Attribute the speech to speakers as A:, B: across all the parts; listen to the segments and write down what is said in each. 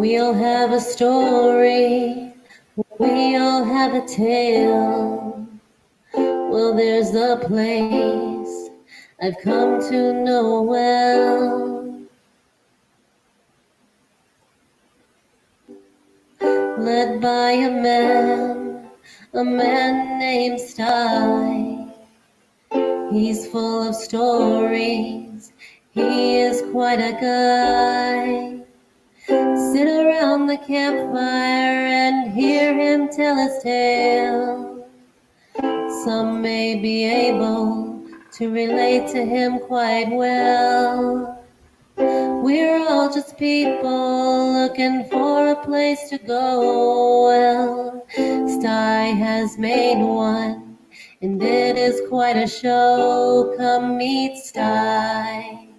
A: We all have a story, we all have a tale. Well, there's a place I've come to know well. Led by a man named Sty. He's full of stories, he is quite a guy. Sit around the campfire and hear him tell his tale. Some may be able to relate to him quite well. We're all just people looking for a place to go. Well, Sty has made one, and it is quite a show. Come meet Sty,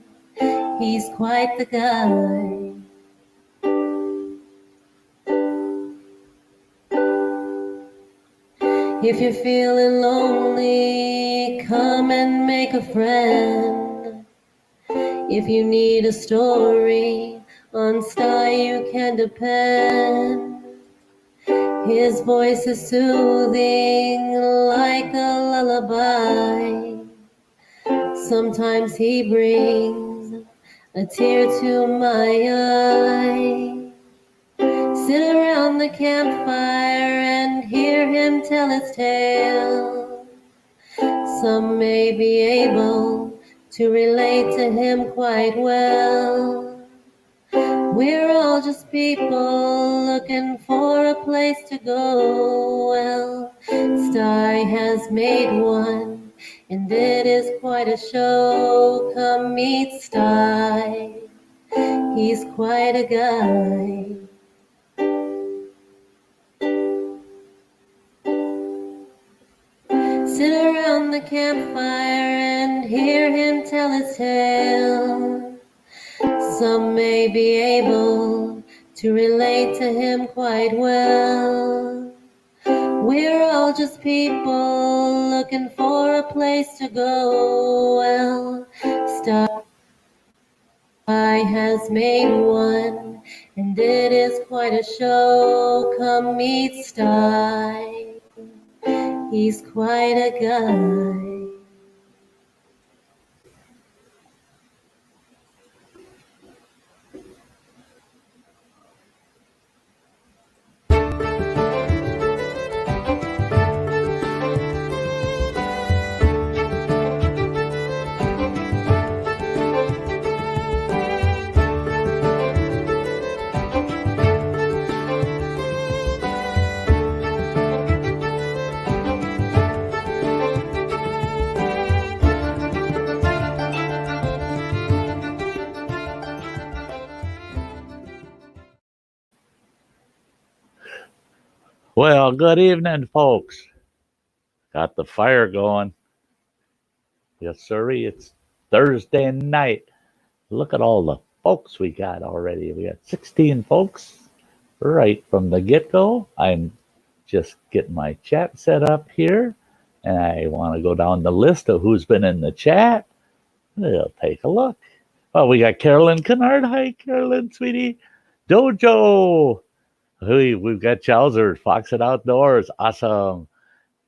A: he's quite the guy. If you're feeling lonely, come and make a friend. If you need a story, on Sty you can depend. His voice is soothing like a lullaby. Sometimes he brings a tear to my eye. Sit around the campfire and hear him tell his tale. Some may be able to relate to him quite well. We're all just people looking for a place to go. Well, Sty has made one, and it is quite a show. Come meet Sty, he's quite a guy. Sit around the campfire and hear him tell his tale. Some may be able to relate to him quite well. We're all just people looking for a place to go. Well, Sty has made one, and it is quite a show. Come meet Sty, he's quite a guy.
B: Well, good evening, folks. Got the fire going. Yes, sir. It's Thursday night. Look at all the folks we got already. We got 16 folks right from the get-go. I'm just getting my chat set up here, and I want to go down the list of who's been in the chat. We'll take a look. Oh, we got Carolyn Kennard. Hi, Carolyn, sweetie. Dojo. We've got Chowser, Fox It Outdoors. Awesome.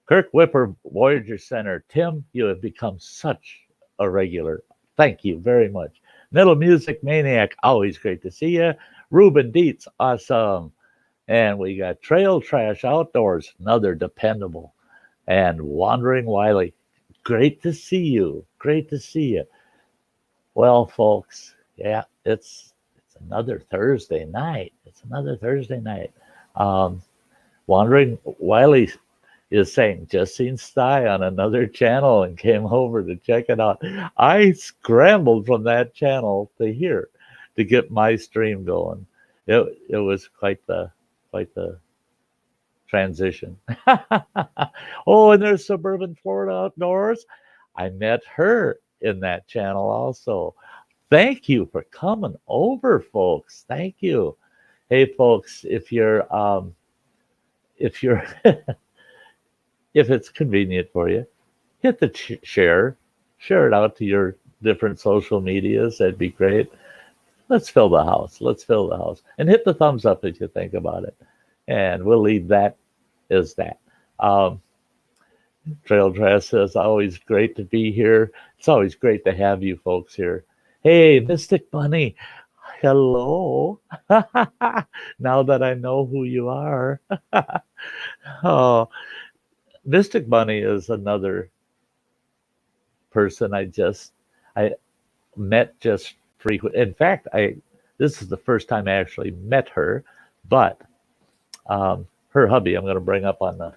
B: Kirk Whipper, Voyager Center. Tim, you have become such a regular. Thank you very much. Middle Music Maniac, always great to see you. Ruben Dietz, awesome. And we got Trail Trash Outdoors, another dependable. And Wandering Wiley, great to see you. Great to see you. Well, folks, yeah, it's another Thursday night. It's another Thursday night. Wandering Wiley is saying, just seen Sty on another channel and came over to check it out. I scrambled from that channel to get my stream going. It was quite the transition. Oh, and there's Suburban Florida Outdoors. I met her in that channel also. Thank you for coming over, folks. Thank you. Hey, folks, if it's convenient for you, hit the share it out to your different social medias. That'd be great. let's fill the house. Let's fill the house. And hit the thumbs up if you think about it. And we'll leave that as that. Um, Trail Dress says, always great to be here. It's always great to have you folks here. Hey, Mystic Bunny. Hello. Now that I know who you are. Oh, Mystic Bunny is another person I met just frequent. In fact, this is the first time I actually met her, but her hubby I'm going to bring up on the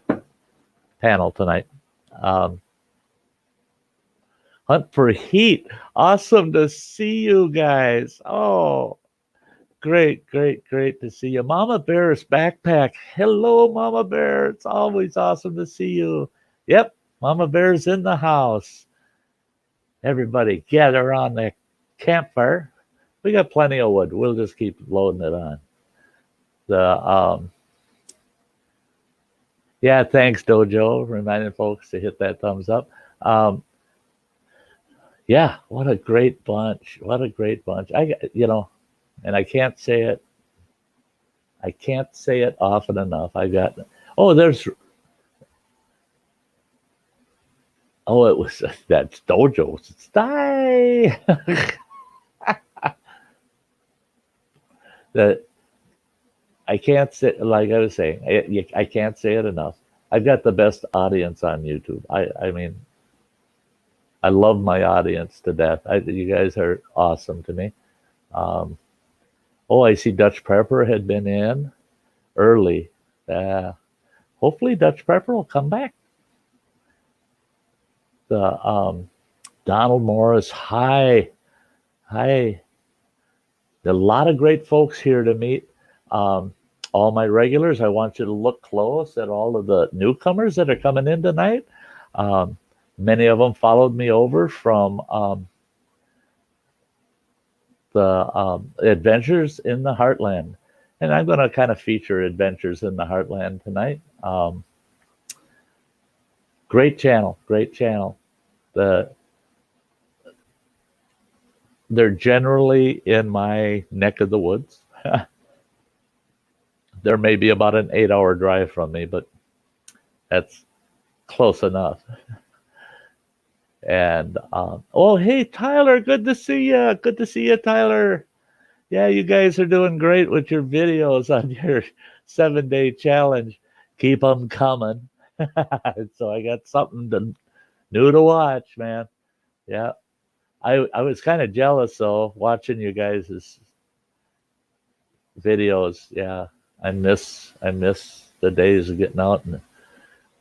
B: panel tonight. Hunt for Heat. Awesome to see you guys. Oh, great to see you. Mama Bear's backpack. Hello, Mama Bear. It's always awesome to see you. Yep, Mama Bear's in the house. Everybody gather around the campfire. We got plenty of wood. We'll just keep loading it on. Yeah, thanks, Dojo, reminding folks to hit that thumbs up. Yeah, what a great bunch. What a great bunch. And I can't say it. I can't say it often enough. It was that's Dojo. Sty. That I can't say, like I was saying, I can't say it enough. I've got the best audience on YouTube. I mean, I love my audience to death. You guys are awesome to me. I see Dutch Prepper had been in early. Hopefully Dutch Prepper will come back. Donald Morris, hi. A lot of great folks here to meet. All my regulars, I want you to look close at all of the newcomers that are coming in tonight. Many of them followed me over from the Adventures in the Heartland. And I'm going to kind of feature Adventures in the Heartland tonight. Great channel. They're generally in my neck of the woods. There may be about an 8-hour drive from me, but that's close enough. And hey, Tyler, good to see you. Good to see you, Tyler. Yeah, you guys are doing great with your videos on your 7-day challenge. Keep them coming. So I got something new to watch, man. Yeah, I was kind of jealous though, watching you guys' videos. Yeah, I miss the days of getting out and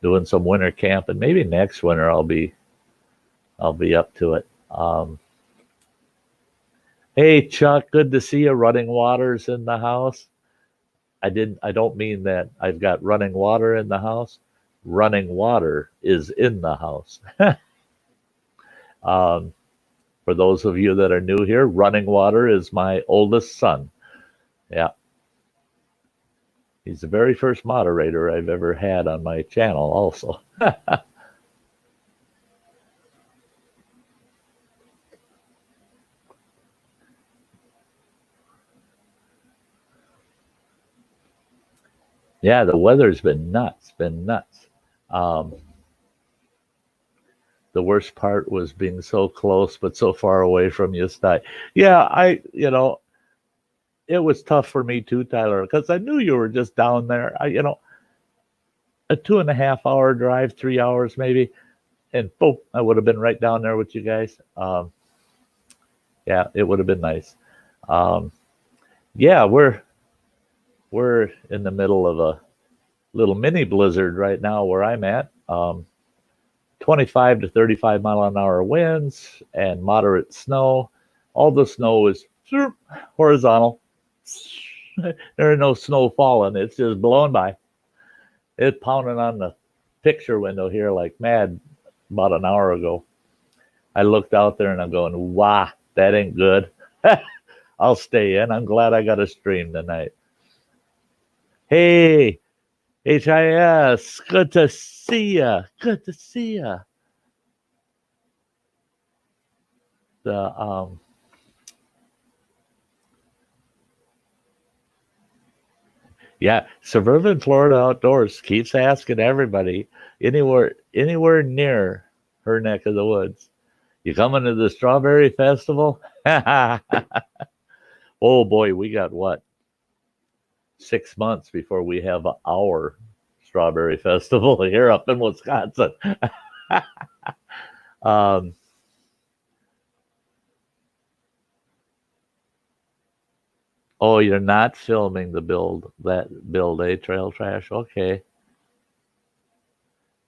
B: doing some winter camp, and maybe next winter I'll be up to it. Hey Chuck, good to see you. Running Water's in the house. I don't mean that I've got running water in the house. Running Water is in the house. For those of you that are new here, Running Water is my oldest son. Yeah. He's the very first moderator I've ever had on my channel also. Yeah, the weather's been nuts. The worst part was being so close but so far away from you, Sty. Yeah, it was tough for me too, Tyler, because I knew you were just down there. A 2.5-hour drive, 3 hours maybe, and boom, I would have been right down there with you guys. Yeah, it would have been nice. Yeah, we're in the middle of a little mini blizzard right now where I'm at. 25 to 35 mile an hour winds and moderate snow. All the snow is horizontal. There ain't no snow falling. It's just blowing by. It's pounding on the picture window here like mad about an hour ago. I looked out there and I'm going, wow, that ain't good. I'll stay in. I'm glad I got a stream tonight. Hey, HIS, good to see ya. Good to see ya. Yeah, Suburban Florida Outdoors keeps asking everybody anywhere near her neck of the woods. You coming to the Strawberry Festival? Oh boy, we got what, 6 months before we have our Strawberry Festival here up in Wisconsin. um, oh, you're not filming the build a trail trash? Okay,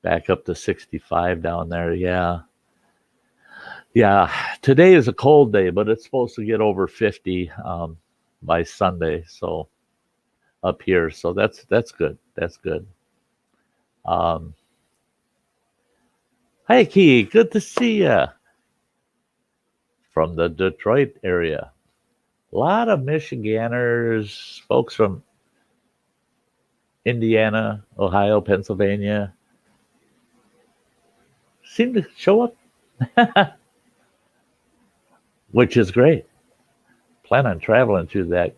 B: back up to 65 down there. Yeah. Yeah, today is a cold day, but it's supposed to get over 50 by Sunday. So up here, so that's good. That's good. Um, Hey, Key, good to see you from the Detroit area. A lot of Michiganders, folks from Indiana, Ohio, Pennsylvania seem to show up, which is great. Plan on traveling through that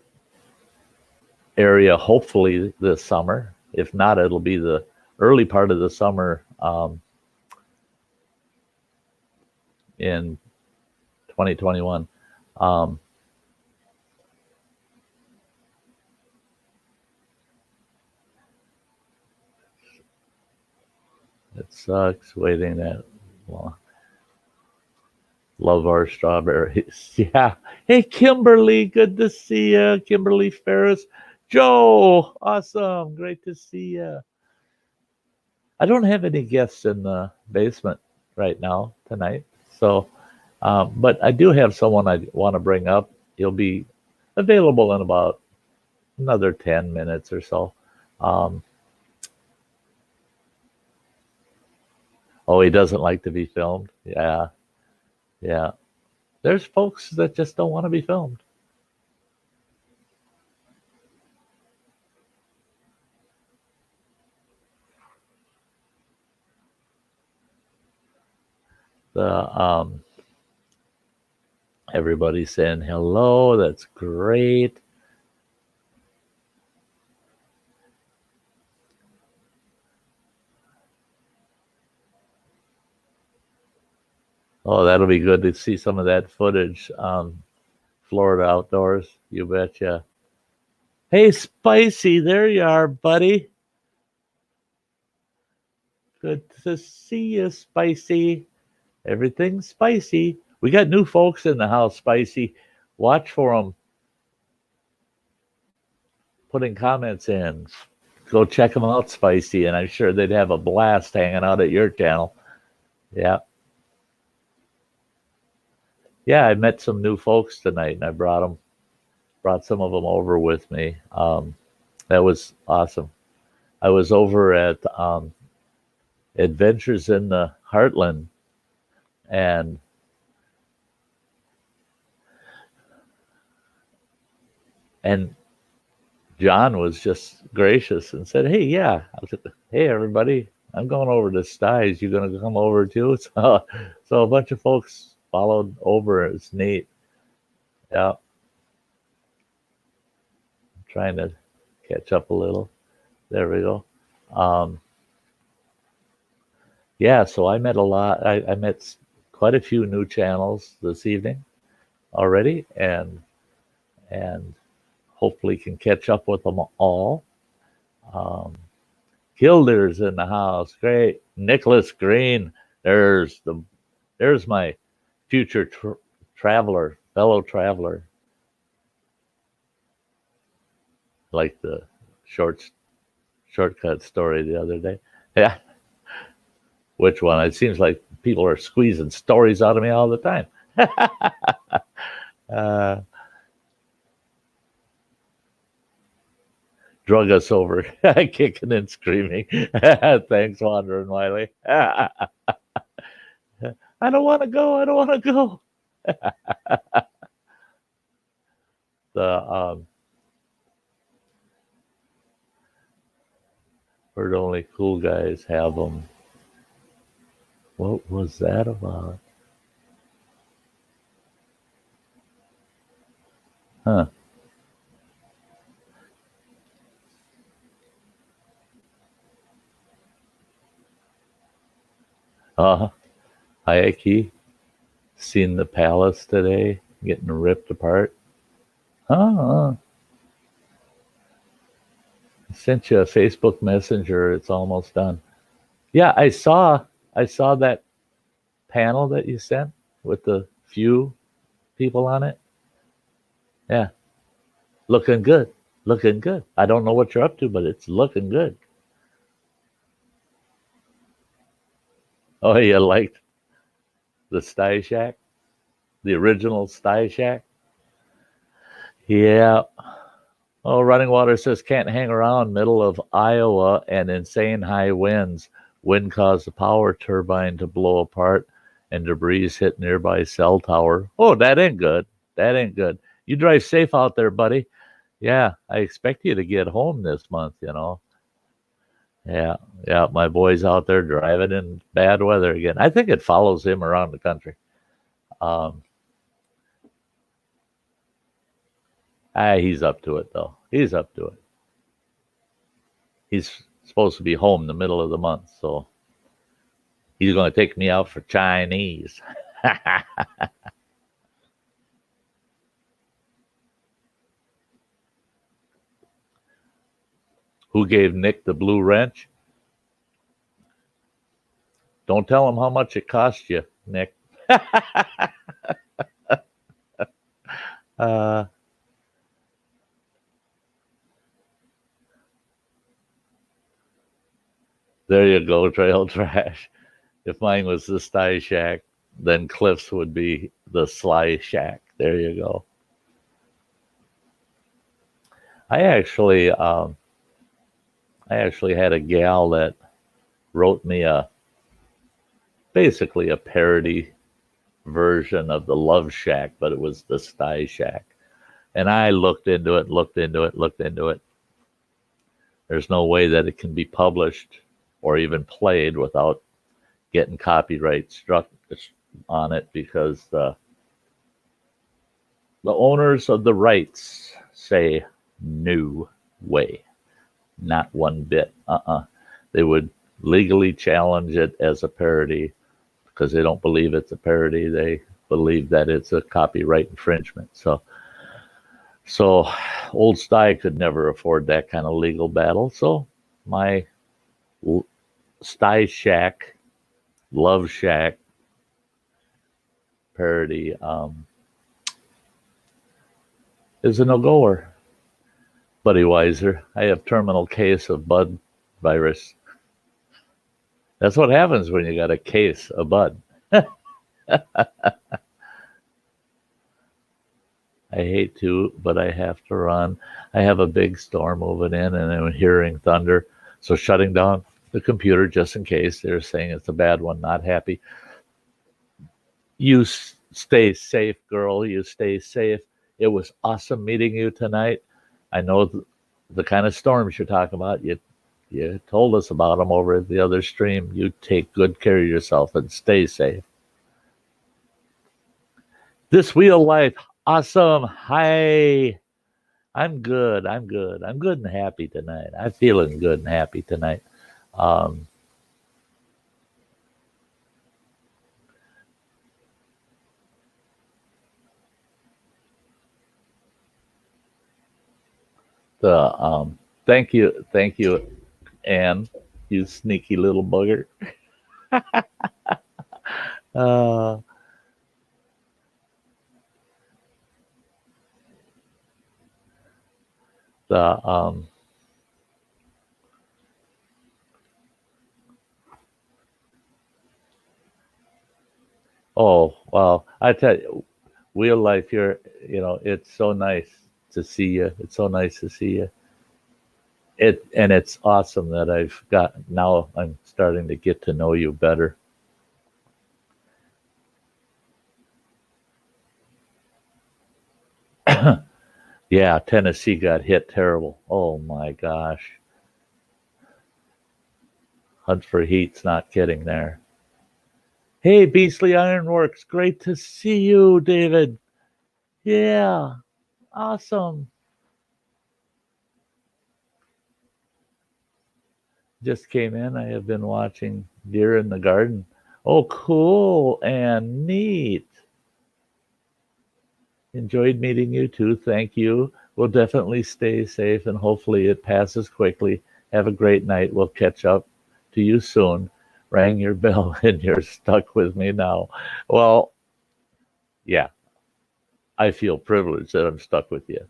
B: area hopefully this summer. If not, it'll be the early part of the summer in 2021. Um, it sucks waiting that long. Love our strawberries. Yeah. Hey, Kimberly, good to see you. Kimberly Ferris. Joe, awesome. Great to see you. I don't have any guests in the basement right now tonight. So, but I do have someone I want to bring up. He'll be available in about another 10 minutes or so. Um, oh, he doesn't like to be filmed. Yeah. Yeah. There's folks that just don't want to be filmed. The Everybody's saying hello. That's great. Oh, that'll be good to see some of that footage. Florida outdoors, you betcha. Hey, Spicy, there you are, buddy. Good to see you, Spicy. Everything's spicy. We got new folks in the house, Spicy. Watch for them putting comments in. Go check them out, Spicy, and I'm sure they'd have a blast hanging out at your channel. Yeah. Yeah, I met some new folks tonight, and I brought some of them over with me. That was awesome. I was over at Adventures in the Heartland, and and John was just gracious and said, "Hey, yeah, hey everybody, I'm going over to Sty's. You gonna come over too?" So a bunch of folks followed over. It's neat. Yeah, I'm trying to catch up a little. There we go. Um, yeah, so I met a lot. I met quite a few new channels this evening already, and hopefully can catch up with them all. Um, Kilder's in the house. Great. Nicholas Green. There's my future traveler, fellow traveler. Like the shortcut story the other day. Yeah. Which one? It seems like people are squeezing stories out of me all the time. uh, Drug us over, kicking and screaming. Thanks, Wandering Wiley. I don't want to go. I don't want to go. The Heard only cool guys have them. What was that about? Huh. Hayaki, seen the palace today getting ripped apart. I sent you a Facebook Messenger. It's almost done. Yeah, I saw that panel that you sent with the few people on it. Yeah, looking good. Looking good. I don't know what you're up to, but it's looking good. Oh, you liked the Sty Shack? The original Sty Shack? Yeah. Oh, Running Water says can't hang around middle of Iowa and insane high winds. Wind caused the power turbine to blow apart and debris hit nearby cell tower. Oh, that ain't good. That ain't good. You drive safe out there, buddy. Yeah, I expect you to get home this month. Yeah, yeah, my boy's out there driving in bad weather again. I think it follows him around the country. Um, he's up to it though. He's up to it. He's supposed to be home the middle of the month, so he's going to take me out for Chinese. Who gave Nick the blue wrench? Don't tell him how much it cost you, Nick. uh, there you go, trail trash. If mine was the Sty Shack, then Cliff's would be the Sly Shack. There you go. I actually, um, I actually had a gal that wrote me basically a parody version of the Love Shack, but it was the Sty Shack. And I looked into it, looked into it, looked into it. There's no way that it can be published or even played without getting copyright struck on it because the owners of the rights say no way, not one bit. They would legally challenge it as a parody because they don't believe it's a parody. They believe that it's a copyright infringement. So old Sty could never afford that kind of legal battle. So my Sty Shack, Love Shack parody is a no-goer. Buddy Weiser, I have terminal case of bud virus. That's what happens when you got a case of bud. I hate to, but I have to run. I have a big storm moving in and I'm hearing thunder. So shutting down the computer just in case. They're saying it's a bad one, not happy. You stay safe, girl. You stay safe. It was awesome meeting you tonight. I know the kind of storms you're talking about. You told us about them over at the other stream. You take good care of yourself and stay safe. This wheel life, awesome. Hi. I'm good. I'm good. I'm good and happy tonight. I'm feeling good and happy tonight. Um, thank you, Anne, you sneaky little bugger. Uh, the Oh well, I tell you, wheel life here. It's so nice to see you. It's so nice to see you. It's awesome that I've got now. I'm starting to get to know you better. Yeah, Tennessee got hit terrible. Oh my gosh, Hunt for Heat's not getting there. Hey, Beastly Ironworks, great to see you, David. Yeah, awesome. Just came in. I have been watching Deer in the Garden. Oh, cool and neat. Enjoyed meeting you too. Thank you. We'll definitely stay safe and hopefully it passes quickly. Have a great night. We'll catch up to you soon. Rang your bell and you're stuck with me now. Well, yeah, I feel privileged that I'm stuck with you.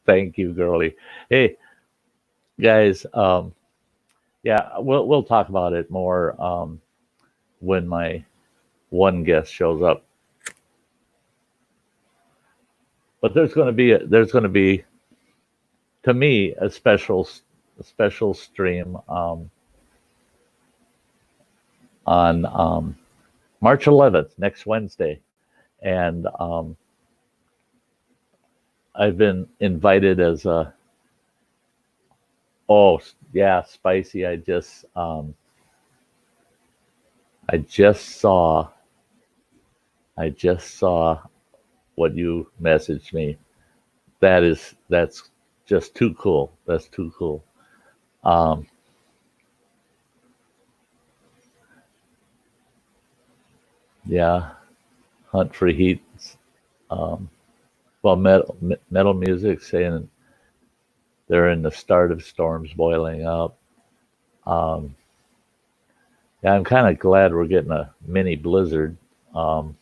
B: Thank you, girlie. Hey, guys, yeah, we'll talk about it more when my one guest shows up. But there's going to be to me a special stream on March 11th, next Wednesday, and I've been invited as a oh yeah spicy. I just saw what you messaged me. That's just too cool. That's too cool. Um, yeah, Hunt for Heat. Um, well, metal music saying they're in the start of storms boiling up. Um, yeah, I'm kind of glad we're getting a mini blizzard um,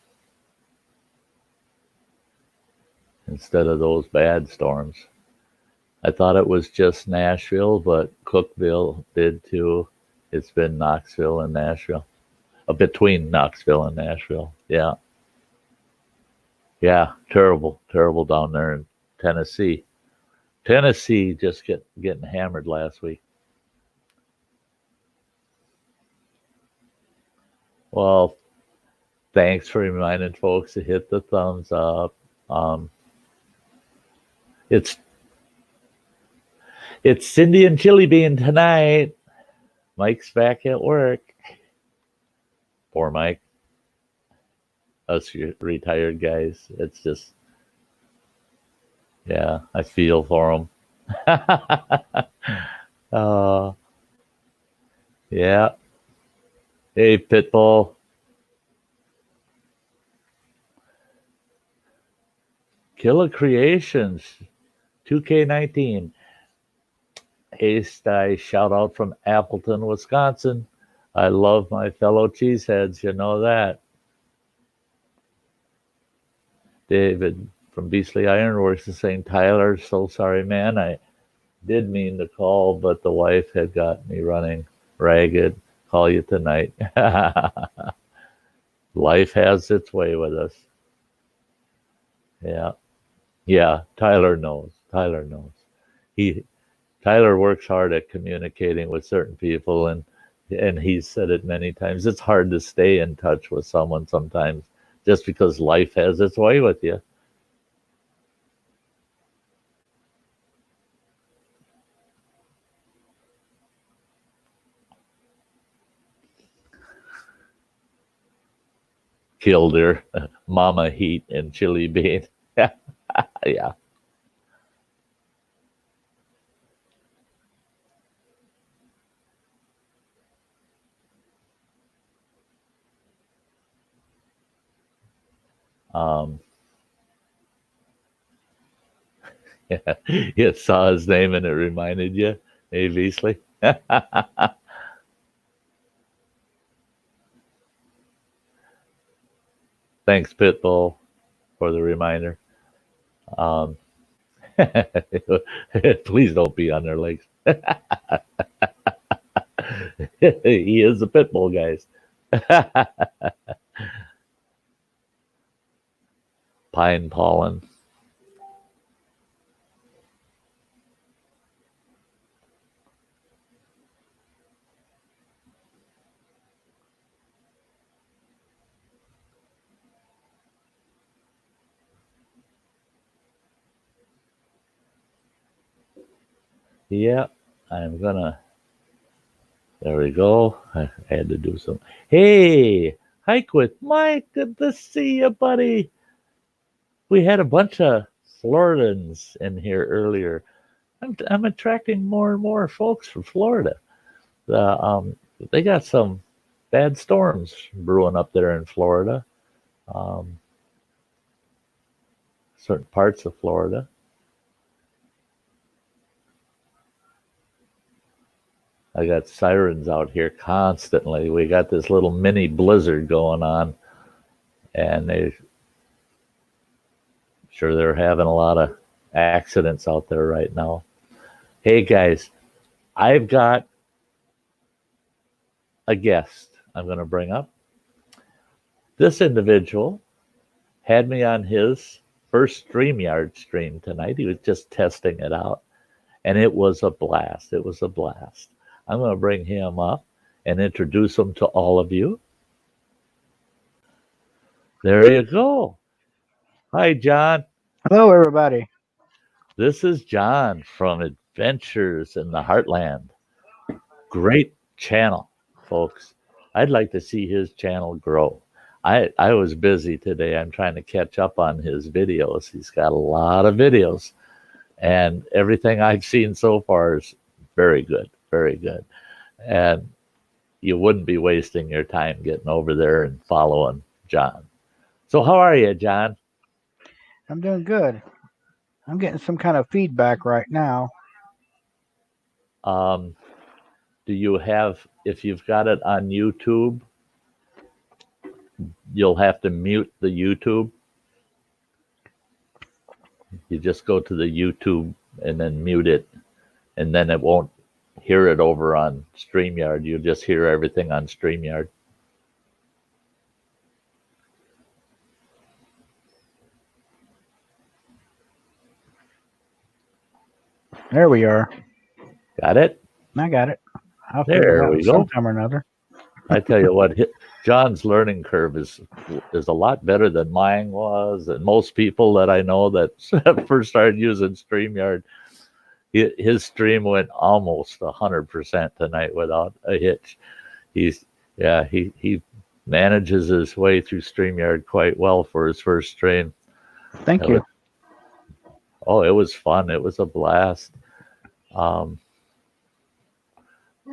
B: instead of those bad storms. I thought it was just Nashville, but Cookville did too. It's been Knoxville and Nashville, between Knoxville and Nashville. Yeah, yeah, terrible, terrible down there in Tennessee. Tennessee just getting hammered last week. Well, thanks for reminding folks to hit the thumbs up. Um, it's it's Cindy and Chili Bean tonight. Mike's back at work. Poor Mike. Us retired guys. It's just yeah, I feel for him. uh, yeah. Hey, Pitbull. Killer Creations. 2K19. Hey, Sty, shout out from Appleton, Wisconsin. I love my fellow cheeseheads, you know that. David from Beastly Ironworks is saying, Tyler, so sorry, man. I did mean to call, but the wife had got me running ragged. Call you tonight. Life has its way with us. Yeah. Yeah. Tyler knows. Tyler knows. He Tyler works hard at communicating with certain people and he's said it many times. It's hard to stay in touch with someone sometimes just because life has its way with you. Killed her, Mama Heat and Chili Bean. Yeah. Um, yeah. You saw his name and it reminded you, hey, Beasley. Thanks, Pitbull, for the reminder. Um, please don't be on their legs. He is a Pitbull, guys. Pine pollen. Yeah, I'm gonna. There we go. I had to do some. Hey, hike with Mike. Good to see you, buddy. We had a bunch of Floridans in here earlier. I'm attracting more and more folks from Florida. The they got some. bad storms brewing up there in Florida. Certain parts of Florida. I got sirens out here constantly. We got this little mini blizzard going on, and they're having a lot of accidents out there right now. Hey guys, I've got a guest I'm going to bring up. This individual had me on his first StreamYard stream tonight. He was just testing it out, and it was a blast. It was a blast. I'm going to bring him up and introduce him to all of you. There you go. Hi, John.
C: Hello, everybody.
B: This is John from Adventures in the Heartland. Great channel, folks. I'd like to see his channel grow. I was busy today. I'm trying to catch up on his videos. He's got a lot of videos, and everything I've seen so far is very good, very good. And you wouldn't be wasting your time getting over there and following John. So how are you, John?
C: I'm doing good. I'm getting some kind of feedback right now.
B: Do you have, if you've got it on YouTube, you'll have to mute the YouTube. You just go to the YouTube and then mute it, and then it won't hear it over on StreamYard. You'll just hear everything on StreamYard.
C: There we are.
B: Got it?
C: I got it. I'll
B: There
C: figure it out
B: we go.
C: sometime or another.
B: I tell you what, John's learning curve is a lot better than mine was, and most people that I know that first started using StreamYard, his stream went almost 100% tonight without a hitch. He manages his way through StreamYard quite well for his first stream.
C: Thank you.
B: Oh, it was fun. It was a blast.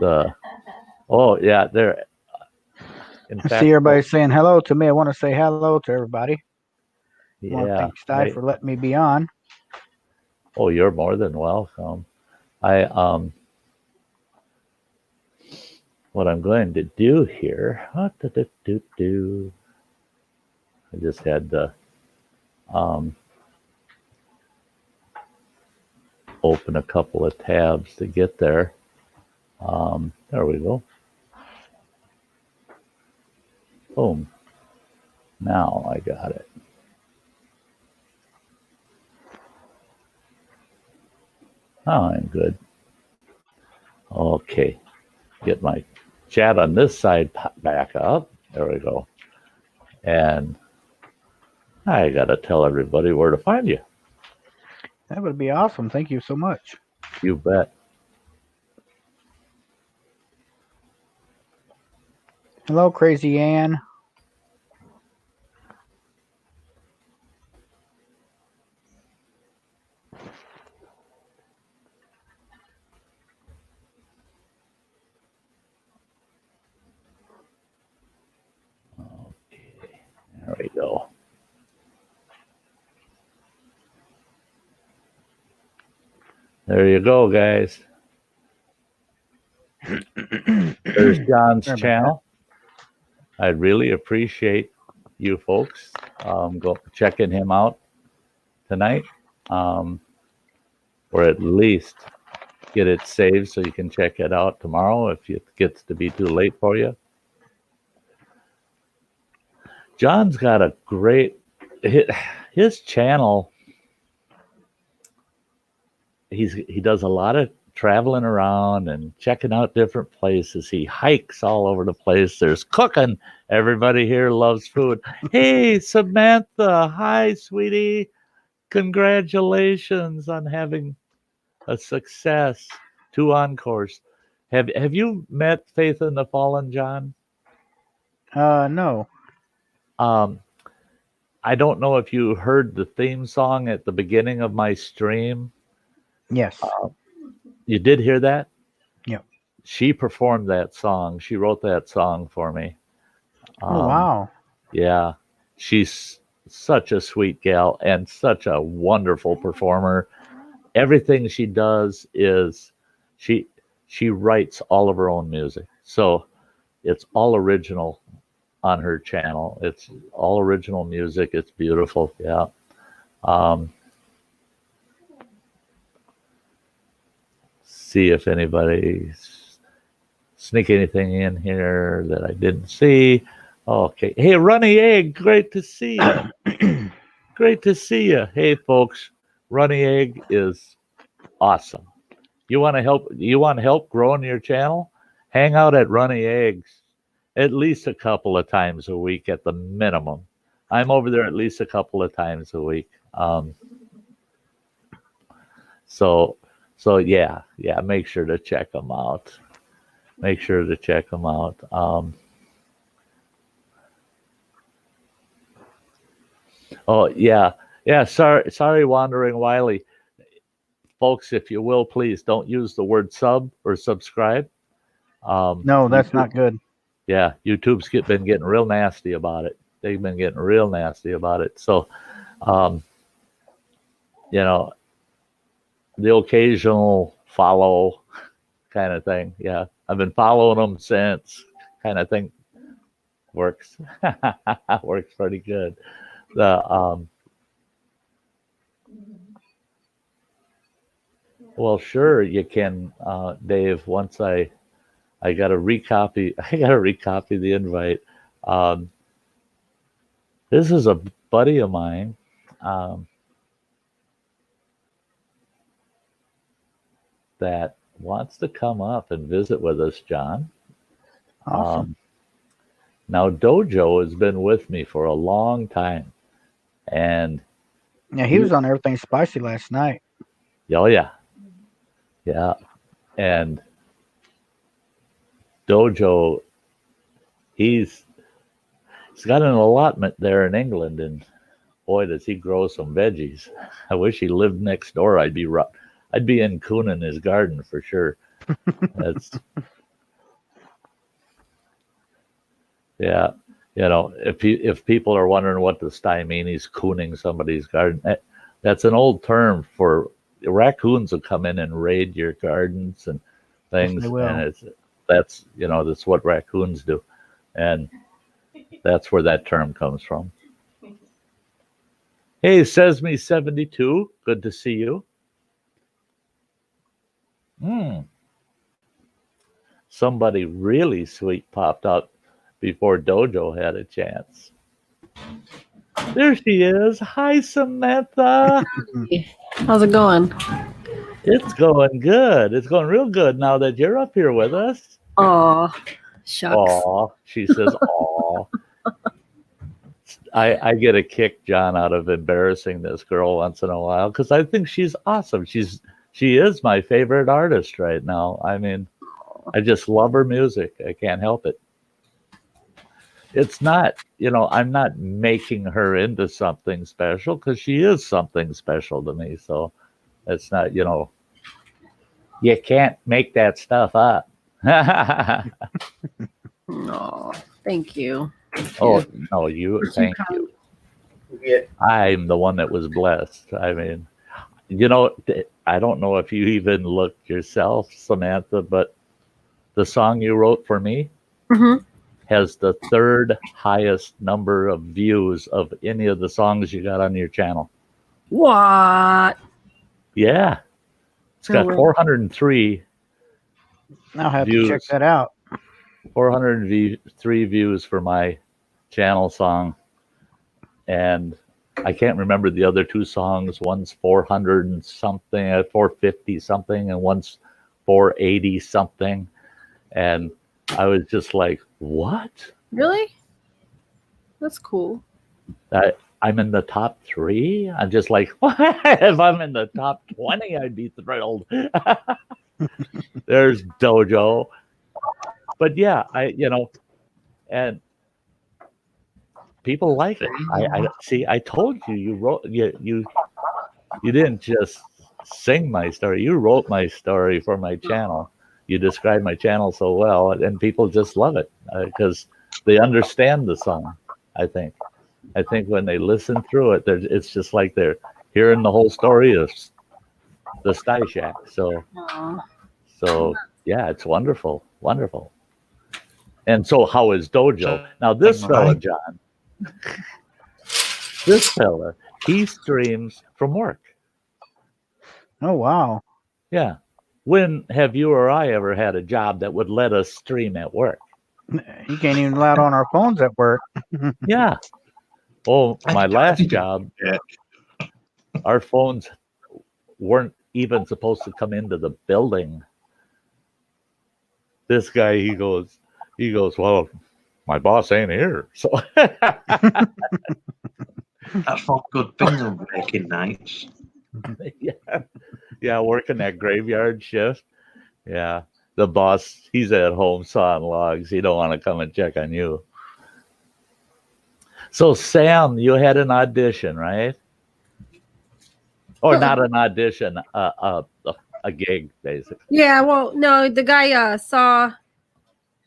B: There. In
C: I
B: fact,
C: see everybody saying hello to me. I want to say hello to everybody. I want to
B: Yeah.
C: thank Sty for letting me be on.
B: Oh, you're more than welcome. What I'm going to do here, I just had to open a couple of tabs to get there. There we go. Boom. Now I got it. Oh, I'm good. Okay. Get my chat on this side back up. There we go. And I got to tell everybody where to find you.
C: That would be awesome. Thank you so much.
B: You bet.
C: Hello, Crazy Ann.
B: Okay. There we go. There you go, guys. There's John's channel. I'd really appreciate you folks checking him out tonight, or at least get it saved so you can check it out tomorrow if it gets to be too late for you. John's got a great, his channel, he does a lot of traveling around and checking out different places. He hikes all over the place. There's cooking. Everybody here loves food. Hey, Samantha. Hi, sweetie. Congratulations on having a success. 2 encores. Have you met Faith in the Fallen, John?
C: No.
B: I don't know if you heard the theme song at the beginning of my stream.
C: Yes.
B: You did hear that?
C: Yep.
B: she performed that song. She wrote that song for me.
C: Oh wow.
B: Yeah, she's such a sweet gal and such a wonderful performer. Everything she does is she she writes all of her own music. So it's all original on her channel. It's all original music. It's beautiful. Yeah. Um, see if anybody sneak anything in here that I didn't see. Okay. Hey, Runny Egg, great to see you. Great to see you. Hey, folks, Runny Egg is awesome. You want to help? You want help growing your channel? Hang out at Runny Eggs at least a couple of times a week at the minimum. I'm over there at least a couple of times a week. So yeah. Make sure to check them out. Make sure to check them out. Oh yeah. Sorry, Wandering Wiley. Folks, if you will, please don't use the word sub or subscribe.
C: No, that's not good.
B: Yeah, YouTube's been getting real nasty about it. They've been getting real nasty about it. So, you know, the occasional follow kind of thing. Yeah, I've been following them since kind of thing works. Works pretty good. Well, sure you can, Dave. Once I got to recopy. I got to recopy the invite. This is a buddy of mine. That wants to come up and visit with us, John.
C: Awesome.
B: Now, Dojo has been with me for a long time, and
C: Yeah, he was on Everything Spicy last night.
B: oh yeah, and Dojo, he's got an allotment there in England, and boy, does he grow some veggies. I wish he lived next door. I'd be in cooning his garden for sure. That's yeah. You know, if people are wondering what the Sty mean, he's cooning somebody's garden. That's an old term for raccoons will come in and raid your gardens and things,
C: Yes, they will.
B: and that's what raccoons do, and that's where that term comes from. Hey, Sesme72, good to see you. Somebody really sweet popped up before Dojo had a chance. There she is. Hi, Samantha.
D: How's it going?
B: It's going good. It's going real good now that you're up here with us.
D: Aw, shucks.
B: Aw, she says, aw. I get a kick, John, out of embarrassing this girl once in a while because I think she's awesome. She is my favorite artist right now. I mean, I just love her music. I can't help it. It's not, I'm not making her into something special because she is something special to me. So it's not, you can't make that stuff up.
D: Oh, thank you.
B: Oh, no, thank you.
E: Yeah.
B: I'm the one that was blessed. I mean, I don't know if you even looked yourself, Samantha, but the song you wrote for me has the third highest number of views of any of the songs you got on your channel.
D: What?
B: Yeah. It's got 403
C: I'll have
B: views.
C: to check that out.
B: 403 views for my channel song. And I can't remember the other two songs. One's 400 and something, 450 something, and one's 480 something. And I was just like, what?
D: Really? That's cool.
B: I'm in the top 3. I'm just like, if I'm in the top 20, I'd be thrilled. There's Dojo. But yeah, and people like it. I see. I told you, you wrote you didn't just sing my story. You wrote my story for my channel, you describe my channel so well, and people just love it because they understand the song. I think when they listen through it, it's just like they're hearing the whole story of the Sty Shack. So yeah, it's wonderful, wonderful. And so, how is Dojo? Now, this fella, John, this fella, he streams from work.
C: Oh, wow.
B: Yeah. When have you or I ever had a job that would let us stream at work?
C: You can't even allow it on our phones at work.
B: Yeah. Oh, my last job, our phones weren't even supposed to come into the building. This guy, he goes, well, my boss ain't here. So
E: That's not good things on working nights.
B: yeah, working that graveyard shift. Yeah. The boss, he's at home sawing logs. He don't want to come and check on you. So, Sam, you had an audition, right? Or not an audition, a gig, basically.
D: Yeah, well, no, the guy saw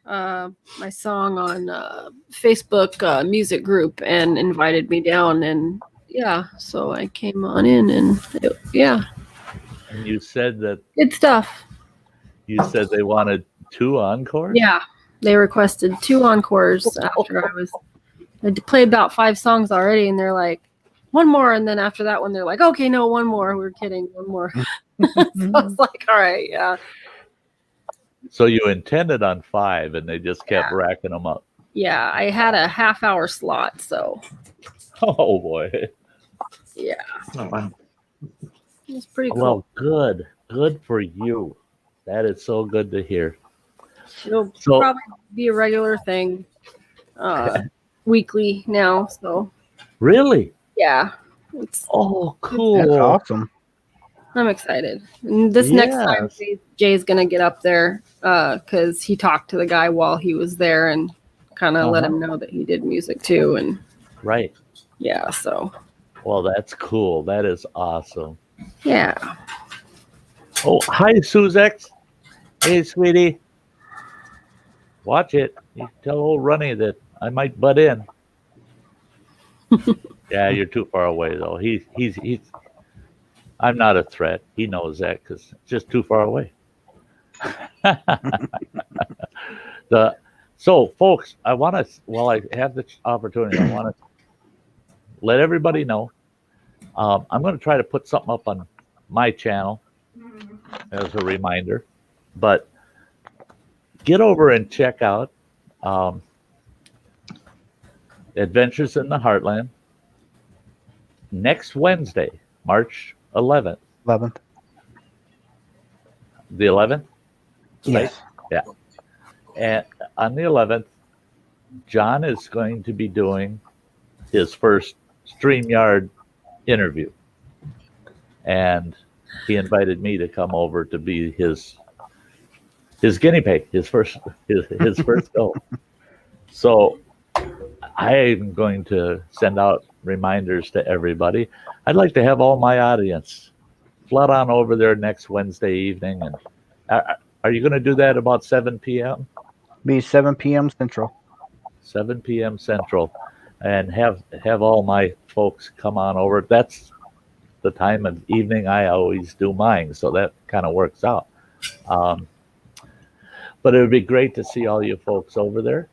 D: my song on Facebook music group and invited me down, and yeah, so I came on in, and yeah.
B: And you said that
D: Good stuff.
B: you said they wanted 2 encores?
D: Yeah, they requested 2 encores after I played about 5 songs already, and they're like, 1 more, and then after that one, they're like, okay, no, 1 more. We're kidding, 1 more. So I was like, all right, yeah.
B: So you intended on 5, and they just kept racking them up.
D: Yeah, I had a half-hour slot, so.
B: Oh, boy.
D: Yeah.
E: Oh, wow.
D: It was pretty cool.
B: Well, good. Good for you. That is so good to hear.
D: It'll probably be a regular thing weekly now, so.
B: Really?
D: Yeah.
B: Oh, cool.
C: That's awesome.
D: I'm excited. And this next time, Jay's going to get up there because he talked to the guy while he was there and kind of let him know that he did music too. And
B: right.
D: Yeah, so.
B: Well, that's cool. That is awesome.
D: Yeah.
B: Oh, hi, Suzex. Hey, sweetie. Watch it. You tell old Runny that I might butt in. Yeah, you're too far away, though. He's I'm not a threat. He knows that because it's just too far away. So, folks, I want to, while I have the opportunity, I want to let everybody know. I'm going to try to put something up on my channel as a reminder, but get over and check out Adventures in the Heartland next Wednesday, March 11th.
C: 11th.
B: The 11th?
C: Yes.
B: Yeah. And on the 11th, John is going to be doing his first StreamYard interview. And he invited me to come over to be his guinea pig, his first go. So I'm going to send out reminders to everybody. I'd like to have all my audience flood on over there next Wednesday evening. And are you going to do that about 7 p.m.?
C: Be 7 p.m. Central.
B: 7 p.m. Central, and have all my folks come on over. That's the time of evening I always do mine, so that kind of works out. But it would be great to see all you folks over there.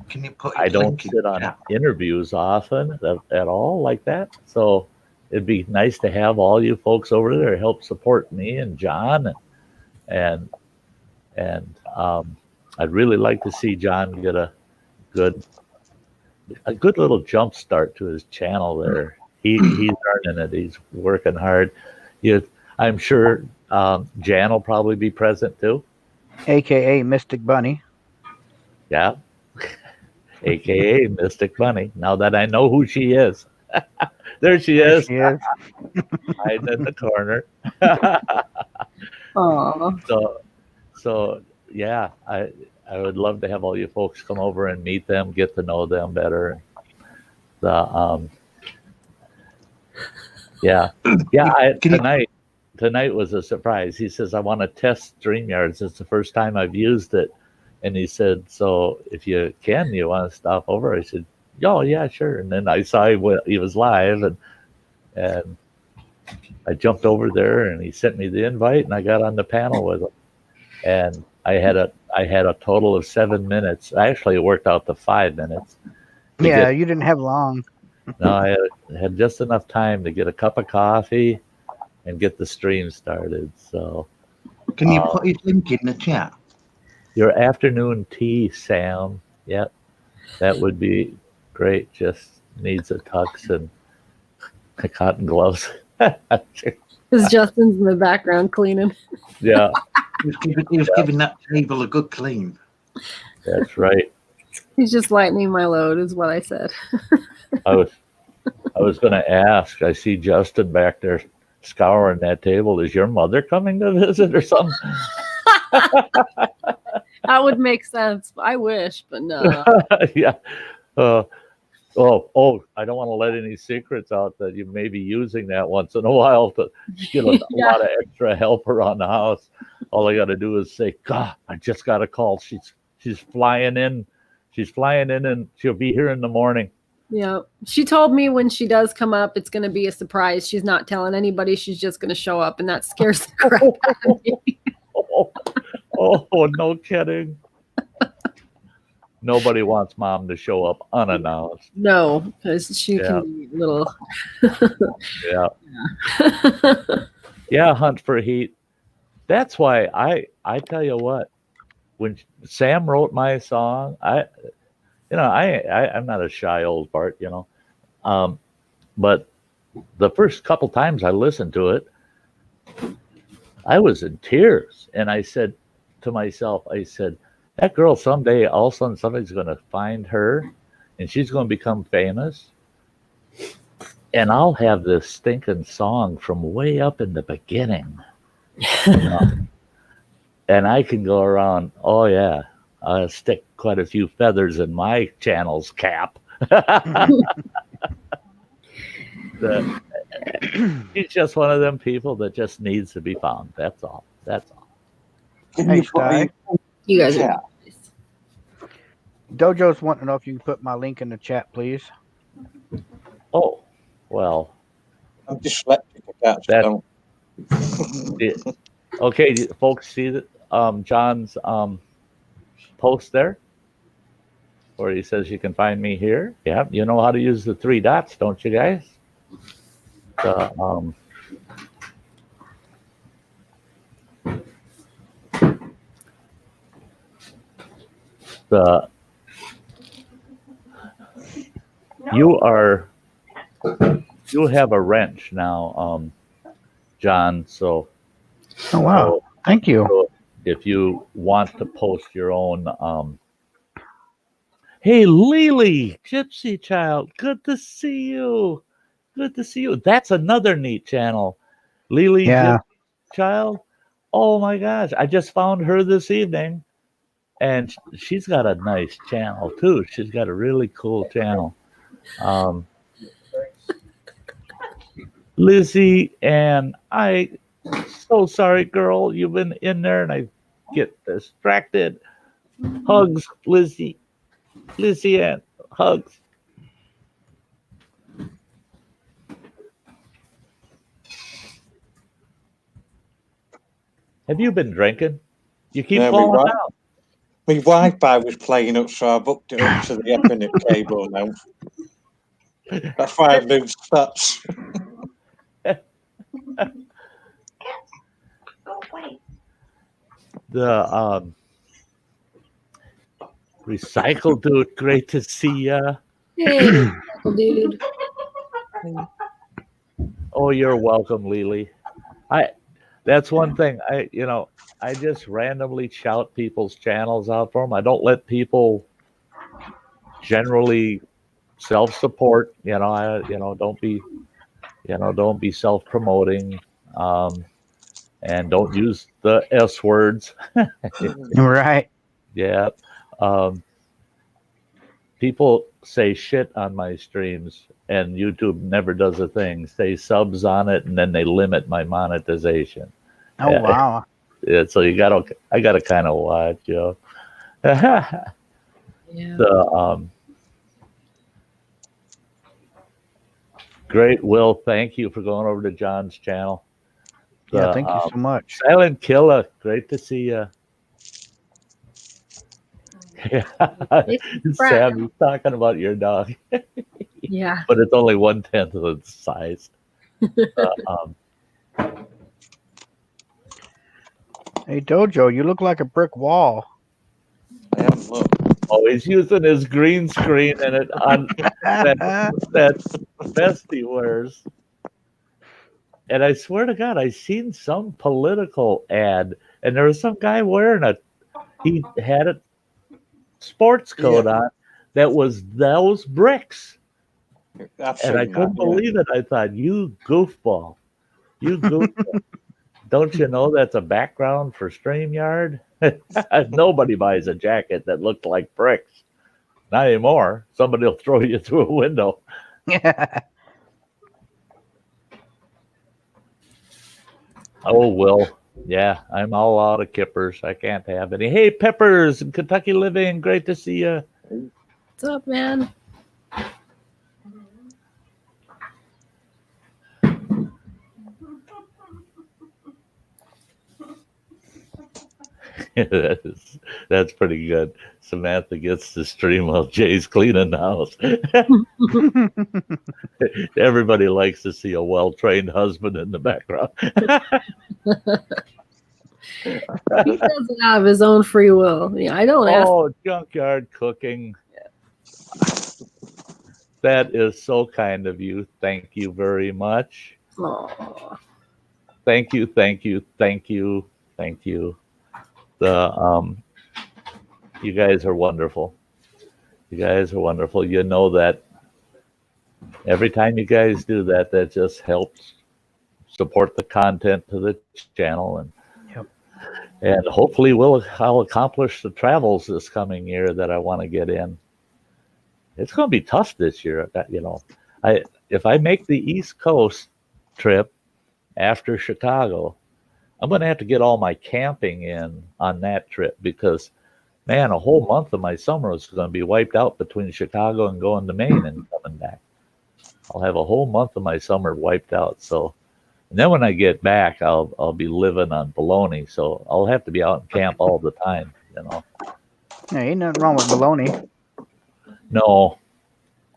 E: Can you put?
B: I don't sit on interviews often at all like that, so it'd be nice to have all you folks over there help support me and John, and I'd really like to see John get a good little jump start to his channel there. He's earning it. He's working hard. I'm sure Jan will probably be present too.
C: AKA Mystic Bunny.
B: Yeah. AKA Mystic Bunny. Now that I know who she is. There she is.
C: She is.
B: Hiding in the corner.
D: Aww.
B: So yeah, I would love to have all you folks come over and meet them, get to know them better. Tonight tonight was a surprise. He says, I want to test StreamYards. It's the first time I've used it. And he said, so if you can, you want to stop over? I said, oh, yeah, sure. And then I saw he was live, and I jumped over there, and he sent me the invite, and I got on the panel with him. And I had a total of 7 minutes. Actually, it worked out to 5 minutes.
C: Yeah, you didn't have long.
B: No, I had just enough time to get a cup of coffee and get the stream started. So,
E: Can you put his link in the chat?
B: your afternoon tea, Sam. Yep, that would be great. Just needs a tux and cotton gloves.
D: Because Justin's in the background cleaning.
B: Yeah,
E: He was giving that table a good clean.
B: that's right.
D: He's just lightening my load, is what I said.
B: I was going to ask. I see Justin back there scouring that table. Is your mother coming to visit or something?
D: That would make sense. I wish, but no.
B: Yeah. I don't want to let any secrets out that you may be using that once in a while to get a lot of extra help around the house. All I got to do is say, God, I just got a call. She's flying in. She's flying in, and she'll be here in the morning.
D: Yeah. She told me when she does come up, it's going to be a surprise. She's not telling anybody. She's just going to show up, and that scares the crap out of me.
B: Oh, no kidding. Nobody wants mom to show up unannounced.
D: No, because she can be a little.
B: Yeah. Yeah, hunt for heat. That's why I tell you what, when Sam wrote my song, I'm not a shy old fart, but the first couple times I listened to it, I was in tears, and I said to myself, that girl someday, all of a sudden, somebody's going to find her, and she's going to become famous, and I'll have this stinking song from way up in the beginning, and I can go around. Oh yeah, I'll stick quite a few feathers in my channel's cap. He's just one of them people that just needs to be found. That's all.
C: Hey, Sty.
D: You guys are.
C: Dojo's wanting to know if you can put my link in the chat, please.
B: Oh, well.
F: I'm dyslexic.
B: Okay, folks, see that John's post there, where he says you can find me here. Yeah, you know how to use the 3 dots, don't you guys? You have a wrench now, John. So,
C: oh wow, thank you.
B: So if you want to post your own, hey Lily, Gypsy Child, good to see you. Good to see you. That's another neat channel, Lily Gypsy Child. Oh my gosh, I just found her this evening, and she's got a nice channel too. She's got a really cool channel. Lizzie, and I so sorry, girl. You've been in there, and I get distracted. Hugs, Lizzie. Lizzie Ann, hugs. Have you been drinking? You keep falling down.
F: My Wi-Fi was playing up, so I've hooked it up to the Ethernet cable now. That's why I've moved stats.
B: The Recycle Dude, great to see ya.
D: Hey, dude.
B: Oh, you're welcome, Lily. That's one thing. I just randomly shout people's channels out for them. I don't let people generally self-support. Don't be self-promoting, and don't use the S words.
C: Right.
B: Yeah. People say shit on my streams, and YouTube never does a thing. Say subs on it, and then they limit my monetization.
C: Oh
B: Yeah.
C: wow.
B: Yeah, so I gotta kind of watch,
D: Yeah.
B: the great Will. Thank you for going over to John's channel.
C: Yeah, thank you so much.
B: Silent Killer, great to see you. Yeah, Sam, he's talking about your dog,
D: Yeah.
B: but it's only 1/10 of its size.
C: Hey Dojo, you look like a brick wall.
F: I haven't looked.
B: Oh, he's using his green screen and it on that vest he wears. And I swear to God, I seen some political ad, and there was some guy wearing he had a sports coat on that was those bricks.
F: I've
B: And I
F: seen
B: couldn't
F: that, yeah.
B: believe it. I thought, you goofball. You goofball. Don't you know that's a background for StreamYard? Nobody buys a jacket that looked like bricks. Not anymore. Somebody will throw you through a window. Oh, Will. Yeah, I'm all out of kippers. I can't have any. Hey, Peppers in Kentucky Living. Great to see you.
D: What's up, man?
B: That's pretty good. Samantha gets to stream while Jay's cleaning the house. Everybody likes to see a well-trained husband in the background.
D: He doesn't have his own free will. Yeah, I don't ask.
B: Oh, junkyard cooking. That is so kind of you. Thank you very much.
D: Aw.
B: Thank you, thank you, thank you, thank you. You guys are wonderful. You guys are wonderful. You know that every time you guys do that, that just helps support the content to the channel, and hopefully I'll accomplish the travels this coming year that I want to get in. It's going to be tough this year, you know. If I make the East Coast trip after Chicago, I'm going to have to get all my camping in on that trip because, man, a whole month of my summer is going to be wiped out between Chicago and going to Maine and coming back. I'll have a whole month of my summer wiped out. So, and then when I get back, I'll be living on bologna. So I'll have to be out in camp all the time, you know.
C: Yeah, ain't nothing wrong with bologna.
B: No,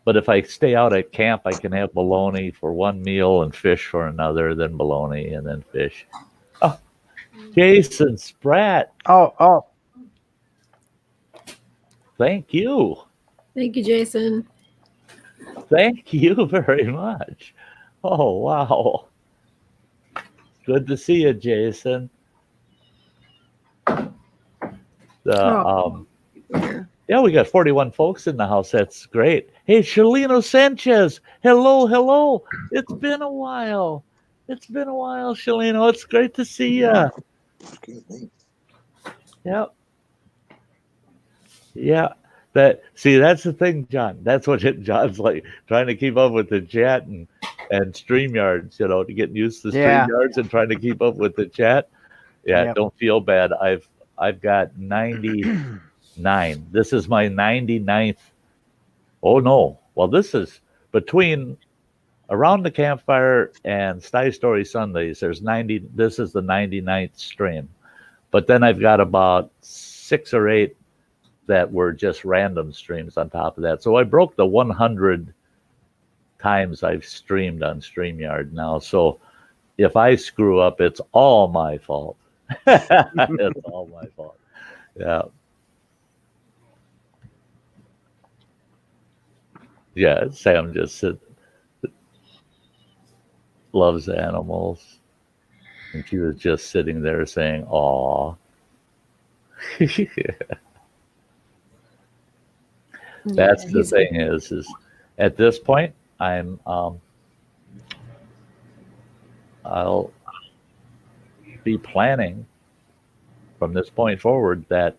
B: but if I stay out at camp, I can have bologna for one meal and fish for another, then bologna and then fish. Oh, Jason Spratt.
C: Oh.
B: Thank you.
D: Thank you, Jason.
B: Thank you very much. Oh, wow. Good to see you, Jason. Yeah, we got 41 folks in the house. That's great. Hey, Shalino Sanchez. Hello. It's been a while. Shalino. It's great to see you.
F: Excuse me.
B: Yep. Yeah. That's the thing, John. That's what John's like, trying to keep up with the chat and StreamYards, you know, to get used to StreamYards and trying to keep up with the chat. Yeah,
C: Yep.
B: Don't feel bad. I've got 99. This is my 99th. Oh no. Well, this is between Around the Campfire and Sty Story Sundays. There's 90. This is the 99th stream. But then I've got about 6 or 8 that were just random streams on top of that. So I broke the 100 times I've streamed on StreamYard now. So if I screw up, it's all my fault. It's all my fault. Yeah. Yeah, Sam just loves animals. And she was just sitting there saying, aw. That's the thing is at this point, I'll be planning from this point forward that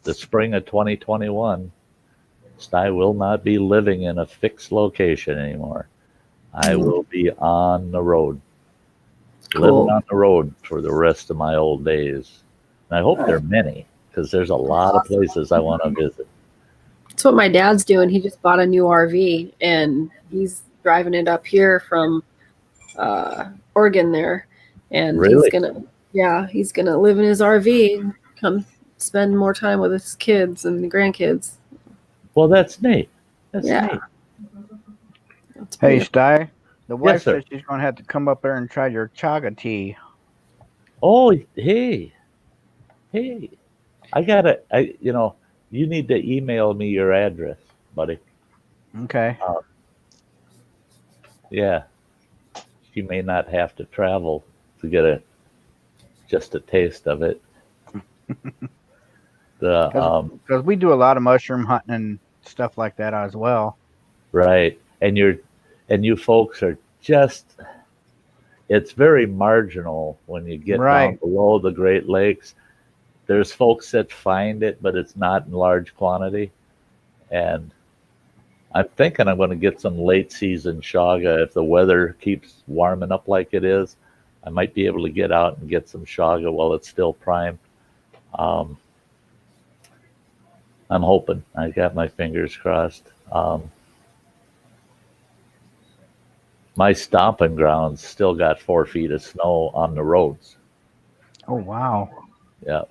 B: the spring of 2021, Sty will not be living in a fixed location anymore. I will be on the road, living on the road for the rest of my old days. And I hope there are many, because there's a lot of places I want to visit.
D: That's what my dad's doing. He just bought a new RV and he's driving it up here from Oregon there. And
B: Really?
D: he's gonna live in his RV and come spend more time with his kids and the grandkids.
B: Well, that's neat. That's neat.
D: That's
C: Hey,
D: pretty-
C: Sty, the wife
B: sir.
C: said she's going to have to come up there and try your chaga tea.
B: Oh, hey. You need to email me your address, buddy.
C: Okay.
B: Yeah. You may not have to travel to get just a taste of it.
C: Because we do a lot of mushroom hunting and stuff like that as well.
B: Right. And you folks are just, it's very marginal when you get down below the Great Lakes. There's folks that find it, but it's not in large quantity. And I'm thinking I'm going to get some late season chaga if the weather keeps warming up like it is. I might be able to get out and get some chaga while it's still prime. I'm hoping. I got my fingers crossed. My stomping grounds still got 4 feet of snow on the roads.
C: Oh, wow.
B: Yeah.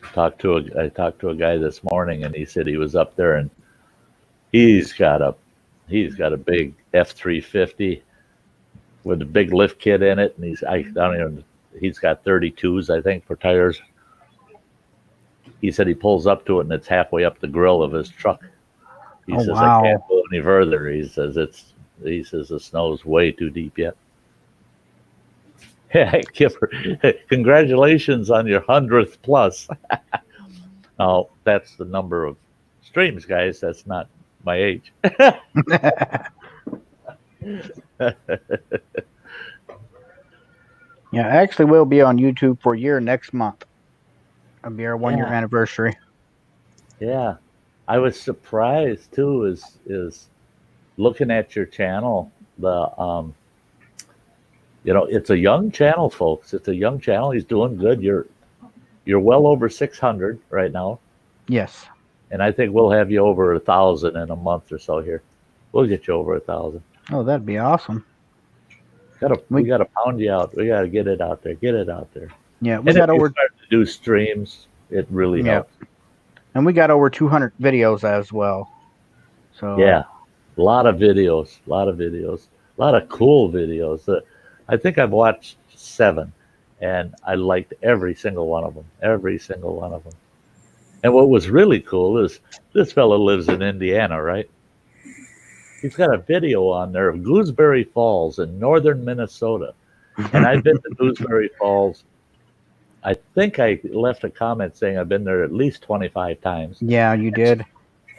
B: I talked to a guy this morning, and he said he was up there, and he's got a big F-350 with a big lift kit in it, and he's got 32s, I think, for tires. He said he pulls up to it, and it's halfway up the grill of his truck. He says,
C: wow.
B: I can't go any further. He says the snow's way too deep yet. Yeah, Kipper, congratulations on your 100th plus. Oh, that's the number of streams, guys. That's not my age.
C: Yeah, actually, we'll be on YouTube for a year next month. It'll be our 1-year anniversary.
B: Yeah, I was surprised too. Is looking at your channel. It's a young channel, folks. It's a young channel. He's doing good. You're well over 600 right now.
C: Yes.
B: And I think we'll have you over 1,000 in a month or so here. We'll get you over 1,000.
C: Oh, that'd be awesome.
B: We gotta pound you out. We gotta get it out there. Get it out there.
C: Yeah,
B: we got over. Start to do streams. It really helps.
C: And we got over 200 videos as well. So
B: yeah, a lot of videos, a lot of cool videos. I think I've watched 7, and I liked every single one of them. And what was really cool is this fella lives in Indiana, right? He's got a video on there of Gooseberry Falls in northern Minnesota. And I've been to Gooseberry Falls. I think I left a comment saying I've been there at least 25 times.
C: Yeah, you did.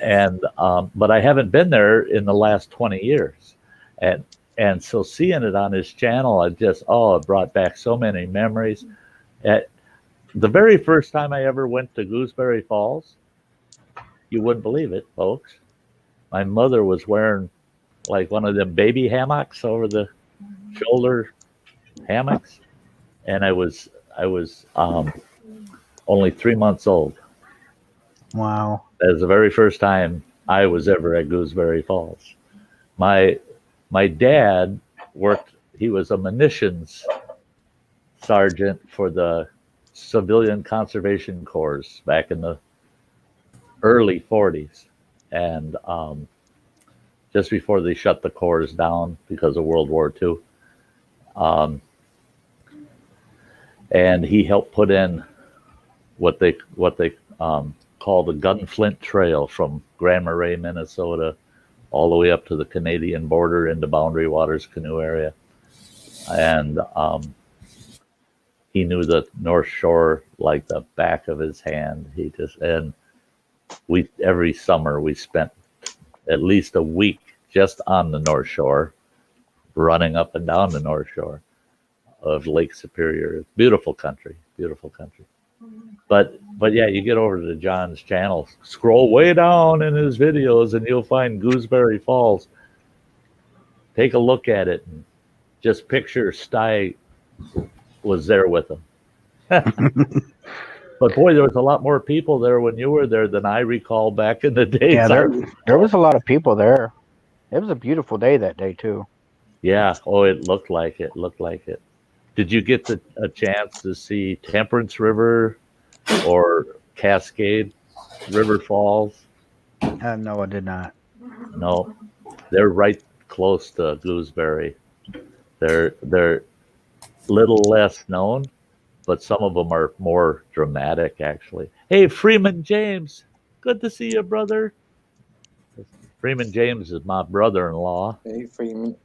B: And but I haven't been there in the last 20 years. And so seeing it on his channel, it brought back so many memories. The very first time I ever went to Gooseberry Falls, you wouldn't believe it, folks. My mother was wearing like one of them baby hammocks over the shoulder hammocks, and I was only 3 months old.
C: Wow.
B: That was the very first time I was ever at Gooseberry Falls. My dad he was a munitions sergeant for the Civilian Conservation Corps back in the early 40s. And just before they shut the corps down because of World War II. And he helped put in what they call the Gunflint Trail from Grand Marais, Minnesota, all the way up to the Canadian border into Boundary Waters Canoe area. And he knew the North Shore like the back of his hand. Every summer we spent at least a week just on the North Shore, running up and down the North Shore of Lake Superior. It's beautiful country. But yeah, you get over to John's channel, scroll way down in his videos, and you'll find Gooseberry Falls. Take a look at it and just picture Sty was there with him. But boy, there was a lot more people there when you were there than I recall back in the days.
C: Yeah, there was a lot of people there. It was a beautiful day that day too.
B: Yeah. Oh, it looked like it. Looked like it. Did you get a chance to see Temperance River or Cascade River Falls?
C: No, I did not.
B: No, they're right close to Gooseberry. They're little less known, but some of them are more dramatic, actually. Hey, Freeman James, good to see you, brother. Freeman James is my brother-in-law.
F: Hey, Freeman.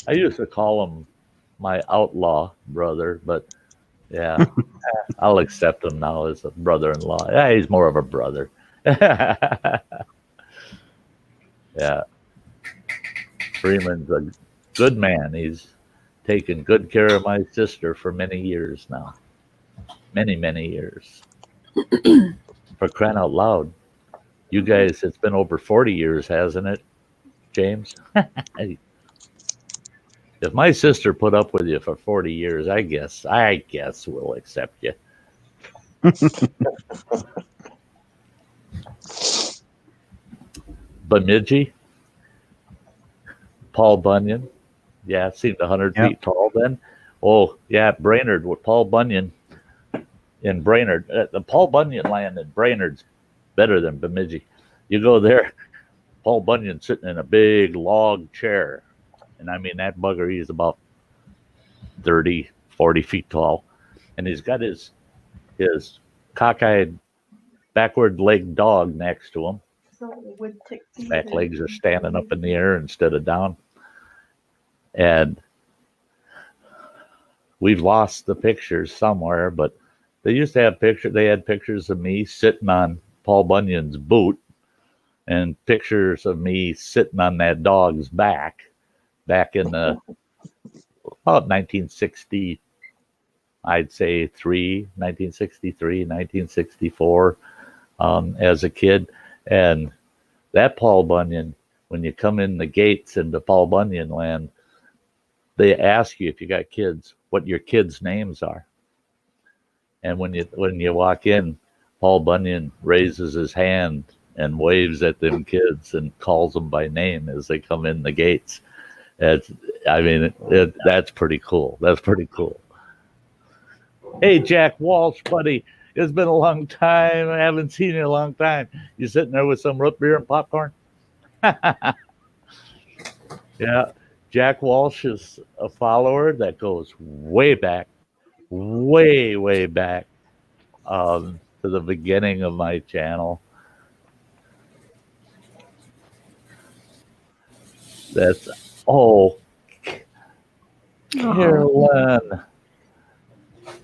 B: I used to call him my outlaw brother, but yeah, I'll accept him now as a brother-in-law. Yeah, he's more of a brother. Yeah. Freeman's a good man. He's taken good care of my sister for many years now. Many, many years. For crying out loud. You guys, it's been over 40 years, hasn't it, James? If my sister put up with you for 40 years, I guess we'll accept you. Bemidji, Paul Bunyan. Yeah, seemed 100 feet tall then. Oh, yeah, Brainerd with Paul Bunyan in Brainerd. The Paul Bunyan land in Brainerd's better than Bemidji. You go there, Paul Bunyan sitting in a big log chair. And I mean, that bugger, he's about 30, 40 feet tall. And he's got his cockeyed, backward-legged dog next to him. His back legs are standing up in the air instead of down. And we've lost the pictures somewhere, but they used to have pictures. They had pictures of me sitting on Paul Bunyan's boot and pictures of me sitting on that dog's back in the about 1960, I'd say 1963, 1964, as a kid. And that Paul Bunyan, when you come in the gates into Paul Bunyan land, they ask you if you got kids, what your kids' names are. And when you walk in, Paul Bunyan raises his hand and waves at them kids and calls them by name as they come in the gates. That's pretty cool. That's pretty cool. Hey, Jack Walsh, buddy. It's been a long time. I haven't seen you in a long time. You sitting there with some root beer and popcorn? Yeah. Jack Walsh is a follower that goes way back, way back to the beginning of my channel. Carolyn,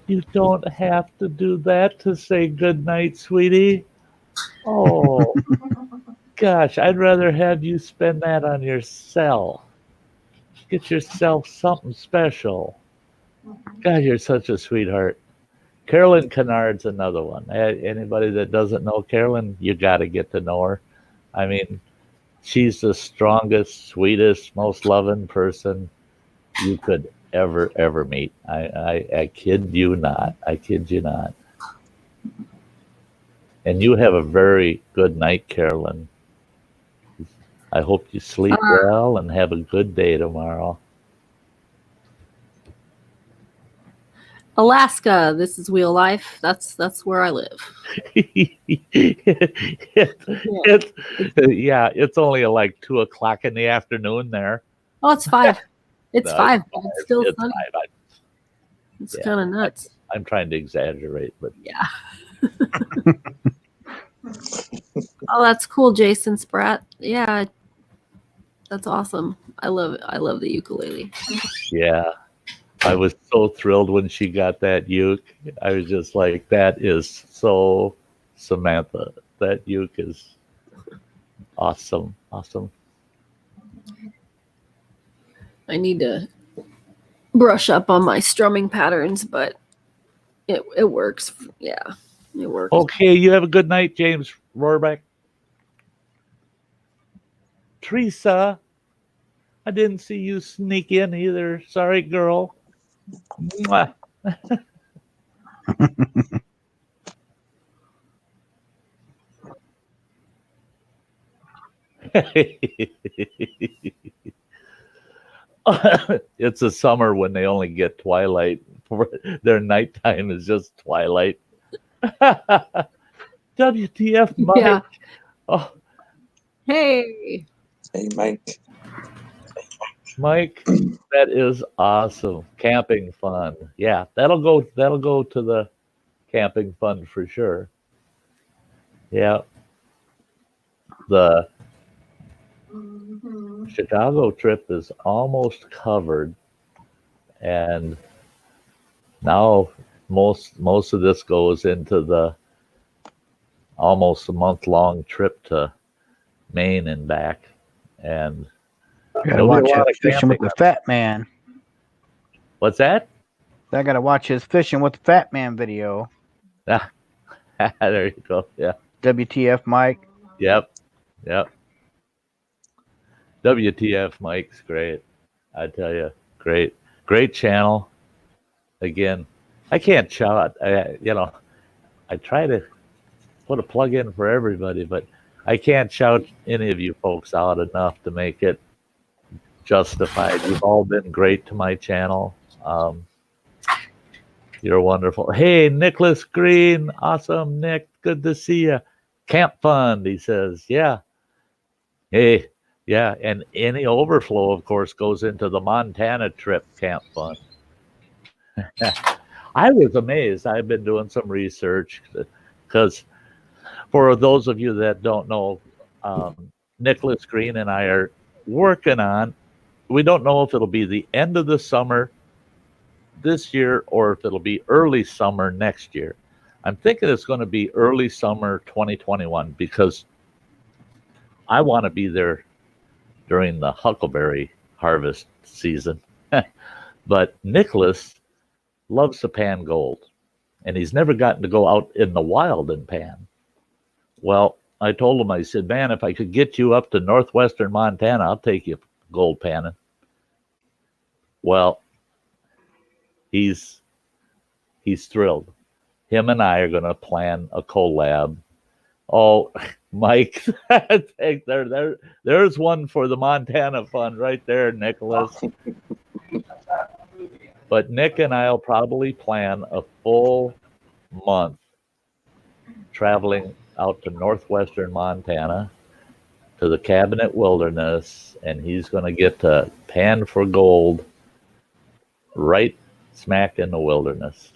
B: you don't have to do that to say good night, sweetie. Oh, gosh, I'd rather have you spend that on yourself. Get yourself something special. God, you're such a sweetheart. Carolyn Kennard's another one. Anybody that doesn't know Carolyn, you got to get to know her. I mean, she's the strongest, sweetest, most loving person you could ever meet. I kid you not. I kid you not. And you have a very good night, Carolyn. I hope you sleep well and have a good day tomorrow.
D: Alaska, this is real life. That's where I live.
B: It's only like 2:00 in the afternoon there.
D: Oh, it's 5. It's 5. It's still sunny.
B: 5.
D: It's kind of nuts.
B: I'm trying to exaggerate, but
D: yeah. Oh, that's cool, Jason Spratt. Yeah, that's awesome. I love it. I love the ukulele.
B: Yeah, I was so thrilled when she got that uke. I was just like, that is so Samantha. That uke is awesome.
D: I need to brush up on my strumming patterns, but it works. Yeah, it works.
B: Okay, you have a good night, James Rohrbeck. Teresa, I didn't see you sneak in either. Sorry, girl. Mwah. It's a summer when they only get twilight. Their nighttime is just twilight. WTF, Mike?
D: Yeah.
B: Oh,
D: Hey.
F: Hey, Mike.
B: Mike, that is awesome. Camping fun. Yeah, that'll go to the camping fund for sure. Yeah. The Chicago trip is almost covered, and now most of this goes into the almost a month-long trip to Maine and back. And
C: I gotta watch that Fishing with the Fat Man.
B: What's that?
C: I gotta watch his Fishing with the Fat Man video.
B: Ah, there you go. Yeah.
C: WTF, Mike.
B: Yep. WTF Mike's great. I tell you, great channel. Again, I can't shout. I try to put a plug in for everybody, but I can't shout any of you folks out enough to make it justified. You've all been great to my channel. You're wonderful. Hey, Nicholas Green. Awesome, Nick. Good to see you. Camp Fund, he says. Yeah. Hey, yeah. And any overflow, of course, goes into the Montana trip Camp Fund. I was amazed. I've been doing some research because for those of you that don't know, Nicholas Green and I are working on, we don't know if it'll be the end of the summer this year or if it'll be early summer next year. I'm thinking it's going to be early summer 2021 because I want to be there during the huckleberry harvest season. But Nicholas loves to pan gold, and he's never gotten to go out in the wild and pan. Well, I told him, I said, man, if I could get you up to northwestern Montana, I'll take you gold panning. Well, he's thrilled. Him and I are going to plan a collab. Oh, Mike, there's one for the Montana Fund right there, Nicholas. But Nick and I will probably plan a full month traveling out to northwestern Montana to the Cabinet Wilderness, and he's going to get to pan for gold right smack in the wilderness.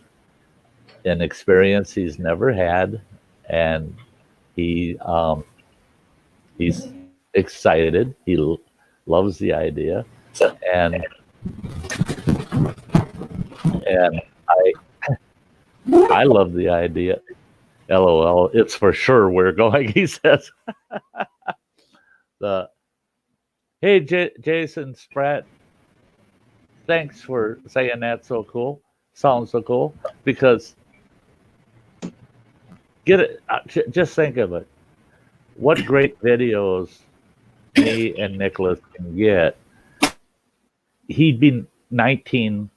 B: An experience he's never had, and he's excited. He loves the idea, and I love the idea. LOL, it's for sure we're going, he says. Hey, Jason Spratt, thanks for saying that. So cool. Sounds so cool. Because get it. Just think of it. What great videos me and Nicholas can get. He'd be 19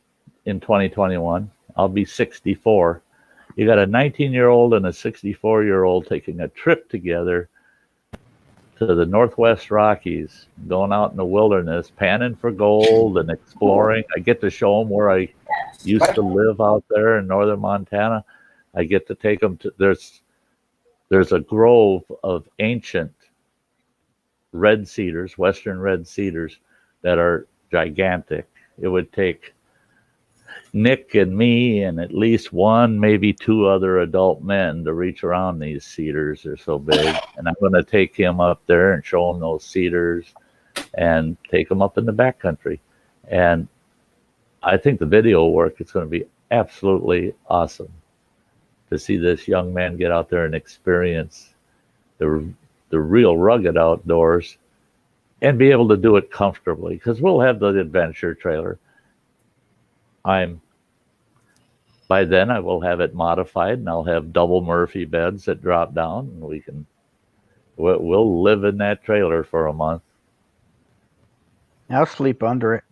B: in 2021. I'll be 64. You got a 19-year-old and a 64-year-old taking a trip together to the Northwest Rockies, going out in the wilderness, panning for gold and exploring. I get to show them where I used to live out there in northern Montana. I get to take them to, there's a grove of ancient red cedars, western red cedars, that are gigantic. It would take Nick and me and at least one, maybe two other adult men to reach around these cedars. They're so big. And I'm going to take him up there and show him those cedars and take him up in the backcountry. And I think the video work is going to be absolutely awesome to see this young man get out there and experience the real rugged outdoors and be able to do it comfortably, because we'll have the adventure trailer. I'm by then I will have it modified, and I'll have double Murphy beds that drop down, and we'll live in that trailer for a month.
C: I'll sleep under it.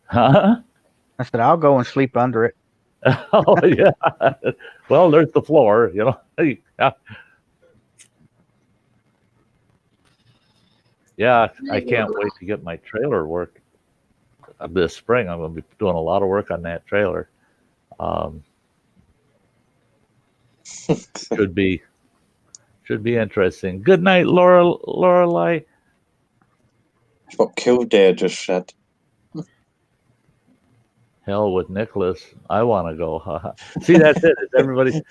B: Huh?
C: I said I'll go and sleep under it.
B: Oh yeah. Well, there's the floor, you know. Yeah, I can't wait to get my trailer work this spring. I'm going to be doing a lot of work on that trailer. Should be interesting. Good night, Lorelei.
F: That's what Kildare just said.
B: Hell with Nicholas. I want to go. See, that's it. It's everybody.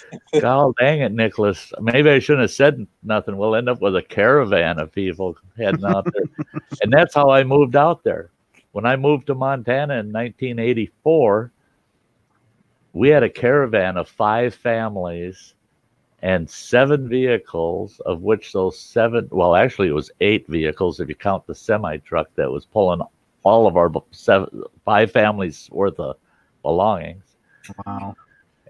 B: God dang it, Nicholas. Maybe I shouldn't have said nothing. We'll end up with a caravan of people heading out there. And that's how I moved out there. When I moved to Montana in 1984, we had a caravan of 5 families and 7 vehicles, of which those 7, well, actually it was 8 vehicles if you count the semi-truck that was pulling all of our 5 families worth of belongings.
C: Wow.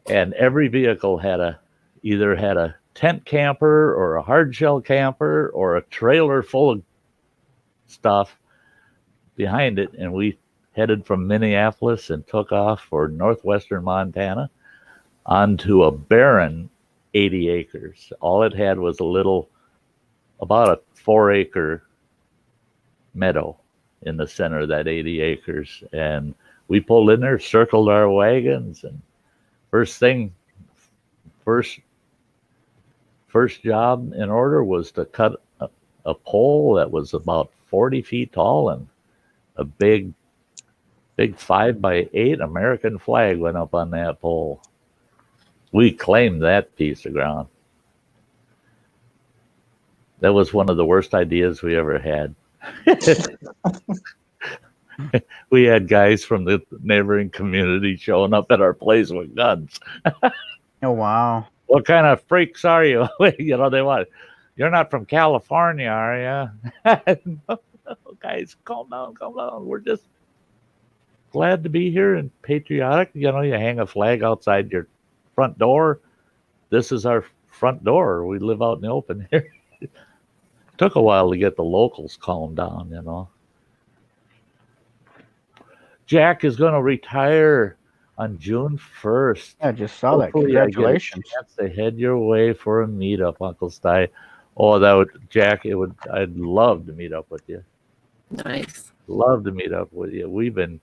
B: And every vehicle had either had a tent camper or a hard shell camper or a trailer full of stuff behind it. And we headed from Minneapolis and took off for northwestern Montana onto a barren 80 acres. All it had was about a 4-acre meadow in the center of that 80 acres. And we pulled in there, circled our wagons, and first job in order was to cut a pole that was about 40 feet tall, and a big 5x8 American flag went up on that pole. We claimed that piece of ground. That was one of the worst ideas we ever had. We had guys from the neighboring community showing up at our place with guns.
C: Oh, wow.
B: What kind of freaks are you? You know, they want, you're not from California, are you? No, guys, calm down. We're just glad to be here and patriotic. You know, you hang a flag outside your front door. This is our front door. We live out in the open here. Took a while to get the locals calmed down, you know. Jack is going to retire on June 1st.
C: I just saw that. Congratulations.
B: I get a chance to head your way for a meetup, Uncle Sty. Oh, Jack, I'd love to meet up with you.
D: Nice.
B: Love to meet up with you. We've been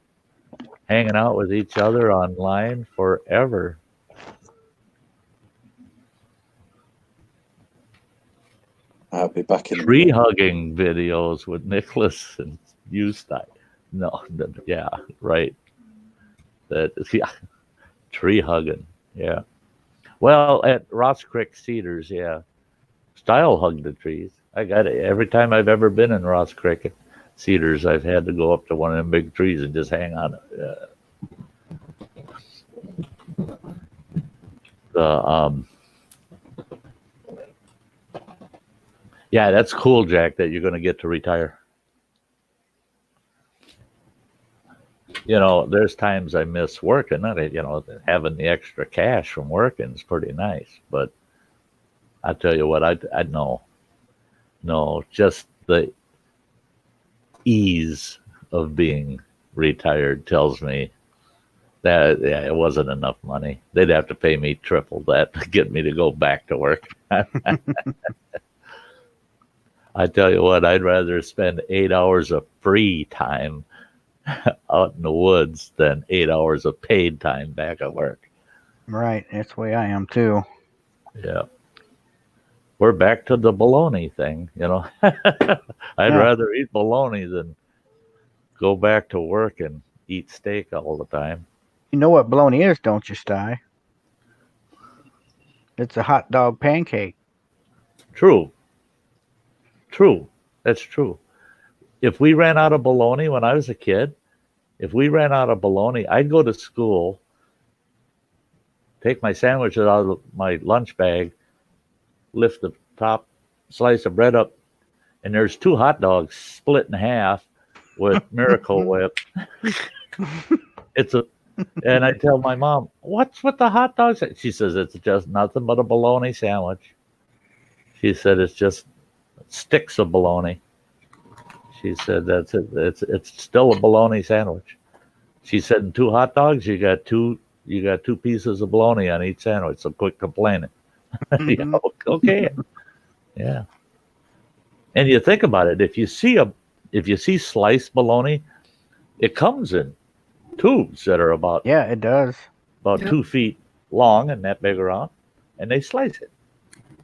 B: hanging out with each other online forever.
F: I'll be back in
B: Tree hugging videos with Nicholas and you, Sty. No, yeah, right. Yeah, tree hugging, yeah. Well, at Ross Creek Cedars, yeah, Style hugged the trees. I got it every time I've ever been in Ross Creek Cedars. I've had to go up to one of them big trees and just hang on it. Yeah, that's cool, Jack, that you're going to get to retire. You know, there's times I miss working. Having the extra cash from working is pretty nice. But I tell you what, I know. No, just the ease of being retired tells me that it wasn't enough money. They'd have to pay me triple that to get me to go back to work. I tell you what, I'd rather spend 8 hours of free time out in the woods than 8 hours of paid time back at work.
C: Right. That's the way I am too.
B: Yeah. We're back to the bologna thing, you know. I'd rather eat bologna than go back to work and eat steak all the time.
C: You know what bologna is, don't you, Sty? It's a hot dog pancake.
B: True. That's true. If we ran out of bologna when I was a kid, I'd go to school, take my sandwiches out of my lunch bag, lift the top slice of bread up, and there's 2 hot dogs split in half with Miracle Whip. It's And I tell my mom, "What's with the hot dogs?" She says, "It's just nothing but a bologna sandwich." She said, "It's just sticks of bologna." She said, "That's it. It's still a bologna sandwich." She said, "In two hot dogs, you got two pieces of bologna on each sandwich. So quit complaining." Yeah, okay, yeah. And you think about it, if you see sliced bologna, it comes in tubes that are about
C: Yeah, it does.
B: 2 feet long and that big around, and they slice it.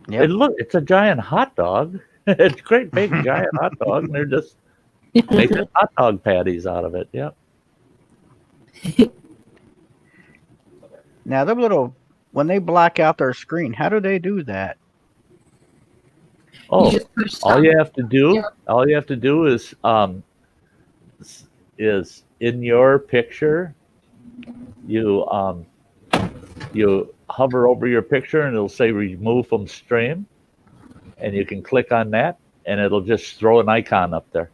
C: Yep.
B: And look, it's a giant hot dog. It's a great big giant hot dog, and they're just making hot dog patties out of it. Yep.
C: Now, the little, when they black out their screen, how do they do that?
B: Oh,
D: just push
B: all
D: stop.
B: you have to do,
D: Yeah.
B: all you have to do is in your picture, you you hover over your picture and it'll say remove from stream, and you can click on that, and it'll just throw an icon up there.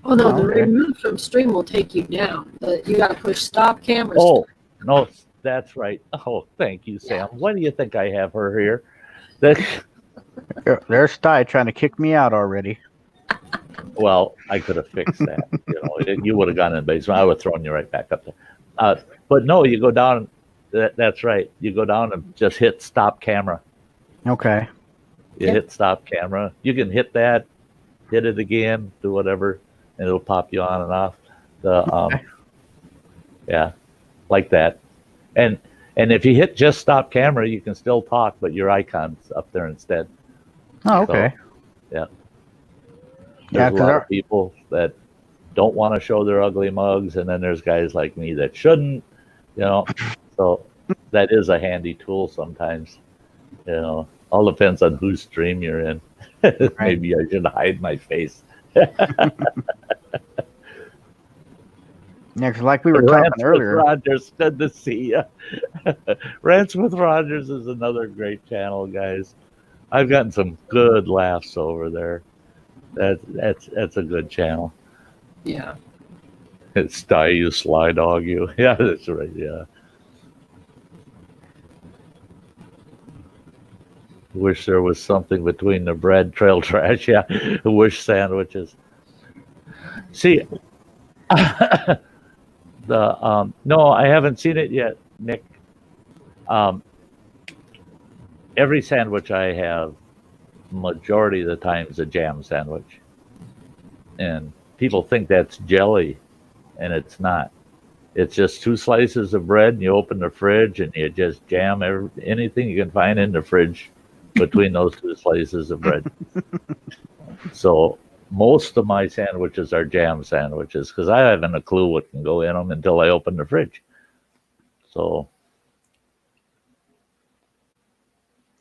D: Oh no, the
C: Okay.
D: remove from stream will take you down. You got to push stop camera.
B: Oh no, that's right. Oh, thank you, Sam. Why do you think I have her here? That,
C: There's Sty trying to kick me out already.
B: well, I could have fixed that. You would have gone in the basement. I would have thrown you right back up there. But no, you go down. That's right. You go down and just hit stop camera.
C: Okay.
B: You hit stop camera. You can hit that, hit it again, do whatever, and it'll pop you on and off. Yeah, like that. And if you hit just stop camera, you can still talk, but your icon's up there instead.
C: Oh, okay.
B: So, yeah.
C: Yeah,
B: There's a lot of people that don't want to show their ugly mugs, and then there's guys like me that shouldn't, So that is a handy tool sometimes. All depends on whose stream you're in. Maybe I should hide my face.
C: Yeah, because like we were talking earlier.
B: With Rogers, good to see you. Rants with Rogers is another great channel, guys. I've gotten some good laughs over there. That's a good channel.
D: Yeah.
B: It's Sty, you sly dog, you. Yeah, that's right. Yeah. Wish there was something between the bread trail trash. Yeah, wish sandwiches. See, no, I haven't seen it yet, Nick. Every sandwich I have, majority of the time, is a jam sandwich, and people think that's jelly, and it's not. It's just two slices of bread, and you open the fridge, and you just jam anything you can find in the fridge between those two slices of bread. So most of my sandwiches are jam sandwiches because I haven't a clue what can go in them until I open the fridge. So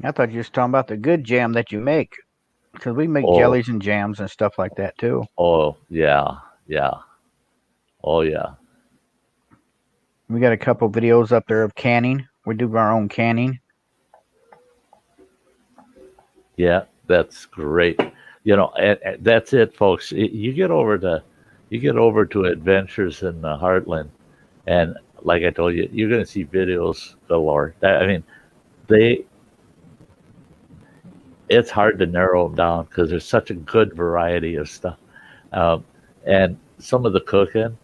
C: I thought you were talking about the good jam that you make, because we make jellies and jams and stuff like that too.
B: Oh yeah. Oh yeah.
C: We got a couple videos up there of canning. We do our own canning.
B: Yeah, that's great. That's it, folks. You get over to Adventures in the Heartland, and like I told you, you're going to see videos galore. I mean, it's hard to narrow them down because there's such a good variety of stuff, and some of the cooking.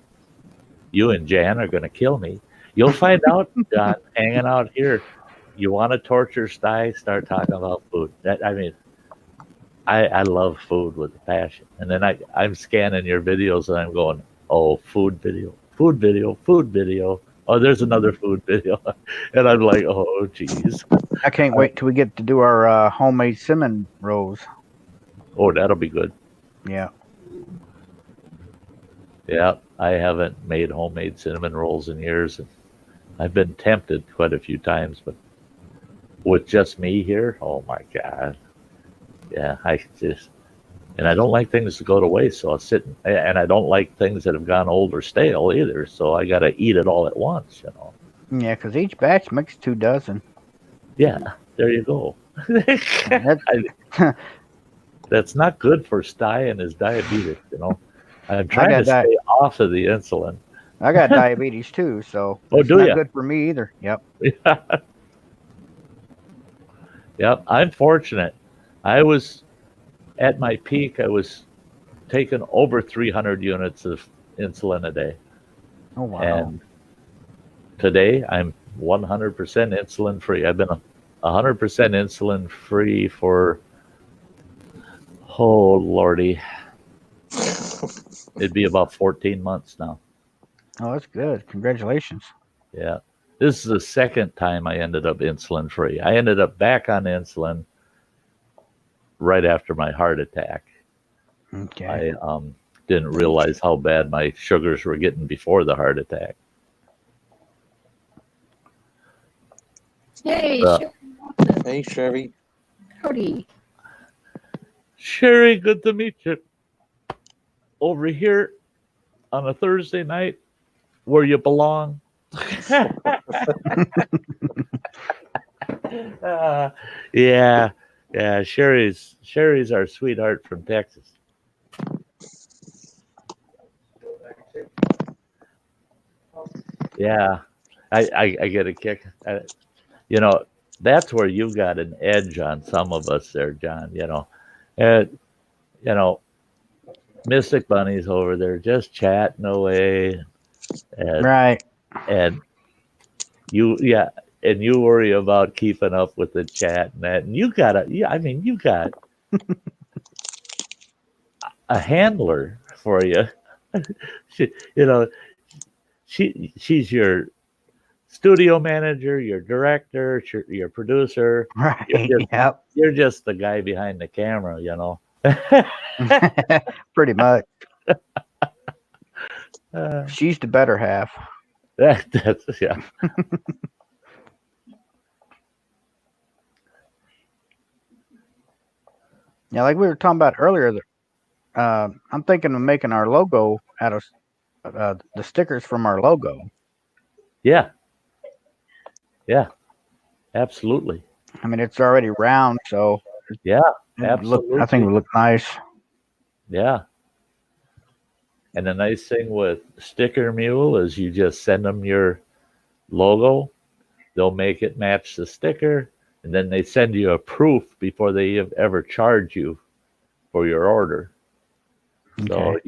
B: You and Jan are going to kill me. You'll find out, John, hanging out here. You want to torture Sty? Start talking about food. I love food with a passion. And then I'm scanning your videos and I'm going, oh, food video. Oh, there's another food video. And I'm like, oh, geez.
C: I can't wait till we get to do our homemade cinnamon rolls.
B: Oh, that'll be good.
C: Yeah.
B: Yeah, I haven't made homemade cinnamon rolls in years. And I've been tempted quite a few times, but with just me here, oh my God. Yeah, and I don't like things to go to waste, so I'll sit, and I don't like things that have gone old or stale either, so I got to eat it all at once,
C: Yeah, because each batch makes 2 dozen.
B: Yeah, there you go. That's not good for Sty and his diabetes, I'm trying to stay off of the insulin.
C: I got diabetes too, so
B: Oh,
C: it's
B: do
C: not
B: ya?
C: good for me either. Yep.
B: Yep, I'm fortunate. I was at my peak. I was taking over 300 units of insulin a day,
C: Oh wow.
B: and today I'm 100% insulin free. I've been 100% insulin free for, oh lordy, it'd be about 14 months now.
C: Oh, that's good. Congratulations.
B: Yeah. This is the second time I ended up insulin free. I ended up back on insulin right after my heart attack.
C: Okay.
B: I didn't realize how bad my sugars were getting before the heart attack.
D: Yay,
F: Hey, Sherry.
D: howdy.
B: Sherry, good to meet you. Over here on a Thursday night where you belong. Yeah, yeah. Sherry's our sweetheart from Texas. Yeah, I get a kick. You know, that's where you got an edge on some of us there, John. And you know, Mystic Bunny's over there just chatting away, and
C: Right.
B: and yeah, and you worry about keeping up with the chat and that, and you got you got a handler for you. she, you know, she's your studio manager, your director, your producer.
C: Right. Yep.
B: You're just the guy behind the camera,
C: Pretty much.
B: Uh,
C: She's the better half.
B: that's yeah.
C: Yeah, like we were talking about earlier, I'm thinking of making our logo out of the stickers from our logo.
B: Yeah. Yeah. Absolutely.
C: I mean, it's already round, so
B: Yeah.
C: I
B: Absolutely.
C: think it would look nice.
B: Yeah. And the nice thing with Sticker Mule is you just send them your logo, they'll make it match the sticker, and then they send you a proof before they ever charge you for your order.
C: Okay.
B: So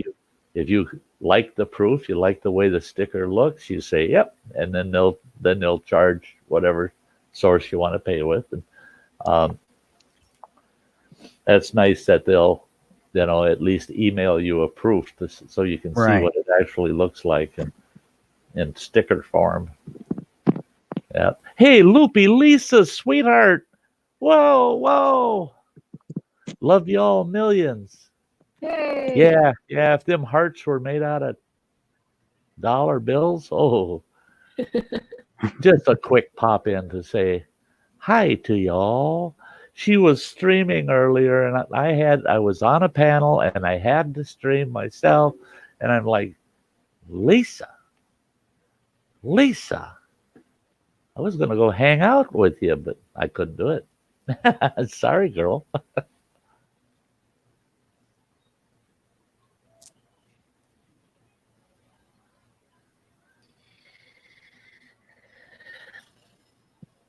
B: if you like the proof, you like the way the sticker looks, you say yep, and then they'll charge whatever source you want to pay with. And that's nice that they'll at least email you a proof so you can see
C: Right.
B: what it actually looks like in sticker form. Yeah. Hey, Loopy Lisa, sweetheart. Whoa. Love y'all millions.
D: Yay.
B: Yeah. If them hearts were made out of dollar bills, just a quick pop in to say hi to y'all. She was streaming earlier, and I was on a panel, and I had to stream myself, and I'm like, Lisa, I was gonna go hang out with you, but I couldn't do it. Sorry, girl.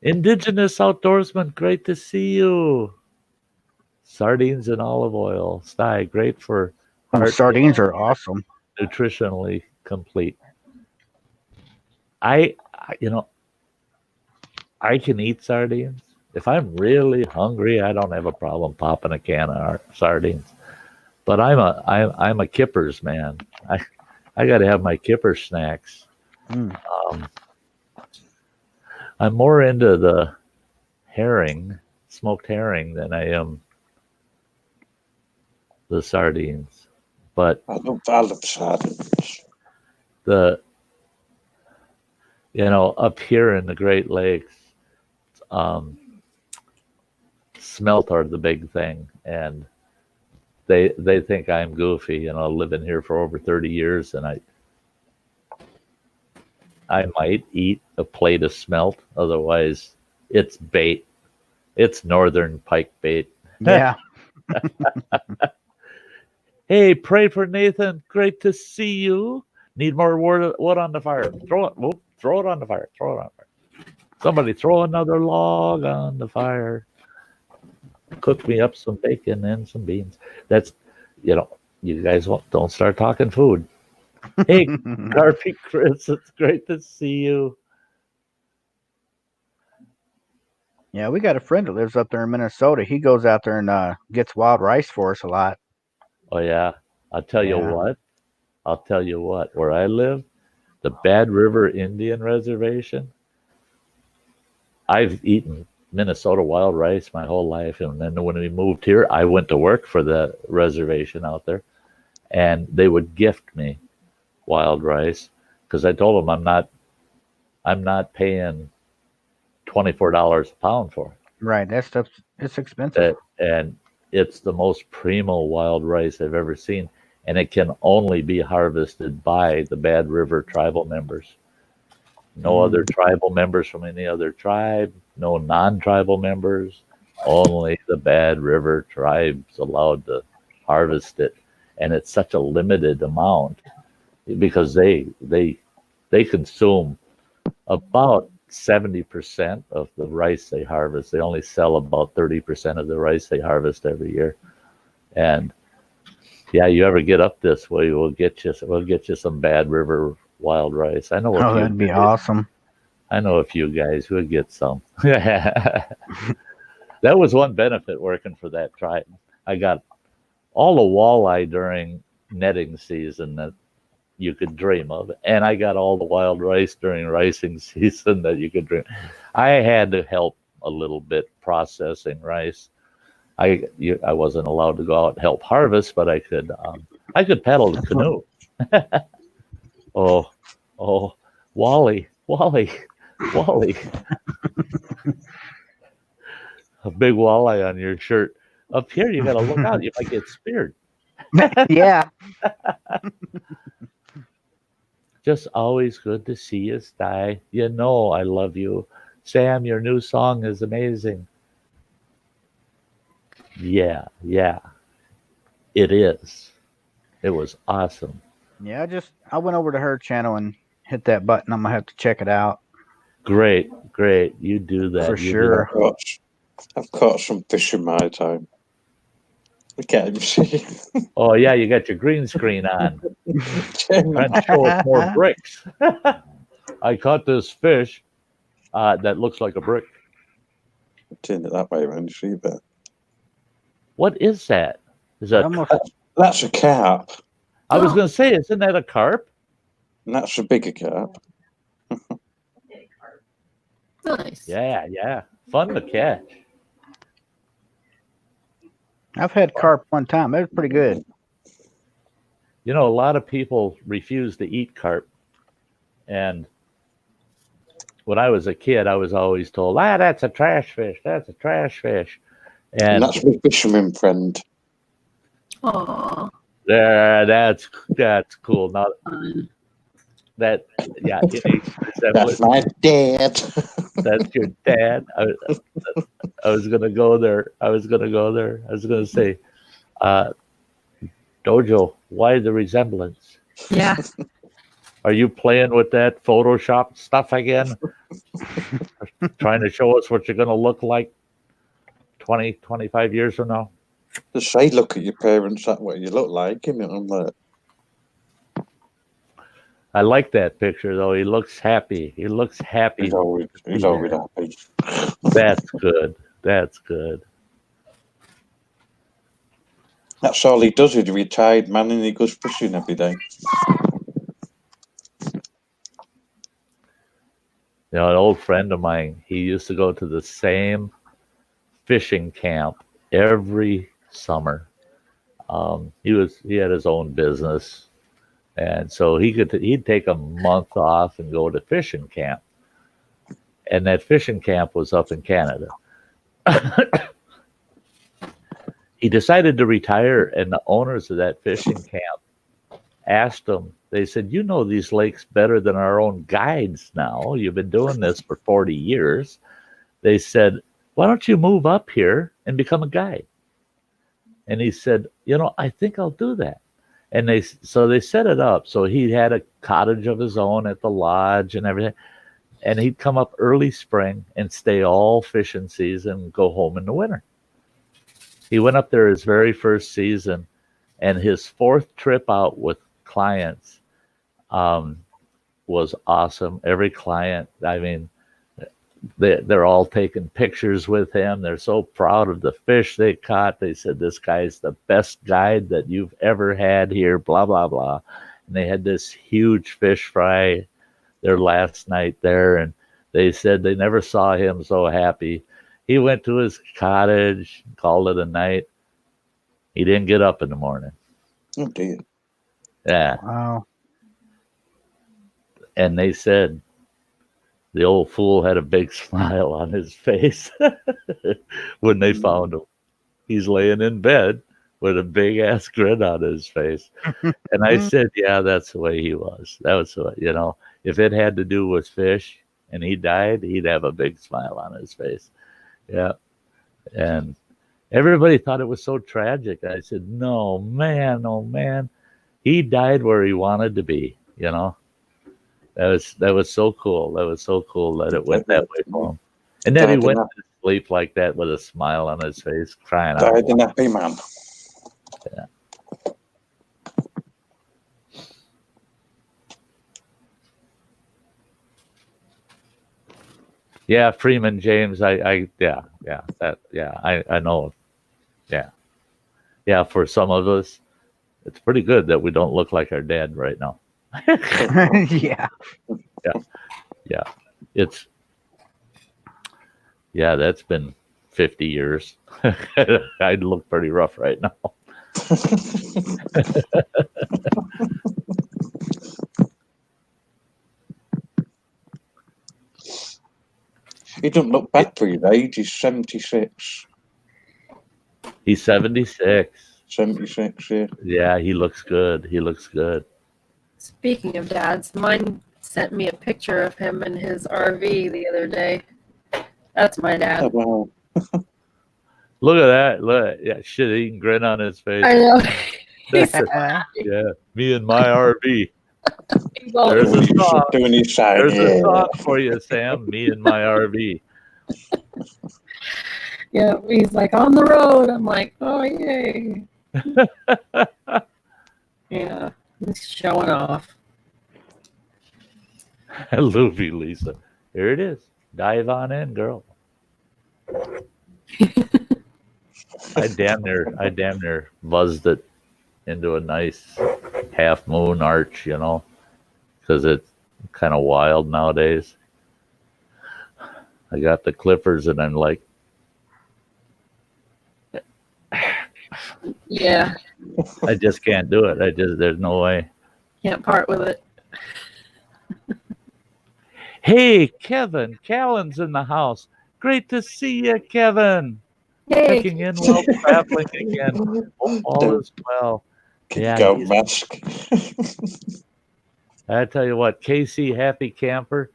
B: Indigenous outdoorsman, great to see you. Sardines and olive oil, Sty, great for heart.
C: Sardines are awesome.
B: Nutritionally complete. I can eat sardines. If I'm really hungry, I don't have a problem popping a can of sardines. But I'm a kippers man. I got to have my kipper snacks. I'm more into the smoked herring, than I am the sardines. But
F: I love sardines.
B: Up here in the Great Lakes, smelt are the big thing, and they think I'm goofy. Living here for over 30 years, and I might eat a plate of smelt. Otherwise, it's bait. It's northern pike bait.
C: Yeah.
B: Hey, pray for Nathan. Great to see you. Need more wood on the fire. Throw it. Whoop, throw it on the fire. Throw it on the fire. Somebody throw another log on the fire. Cook me up some bacon and some beans. That's, you guys don't start talking food. Hey, Garpy Chris, it's great to see you.
C: Yeah, we got a friend that lives up there in Minnesota. He goes out there and gets wild rice for us a lot.
B: Oh yeah, I'll tell you
C: Yeah.
B: what. I'll tell you what. Where I live, the Bad River Indian Reservation. I've eaten Minnesota wild rice my whole life, and then when we moved here, I went to work for the reservation out there, and they would gift me wild rice because I told them I'm not paying $24 a pound for it.
C: Right, that stuff's it's expensive.
B: And it's the most primo wild rice I've ever seen, and it can only be harvested by the Bad River tribal members. No other tribal members from any other tribe, no non-tribal members, only the Bad River tribe's allowed to harvest it, and it's such a limited amount because they consume about 70% of the rice they harvest. They only sell about 30% of the rice they harvest every year. And yeah, you ever get up this way, we'll get you some Bad River wild rice. I know
C: Oh, that'd be awesome.
B: I know a few guys who would get some. That was one benefit working for that tribe. I got all the walleye during netting season that you could dream of, and I got all the wild rice during ricing season that you could dream. I had to help a little bit processing rice. I wasn't allowed to go out and help harvest, but I could paddle the canoe. oh, Wally. A big walleye on your shirt. Up here, you got to look out. You might get speared.
C: Yeah.
B: Just always good to see you, Sty. You know I love you. Sam, your new song is amazing. Yeah. It is. It was awesome.
C: Yeah, I went over to her channel and hit that button. I'm gonna have to check it out.
B: Great. You do that.
C: For sure.
F: I've caught some fish in my time. I can't even see.
B: Oh yeah, you got your green screen on. Trying to show us more bricks. I caught this fish that looks like a brick.
F: Turn it that way around, you see that?
B: What is that? Is that?
F: That's a carp.
B: I was going to say, isn't that a carp?
F: And that's a bigger carp.
D: Nice.
B: Yeah. Fun to catch.
C: I've had carp one time. It was pretty good.
B: You know, a lot of people refuse to eat carp. And when I was a kid, I was always told, that's a trash fish. That's a trash fish.
F: And that's my fisherman friend.
D: Aww.
B: That's cool. Not that. Yeah.
F: That's my dad.
B: That's your dad. I was gonna go there. I was gonna say, Dojo, why the resemblance?
D: Yeah.
B: Are you playing with that Photoshop stuff again? Trying to show us what you're gonna look like 20, 25 years from now?
F: Just say, look at your parents, that's what you look like, isn't it? I'm like,
B: I like that picture though. He looks happy. He's always happy. That's good.
F: That's all he does. He's a retired man and he goes fishing every day.
B: You know, an old friend of mine, he used to go to the same fishing camp every summer. He had his own business, and so he'd take a month off and go to fishing camp. And that fishing camp was up in Canada. He decided to retire, and the owners of that fishing camp asked him, they said, you know these lakes better than our own guides now. You've been doing this for 40 years. They said, why don't you move up here and become a guide? And he said, I think I'll do that. And they set it up. So he had a cottage of his own at the lodge and everything. And he'd come up early spring and stay all fishing season and go home in the winter. He went up there his very first season, and his fourth trip out with clients was awesome. Every client, I mean, they're all taking pictures with him. They're so proud of the fish they caught. They said, this guy's the best guide that you've ever had here, blah, blah, blah. And they had this huge fish fry their last night there, and they said they never saw him so happy. He went to his cottage, called it a night. He didn't get up in the morning.
F: Oh, dear.
B: Yeah.
C: Wow.
B: And they said the old fool had a big smile on his face when they found him. He's laying in bed with a big ass grin on his face. And I said, yeah, that's the way he was. That was what, you know, if it had to do with fish and he died, he'd have a big smile on his face. Yeah. And everybody thought it was so tragic. I said, no, man, oh man. He died where he wanted to be, you know. That was so cool. That was so cool that it went that way for him. And then he went to sleep like that with a smile on his face, crying out.
F: Died an happy man.
B: Yeah. Yeah, Freeman James. I know. Yeah. For some of us, it's pretty good that we don't look like our dad right now.
C: Yeah.
B: That's been 50 years. I'd look pretty rough right now.
F: He doesn't look bad for his age. He's 76.
B: He's 76.
F: 76, yeah.
B: Yeah, he looks good. He looks good.
D: Speaking of dads, mine sent me a picture of him in his RV the other day. That's my dad.
F: Oh, wow.
B: Look at that. Look, yeah, shit, he can grin on his face.
D: I know.
B: Yeah, me and my RV.
F: There's a song. Doing his side.
B: There's a song for you, Sam. Me and my RV.
D: Yeah, he's like on the road. I'm like, oh yay. Yeah, he's showing off.
B: Luffy Lisa. Here it is. Dive on in, girl. I damn near buzzed it into a nice half moon arch, you know, because it's kind of wild nowadays. I got the clippers and I'm like,
D: yeah,
B: I just can't do it. There's no way.
D: Can't part with it.
B: Hey, Kevin, Callan's in the house. Great to see you, Kevin.
D: Hey.
B: Checking in while traveling again. Hope all is well.
F: Go mask.
B: I tell you what, Casey, happy camper.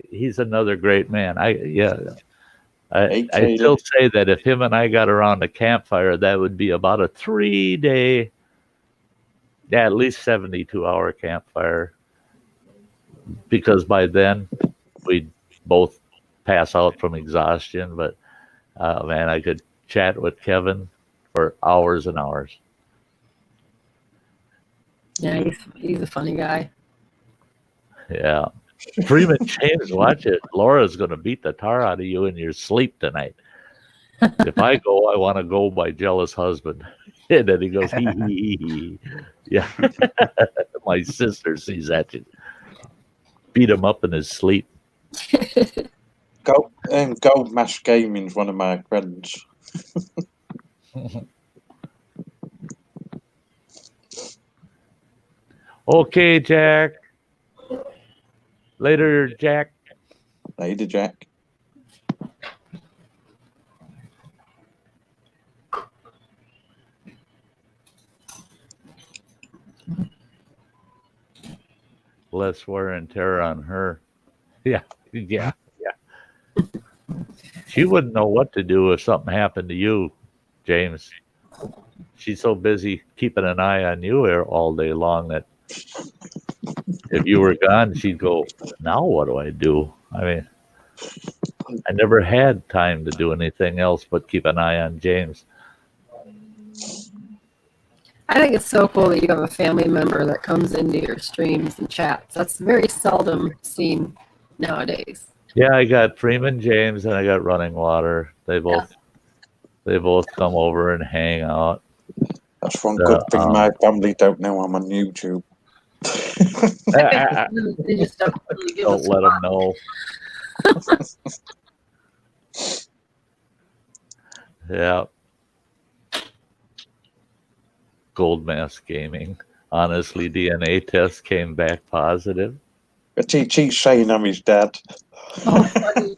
B: He's another great man. I still say that if him and I got around a campfire, that would be about a 3-day, at least 72-hour campfire. Because by then we'd both pass out from exhaustion. But man, I could chat with Kevin for hours and hours.
D: Yeah, he's a funny guy.
B: Yeah. Freeman James, watch it. Laura's going to beat the tar out of you in your sleep tonight. If I go, I want to go by jealous husband. And then he goes, hee, hee, hee. Yeah. My sister sees that. She beat him up in his sleep.
F: Gold Mask Gaming's one of my friends.
B: Okay, Jack. Later, Jack.
F: Later, Jack.
B: Less wear and tear on her. Yeah. She wouldn't know what to do if something happened to you, James. she's so busy keeping an eye on you all day long that if you were gone, she'd go, now what do I do? I mean, I never had time to do anything else but keep an eye on James.
D: I think it's so cool that you have a family member that comes into your streams and chats. That's very seldom seen nowadays.
B: Yeah, I got Freeman James and I got Running Water. They both come over and hang out.
F: That's one good thing my family don't know I'm on YouTube.
D: They just don't really give
B: Don't
D: us
B: let them know. Yeah. Gold Mask Gaming. Honestly, DNA test came back positive.
F: But he's saying I'm his dad.
D: Oh, funny.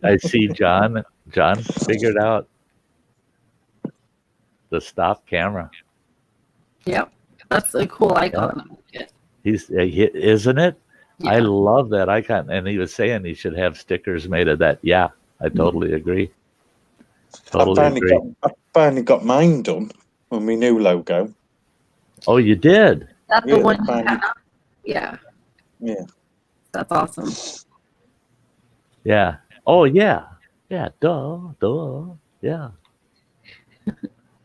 B: I see John figured out the stop camera.
D: Yep, that's a cool icon.
B: Isn't it?
D: Yeah.
B: I love that icon. And he was saying he should have stickers made of that. Yeah, I totally agree.
F: I finally got mine done with my new logo.
B: Oh, you did?
D: That's the one you have? Yeah.
F: Yeah.
D: That's awesome.
B: Yeah. Oh, yeah. Yeah. Duh. Yeah.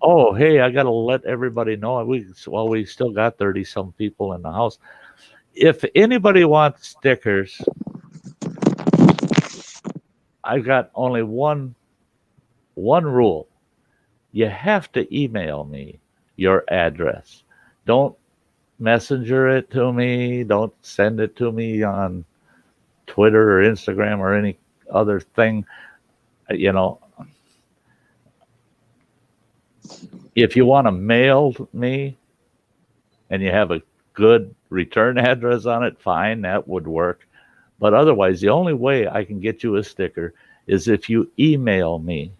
B: Oh, hey, I got to let everybody know. We still got 30-some people in the house. If anybody wants stickers, I've got only one rule. You have to email me your address. Don't messenger it to me. Don't send it to me on Twitter or Instagram or any other thing. You know, if you want to mail me and you have a good return address on it, fine, that would work. But otherwise, the only way I can get you a sticker is if you email me.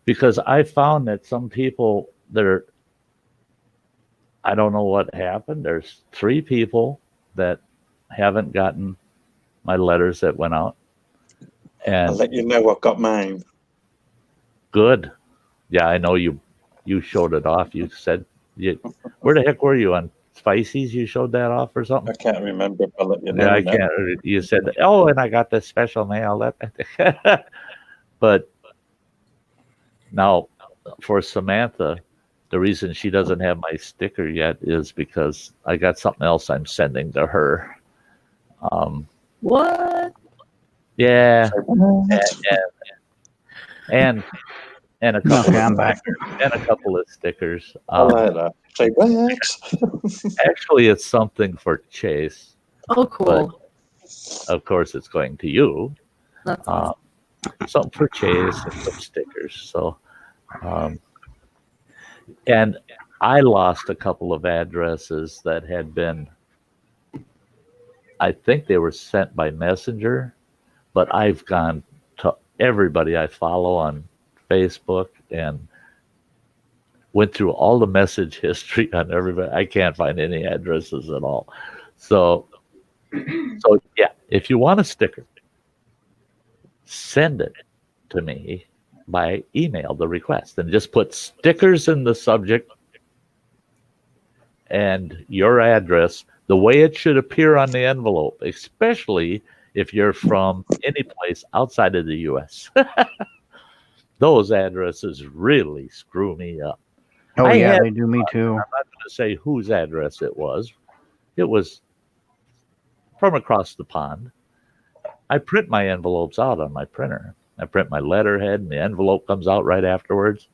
B: Because I found that some people I don't know what happened. There's 3 people that haven't gotten my letters that went out. And
F: I'll let you know I've got mine.
B: Good. Yeah, I know you showed it off. You said, where the heck were you, on Spicy's? You showed that off or something?
F: I can't remember. I'll let you know.
B: Yeah, I can't. You said, oh, and I got this special mail. But now, for Samantha, the reason she doesn't have my sticker yet is because I got something else I'm sending to her.
D: What?
B: Yeah. And a couple.
C: Okay, I'm back.
B: And a couple of stickers.
F: I like that. Say what?
B: Actually, it's something for Chase.
D: Oh, cool.
B: But of course, it's going to you.
D: That's awesome.
B: Something for Chase and some stickers. So, and I lost a couple of addresses that had been, I think they were sent by messenger, but I've gone to everybody I follow on Facebook and went through all the message history on everybody. I can't find any addresses at all. So yeah, if you want a sticker, send it to me by email, the request, and just put stickers in the subject and your address the way it should appear on the envelope, especially if you're from any place outside of the U.S. Those addresses really screw me up.
C: Oh, yeah, they do me too.
B: I'm not going to say whose address it was. It was from across the pond. I print my envelopes out on my printer. I print my letterhead, and the envelope comes out right afterwards.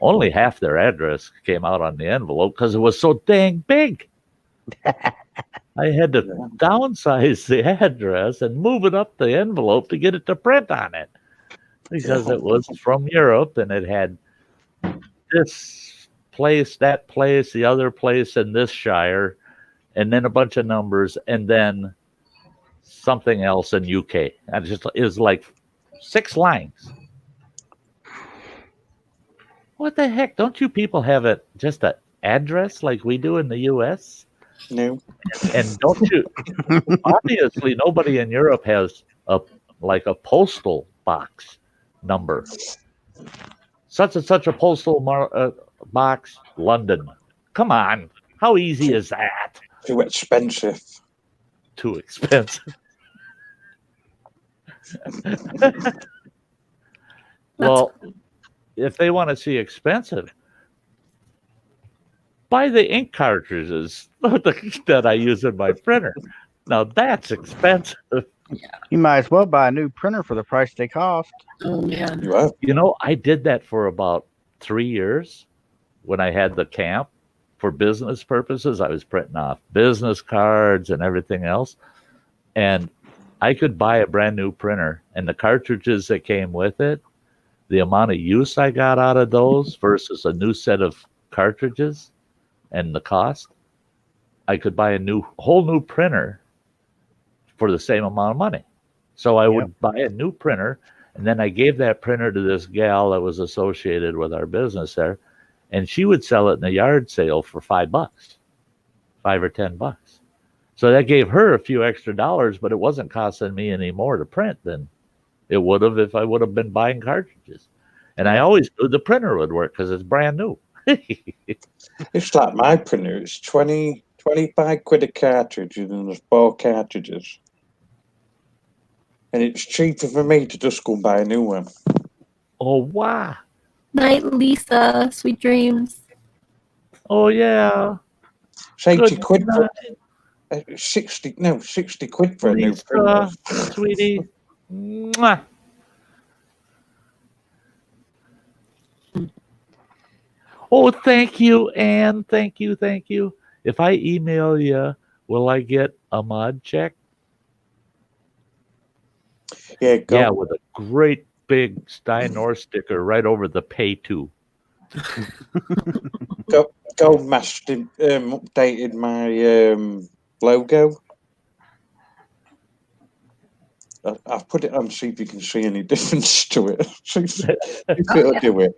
B: Only half their address came out on the envelope because it was so dang big. I had to downsize the address and move it up the envelope to get it to print on it because it was from Europe and it had this place, that place, the other place, and this shire, and then a bunch of numbers, and then something else in UK. And it was like 6 lines. What the heck? Don't you people have just an address like we do in the US?
F: No.
B: And don't you? Obviously, nobody in Europe has a postal box number. such and such a postal box, London. Come on, how easy is that?
F: Too expensive.
B: Too expensive. Well, if they want to see expensive, buy the ink cartridges that I use in my printer. Now that's expensive.
C: You might as well buy a new printer for the price they cost.
D: Oh man.
F: You have.
B: You know, I did that for about 3 years when I had the camp for business purposes. I was printing off business cards and everything else. And I could buy a brand new printer, and the cartridges that came with it, the amount of use I got out of those versus a new set of cartridges and the cost, I could buy a whole new printer for the same amount of money. So I would buy a new printer, and then I gave that printer to this gal that was associated with our business there, and she would sell it in a yard sale for $5, $5 or $10. So that gave her a few extra dollars, but it wasn't costing me any more to print than it would have if I would have been buying cartridges. And I always knew the printer would work because it's brand new.
F: It's like my printer. It's 25 quid a cartridge, and there's 4 cartridges. And it's cheaper for me to just go and buy a new one.
B: Oh, wow.
D: Night, Lisa. Sweet dreams.
B: Oh, yeah.
F: It's 80
B: Good
F: quid for
B: night,
F: 60 quid for a new
B: Lisa,
F: printer.
B: sweetie. Mwah. Oh, thank you, Anne. Thank you. If I email you, will I get a mod check?
F: Yeah, go.
B: Yeah, with a great big Sty North sticker right over the pay to.
F: Goldmaster updated my logo. I've put it on, see if you can see any difference to it. See if it'll do it.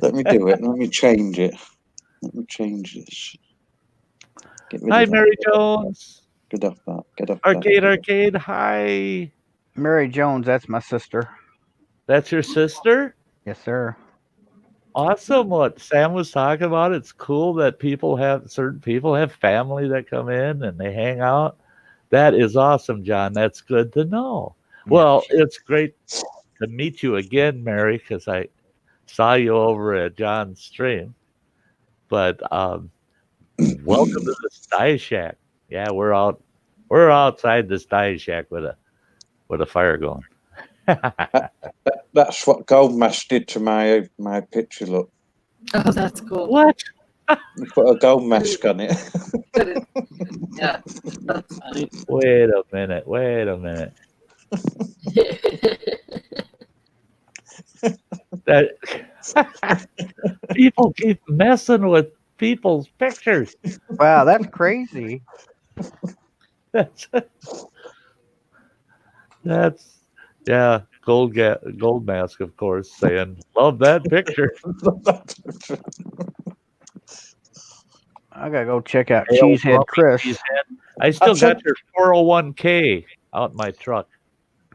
F: Let me do it. Let me change it. Let me change this. Get rid
B: Hi,
F: of that.
B: Mary Jones.
F: Get off that. Get off
B: Arcade. Hi.
C: Mary Jones, that's my sister.
B: That's your sister?
C: Yes, sir.
B: Awesome. What Sam was talking about. It's cool that certain people have family that come in and they hang out. That is awesome, John. That's good to know. Well, it's great to meet you again, Mary, because I saw you over at John's stream. But welcome to the Sty Shack. Yeah, we're outside the Sty Shack with a fire going.
F: That's what Goldmask did to my picture. Look,
D: Oh, that's cool.
B: What?
F: he put a gold mask on it.
D: Yeah, that's funny.
B: Wait a minute. That people keep messing with people's pictures.
C: Wow, that's crazy.
B: That's yeah. Gold mask, of course, saying love that picture.
C: I gotta go check out
B: Hey, old
C: Cheesehead
B: grumpy
C: Chris.
B: Cheesehead. I still got your 401k out in my truck.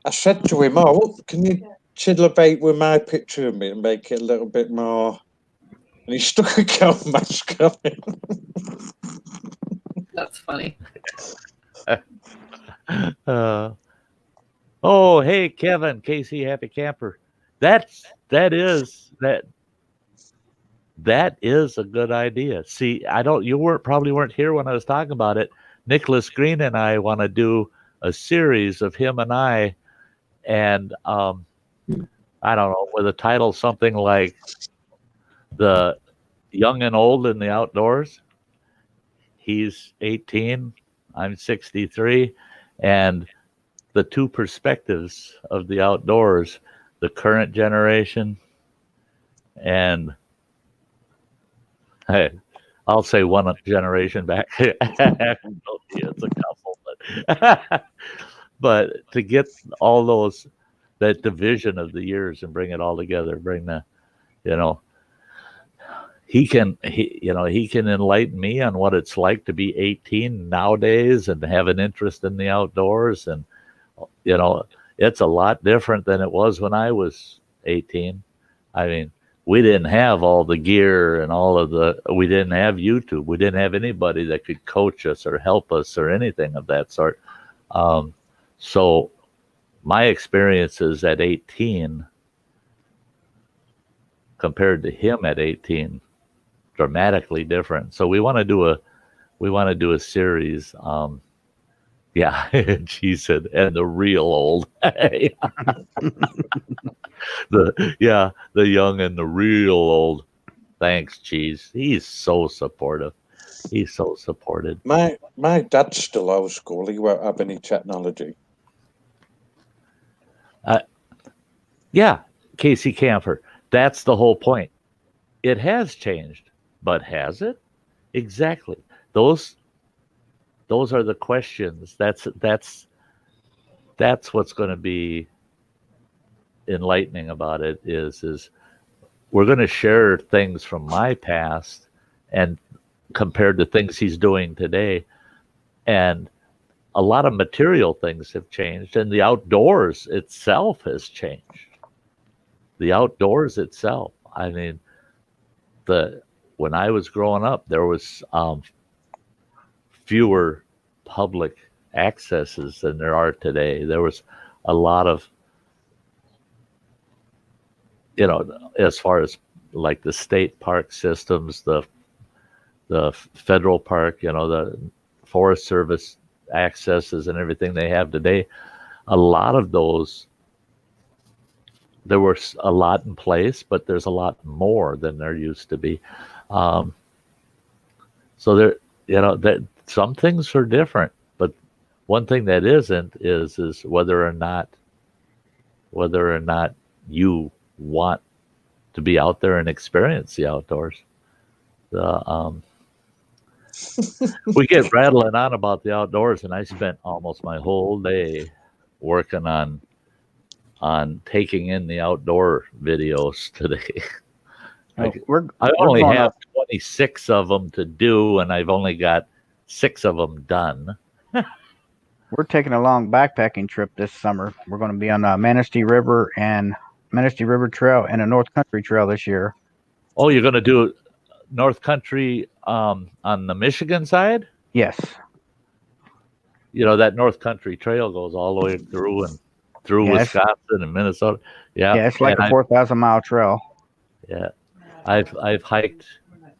F: I said to him, "Oh, can you chillabate with my picture of me and make it a little bit more?" And he stuck a gold mask on it.
D: That's funny.
B: Oh, hey, Kevin, Casey, happy camper. That is a good idea. See, you probably weren't here when I was talking about it. Nicholas Green and I want to do a series of him and I, and I don't know, with a title something like The Young and Old in the Outdoors. He's 18, I'm 63, and the two perspectives of the outdoors, the current generation and I'll say one generation back. It's a couple, but to get all that division of the years and bring it all together, he can enlighten me on what it's like to be 18 nowadays and have an interest in the outdoors. And, it's a lot different than it was when I was 18. I mean, we didn't have all the gear and we didn't have YouTube. We didn't have anybody that could coach us or help us or anything of that sort. So my experiences at 18 compared to him at 18, dramatically different. So we want to do a series. Yeah, she said, and the real old. The young and the real old. Thanks, Cheese. He's so supportive. He's so supported.
F: My dad's still old school. He won't have any technology.
B: Yeah, Casey Campfire. That's the whole point. It has changed, but has it? Exactly. Those are the questions. That's what's going to be enlightening about it is we're going to share things from my past and compared to things he's doing today, and a lot of material things have changed, and the outdoors itself has changed. The outdoors itself. I mean, when I was growing up, there was fewer public accesses than there are today. There was a lot of, as far as like the state park systems, the federal park, the Forest Service accesses and everything they have today, a lot of those, there was a lot in place, but there's a lot more than there used to be. So there, that some things are different, but one thing that isn't is whether or not you want to be out there and experience the outdoors. We get rattling on about the outdoors, and I spent almost my whole day working on taking in the outdoor videos today. I only have 26 of them to do, and I've only got 6 of them done.
C: We're taking a long backpacking trip this summer. We're going to be on Manistee River Trail and a North Country Trail this year.
B: Oh, you're going to do North Country on the Michigan side?
C: Yes.
B: That North Country Trail goes all the way through Wisconsin and Minnesota. Yeah,
C: it's like a 4,000-mile trail.
B: Yeah, I've hiked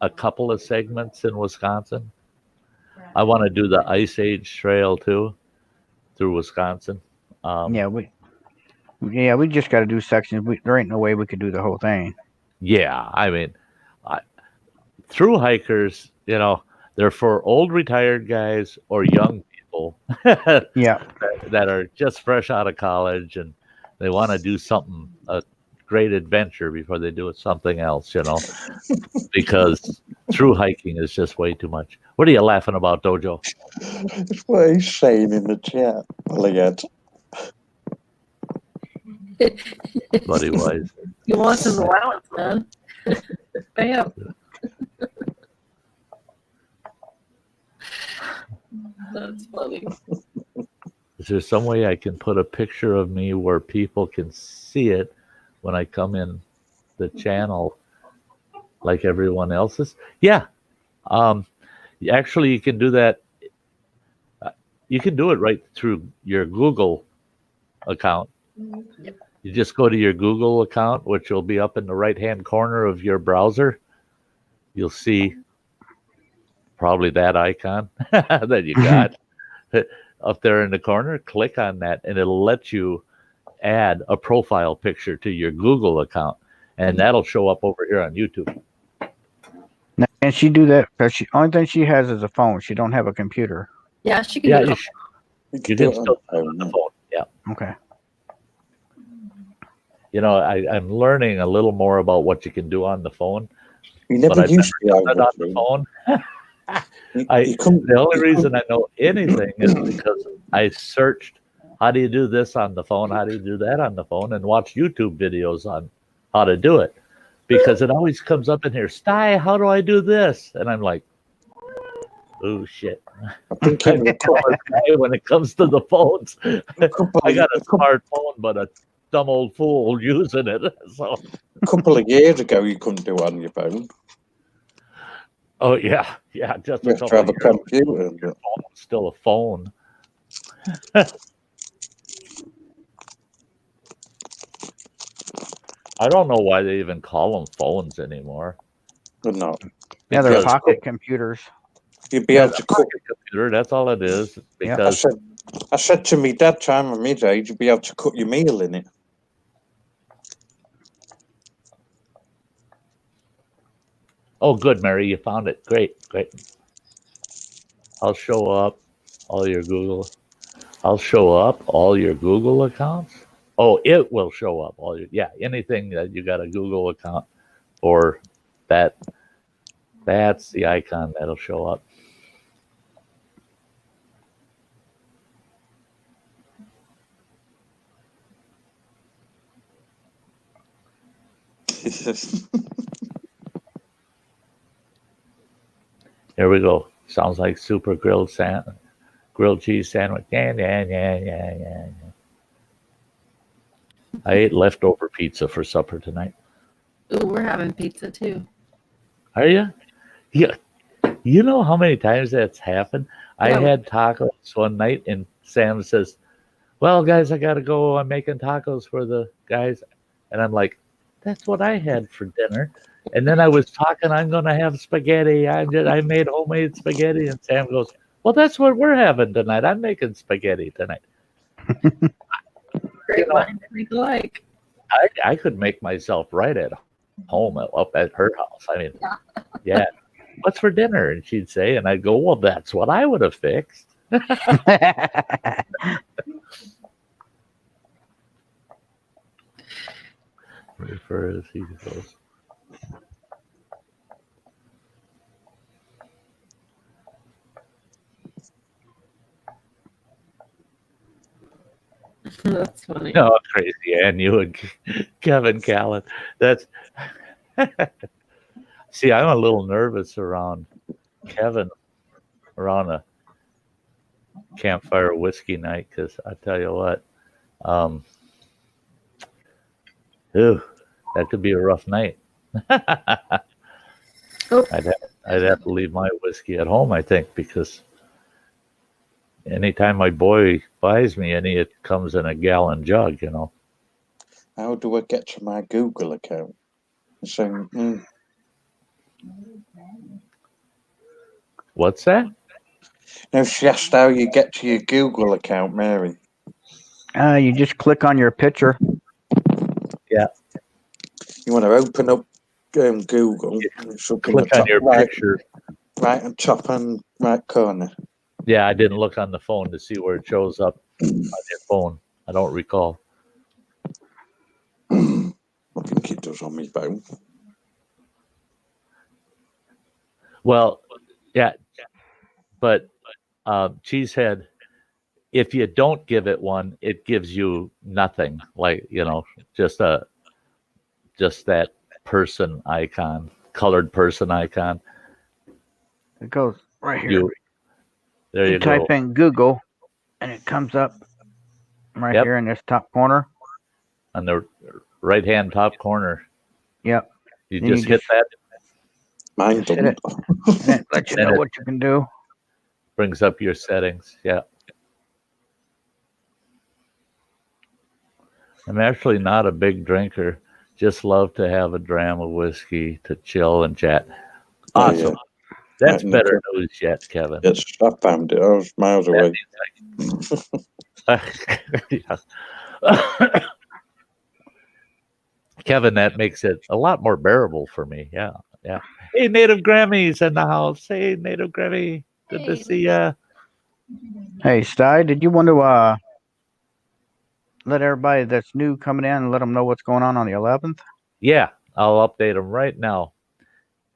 B: a couple of segments in Wisconsin. I want to do the Ice Age Trail too, through Wisconsin.
C: We just got to do sections. There ain't no way we could do the whole thing.
B: Yeah, I mean, through hikers, they're for old retired guys or young people. that are just fresh out of college and they want to do something, a great adventure before they do something else, because through hiking is just way too much. What are you laughing about, Dojo?
F: It's what he's saying in the chat, Elliot.
B: Buddy Wise.
D: He wants his allowance, man. Pay up. That's funny.
B: Is there some way I can put a picture of me where people can see it when I come in the channel like everyone else's? Yeah. Actually, you can do that. You can do it right through your Google account. You just go to your Google account, which will be up in the right-hand corner of your browser. You'll see probably that icon that you got up there in the corner. Click on that, and it'll let you add a profile picture to your Google account, and that'll show up over here on YouTube.
C: Now, can she do that? Because only thing she has is a phone. She don't have a computer.
D: Yeah, she can do it.
F: You
B: can still do it on the phone. Yeah.
C: Okay.
B: I'm learning a little more about what you can do on the phone.
F: You never used to
B: on the phone. The only reason I know anything is because I searched how do you do this on the phone, how do you do that on the phone, and watch YouTube videos on how to do it. Because it always comes up in here, Sty, how do I do this? And I'm like, oh shit. I'm when it comes to the phones. I got a smartphone, but a dumb old fool using it. So
F: A couple of years ago, you couldn't do it on your phone.
B: Oh yeah, just
F: You
B: a
F: have to
B: couple
F: have
B: of
F: a
B: years.
F: computer.
B: Your phone was still a phone. I don't know why they even call them phones anymore.
F: But no,
C: Yeah, they're
B: Because
C: pocket computers.
F: you'd be
B: yeah,
F: able
B: the
F: to cook.
B: pocket computer, that's all it is.
C: Yeah.
B: Because
F: I said to me dad, time of mid age, you'd be able to cook your meal in it.
B: oh, good, Mary, you found it. Great. I'll show up all your Google. I'll show up all your Google accounts. Oh, it will show up all your anything that you got a Google account or that. That's the icon that'll show up. Here we go. Sounds like super grilled cheese sandwich. Yeah. I ate leftover pizza for supper tonight.
D: Ooh, we're having pizza too.
B: Are you? Yeah. You know how many times that's happened? I
D: Yeah.
B: had tacos one night, and Sam says, "Well, guys, I gotta go. I'm making tacos for the guys," and I'm like, "That's what I had for dinner." And then I was talking, I'm gonna have spaghetti. I made homemade spaghetti, and Sam goes, "Well, that's what we're having tonight. I'm making spaghetti tonight."
D: Great minds think alike.
B: I could make myself right at home up at her house. I mean, yeah. What's for dinner? And she'd say, and I'd go, well, that's what I would have fixed. Refer as he goes.
D: That's funny.
B: No, crazy, and you and Kevin Callan. That's see, I'm a little nervous around Kevin around a campfire whiskey night because I tell you what, that could be a rough night.
D: Oh.
B: I'd have to leave my whiskey at home, I think, because anytime my boy buys me any, it comes in a gallon jug, you know.
F: How do I get to my Google account? So,
B: What's that?
F: no, she asked how you get to your Google account, Mary.
C: You just click on your picture.
B: Yeah.
F: You want to open up Google. It's up
B: Click on your picture.
F: Right on top and right corner.
B: Yeah, I didn't look on the phone to see where it shows up on your phone. I don't recall.
F: I think it does on my phone.
B: Well, yeah, but Cheesehead, if you don't give it one, it gives you nothing. Like, you know, just that person icon, colored person icon.
C: It goes right here.
B: There you
C: type
B: go.
C: in Google, and it comes up right here in this top corner.
B: On the right-hand top corner.
C: Yep.
B: You just hit that.
F: Mine doesn't.
C: And it lets you know what you can do.
B: Brings up your settings. Yeah. I'm actually not a big drinker. Just love to have a dram of whiskey to chill and chat. Awesome.
F: Yeah.
B: That's better news yet, Kevin.
F: Yes, I found it. I was miles away.
B: Kevin, that makes it a lot more bearable for me. Yeah. Hey, Native Grammy's in the house. Hey, Native Grammy. Good to see ya.
C: Hey, Sty, did you want to let everybody that's new coming in and let them know what's going on the 11th?
B: Yeah, I'll update them right now.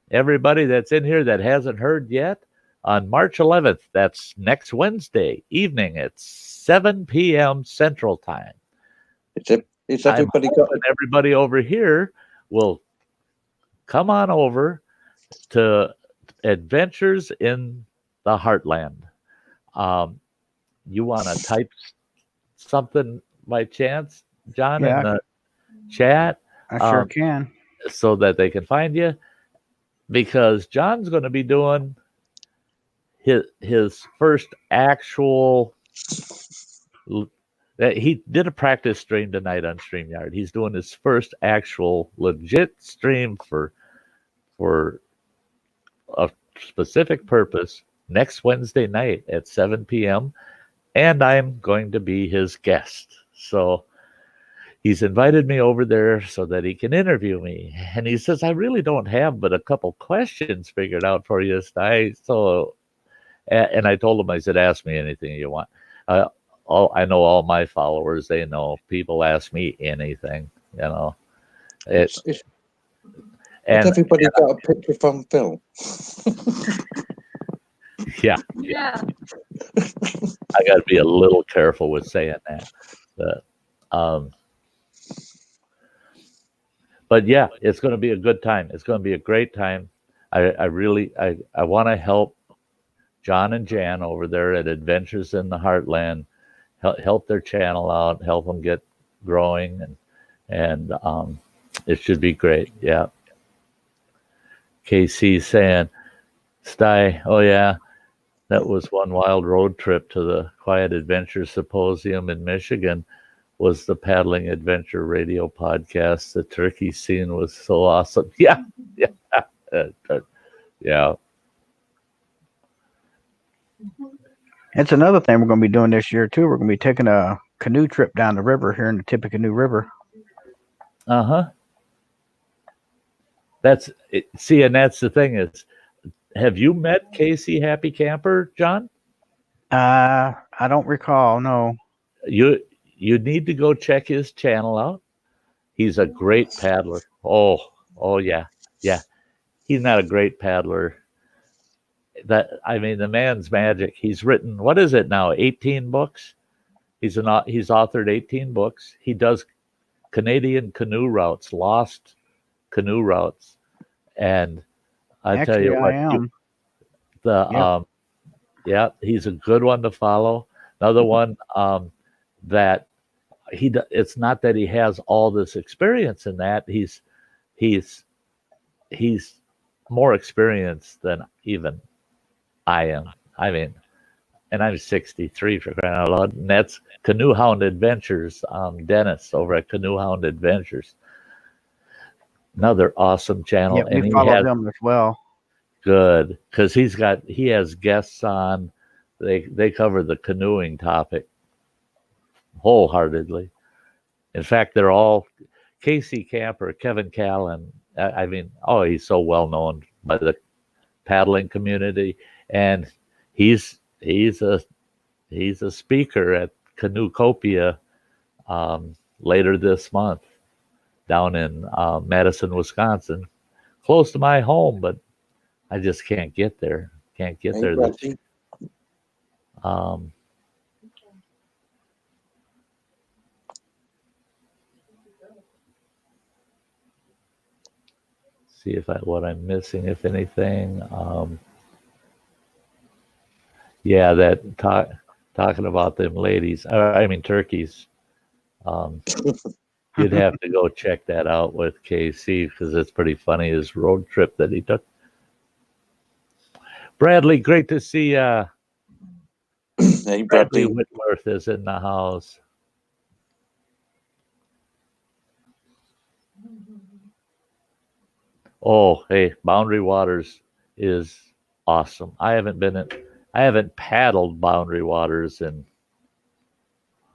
B: Everybody that's in here that hasn't heard yet, on March 11th, that's next Wednesday evening at 7 p.m. Central Time.
F: Is everybody got?
B: Everybody over here will come on over to Adventures in the Heartland. You want to type something by chance, John, in the chat?
C: I sure can.
B: so that they can find you, because John's going to be doing his first actual. He did a practice stream tonight on StreamYard. He's doing his first actual legit stream for a specific purpose next Wednesday night at 7 p.m. And I'm going to be his guest. So he's invited me over there so that he can interview me. And he says, I really don't have but a couple questions figured out for you, Sty. So, and I told him, I said, ask me anything you want. I know all my followers, they know people ask me anything, you know. And
F: everybody got a picture from Phil.
B: Yeah. I got to be a little careful with saying that. But yeah, it's going to be a good time. It's going to be a great time. I really want to help John and Jan over there at Adventures in the Heartland, help their channel out, help them get growing, and it should be great. Yeah. KC saying, Sty, oh yeah, that was one wild road trip to the Quiet Adventure Symposium in Michigan. Was the Paddling Adventure radio podcast. The turkey scene was so awesome. Yeah.
C: It's another thing we're going to be doing this year too. We're going to be taking a canoe trip down the river here in the Tippecanoe River.
B: That's it. See, and that's the thing is, have you met Casey Happy Camper, John?
C: I don't recall. No.
B: You need to go check his channel out. He's a great paddler. Oh yeah. He's not a great paddler. The man's magic. He's written, what is it now, 18 books? He's authored 18 books. He does Canadian canoe routes, lost canoe routes, and tell you what, he's a good one to follow. Another one that it's not that he has all this experience in that. He's more experienced than even I am. I mean, and I'm 63 for crying out loud. And that's Canoe Hound Adventures. Dennis over at Canoe Hound Adventures. Another awesome channel.
C: Yeah, we follow them as well.
B: Good, because he has guests on. They cover the canoeing topic wholeheartedly. In fact, they're all Casey Camper, Kevin Callan. He's so well known by the paddling community, and he's a speaker at Canoecopia later this month down in Madison, Wisconsin, close to my home, but I just can't get there. See what I'm missing, if anything. Talking about them ladies. Turkeys. You'd have to go check that out with KC because it's pretty funny, his road trip that he took. Bradley, great to see you.
F: Hey,
B: Bradley Whitworth is in the house. Oh, hey, Boundary Waters is awesome. I haven't paddled Boundary Waters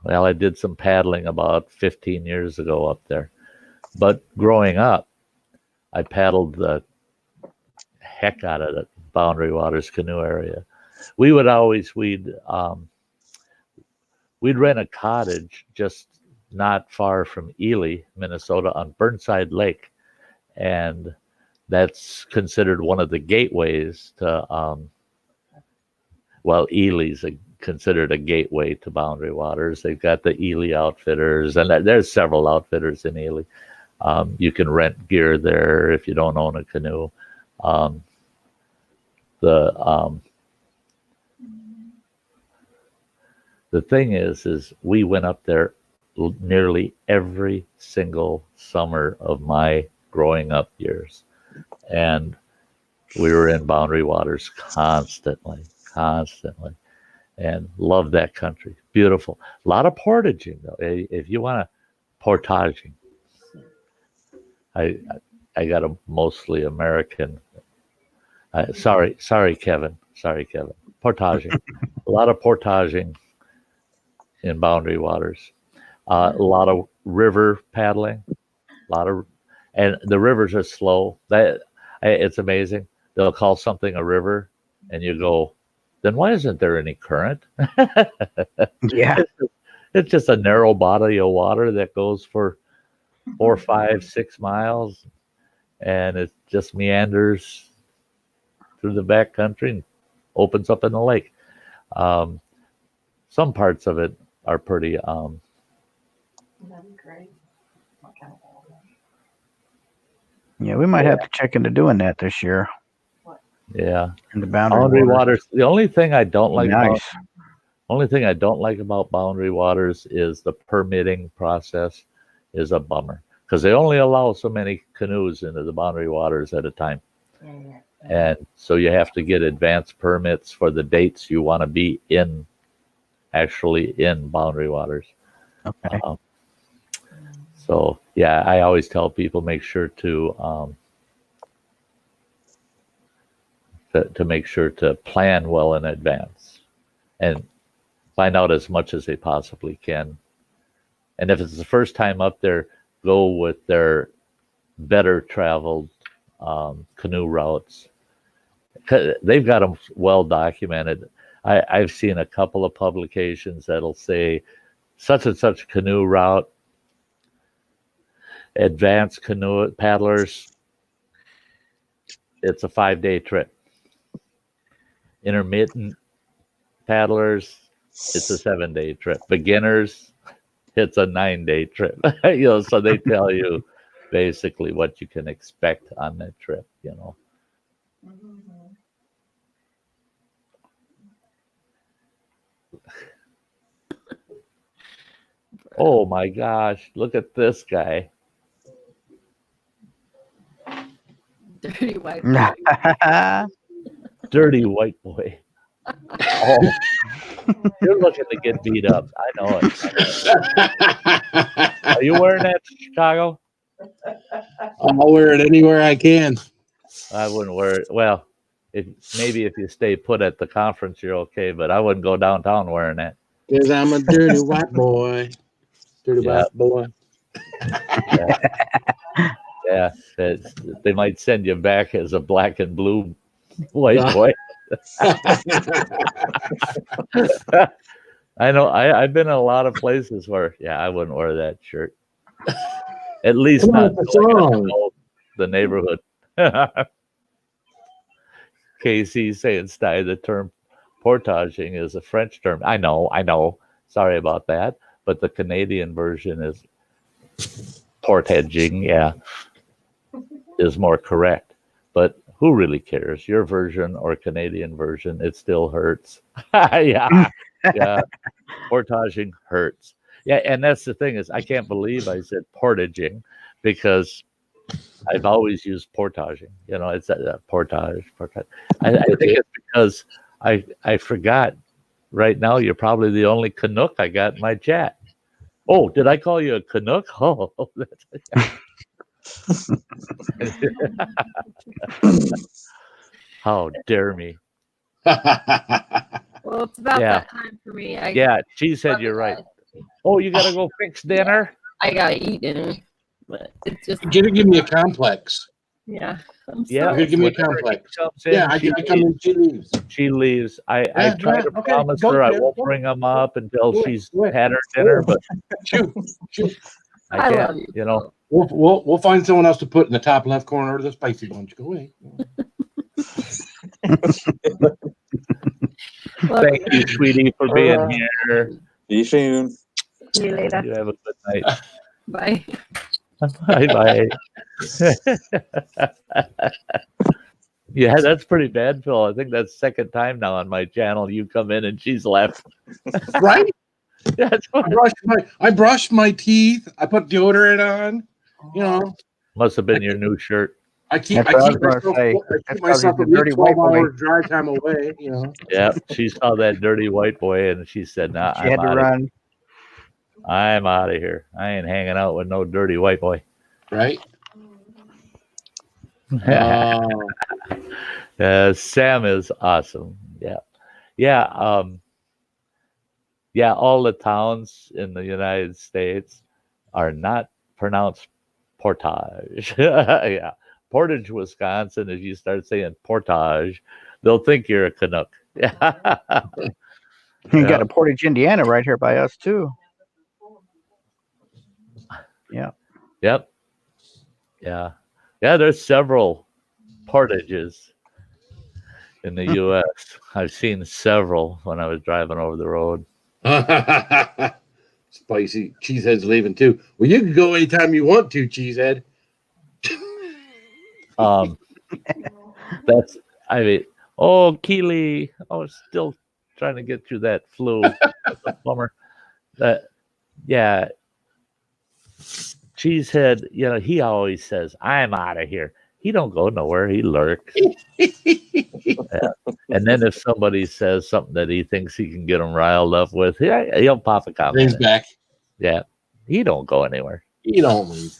B: I did some paddling about 15 years ago up there. But growing up, I paddled the heck out of the Boundary Waters canoe area. We'd rent a cottage just not far from Ely, Minnesota, on Burnside Lake. And that's considered one of the gateways to, Ely's considered a gateway to Boundary Waters. They've got the Ely Outfitters, and there's several outfitters in Ely. You can rent gear there if you don't own a canoe. The thing is we went up there nearly every single summer of my growing up years. And we were in Boundary Waters constantly, and loved that country. Beautiful. A lot of portaging, though. If you want to, portaging. I got a mostly American. Sorry, Kevin. Portaging. A lot of portaging in Boundary Waters. A lot of river paddling. And the rivers are slow. It's amazing. They'll call something a river, and you go, then why isn't there any current?
C: Yeah.
B: It's just a narrow body of water that goes for 4, 5, 6 miles, and it just meanders through the back country and opens up in the lake. Some parts of it are pretty.
C: Yeah, we might have to check into doing that this year.
B: Yeah,
C: In the
B: Boundary Waters. The only thing I don't like
C: Nice.
B: about Boundary Waters is the permitting process is a bummer because they only allow so many canoes into the Boundary Waters at a time. And so you have to get advance permits for the dates you want to be actually in Boundary Waters.
C: Okay.
B: So yeah, I always tell people make sure to make sure to plan well in advance and find out as much as they possibly can. And if it's the first time up there, go with their better traveled canoe routes. They've got them well documented. I've seen a couple of publications that'll say such and such canoe route, advanced canoe paddlers, it's a 5-day trip. Intermittent paddlers, it's a 7-day trip. Beginners, it's a 9-day trip. So they tell you basically what you can expect on that trip, Oh my gosh, look at this guy.
D: Dirty white.
B: Dirty white boy. Oh, you're looking to get beat up. I know it. Are you wearing that to Chicago?
G: I'll wear it anywhere I can.
B: I wouldn't wear it. Well, if you stay put at the conference, you're okay. But I wouldn't go downtown wearing that.
G: Because I'm a dirty white boy. Dirty white boy.
B: Yeah, they might send you back as a black and blue white boy. I know. I've been in a lot of places where, I wouldn't wear that shirt. At least not the neighborhood. KC saying, Sty, the term portaging is a French term. I know. Sorry about that. But the Canadian version is portaging, is more correct. But who really cares? Your version or Canadian version, it still hurts. Yeah. Portaging hurts. Yeah, and that's the thing is I can't believe I said portaging because I've always used portaging. It's portage. I think it's because I forgot. Right now, you're probably the only Canuck I got in my chat. Oh, did I call you a Canuck? Oh, that's how dare me.
D: Well, it's about that time for me.
B: She said you're right. Oh, you gotta go fix dinner?
D: I gotta eat dinner, but it's just
G: You're gonna give me a complex.
D: Yeah.
G: You're gonna give me a complex. I come in, she leaves.
B: She leaves. I try to promise her I won't bring them up until she's had her dinner, but
G: shoot.
B: I can't.
G: We'll find someone else to put in the top left corner of the spicy bunch. Go away.
B: Thank you, sweetie, for being here.
F: See you soon.
D: See you later.
B: You have a good night.
D: Bye.
B: Bye. Yeah, that's pretty bad, Phil. I think that's second time now on my channel. You come in and she's left.
G: Right?
B: That's what
G: I brushed my teeth. I put deodorant on. You know,
B: must have been your new shirt.
G: I keep
C: That's what I was gonna
G: myself,
C: say.
G: I
C: That's
G: keep
C: 'cause
G: myself
C: he's
G: at
C: a dirty
G: least
C: white
G: 12
C: boy.
G: hours drive time away. You know.
B: Yeah, she saw that dirty white boy and she said, "Nah,
C: She had to run.
B: I'm out of here. I ain't hanging out with no dirty white boy."
G: Right.
B: Sam is awesome. Yeah, yeah, yeah. All the towns in the United States are not pronounced Portage. Yeah, Portage, Wisconsin. If you start saying Portage, they'll think you're a Canuck. Yeah,
C: You
B: yeah.
C: got a Portage, Indiana, right here by us too. Yeah.
B: Yep. Yeah. Yeah, there's several portages in the U.S. I've seen several when I was driving over the road.
G: Spicy. Cheesehead's leaving too. Well, you can go anytime you want to, Cheesehead.
B: That's, I mean, oh, Keely, I was still trying to get through that flu. That's a bummer. That, yeah. Cheesehead, you know, he always says, "I'm out of here." He don't go nowhere. He lurks. Yeah. And then if somebody says something that he thinks he can get him riled up with, he'll pop a comment.
G: He's back.
B: Yeah. He don't go anywhere.
G: He don't leave.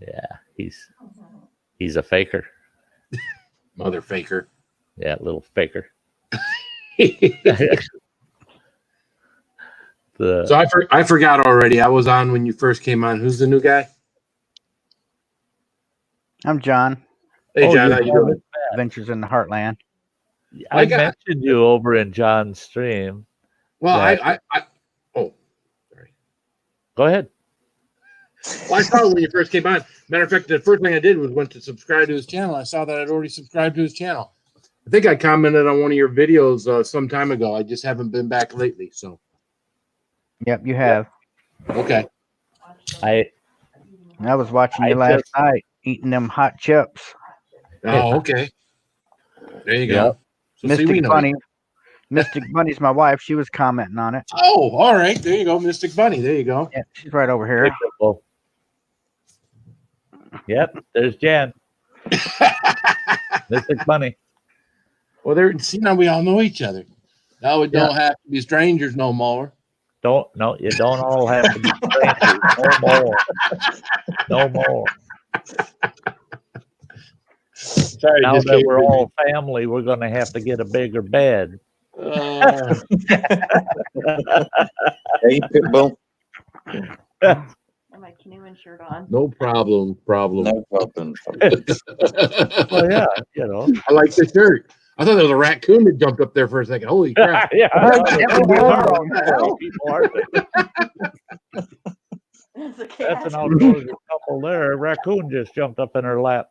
B: Yeah. He's a faker.
G: Mother faker.
B: Yeah, little faker.
G: So I forgot already. I was on when you first came on. Who's the new guy?
C: I'm John.
G: Hey, John, how you doing?
C: Adventures in the Heartland.
B: I mentioned you over in John's stream.
G: Well,
B: that-
G: oh, sorry.
B: Go ahead.
G: Well, I saw when you first came on. Matter of fact, the first thing I did was went to subscribe to his channel. I saw that I'd already subscribed to his channel. I think I commented on one of your videos some time ago. I just haven't been back lately. So,
C: Yep, you have.
G: okay.
C: I was watching you last night eating them hot chips.
G: Oh, okay. There you go.
B: Yep.
G: So
C: Mystic Bunny. Mystic Bunny's my wife. She was commenting on it.
G: Oh, all right. There you go, Mystic Bunny. There you go.
C: Yeah, she's right over here.
B: Yep, there's Jan. Mystic Bunny.
G: Well, see, now we all know each other. Now we don't have to be strangers no more.
B: You don't all have to be strangers. No more. No more.
G: Sorry,
B: now that we're all family, we're going to have to get a bigger bed.
F: Hey, Pitbull.
H: My canoeing shirt on.
G: No problem.
F: No problem.
B: Well, yeah, you know.
G: I like the shirt. I thought there was a raccoon that jumped up there for a second. Holy crap.
B: Yeah.
H: That's
B: an outdoors couple there. A raccoon just jumped up in her lap.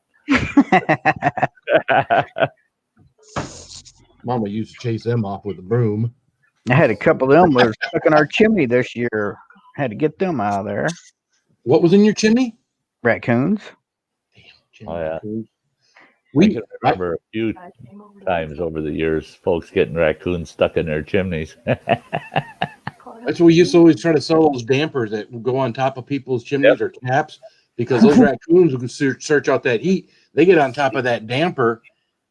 G: Mama used to chase them off with a broom.
C: I had a couple of them that were stuck in our chimney this year. Had to get them out of there.
G: What was in your chimney?
C: Raccoons.
B: Oh, yeah.
G: We
B: can remember a few times over the years, folks getting raccoons stuck in their chimneys.
G: That's what we used to always try to sell those dampers that would go on top of people's chimneys or caps, because those raccoons who can search out that heat, they get on top of that damper,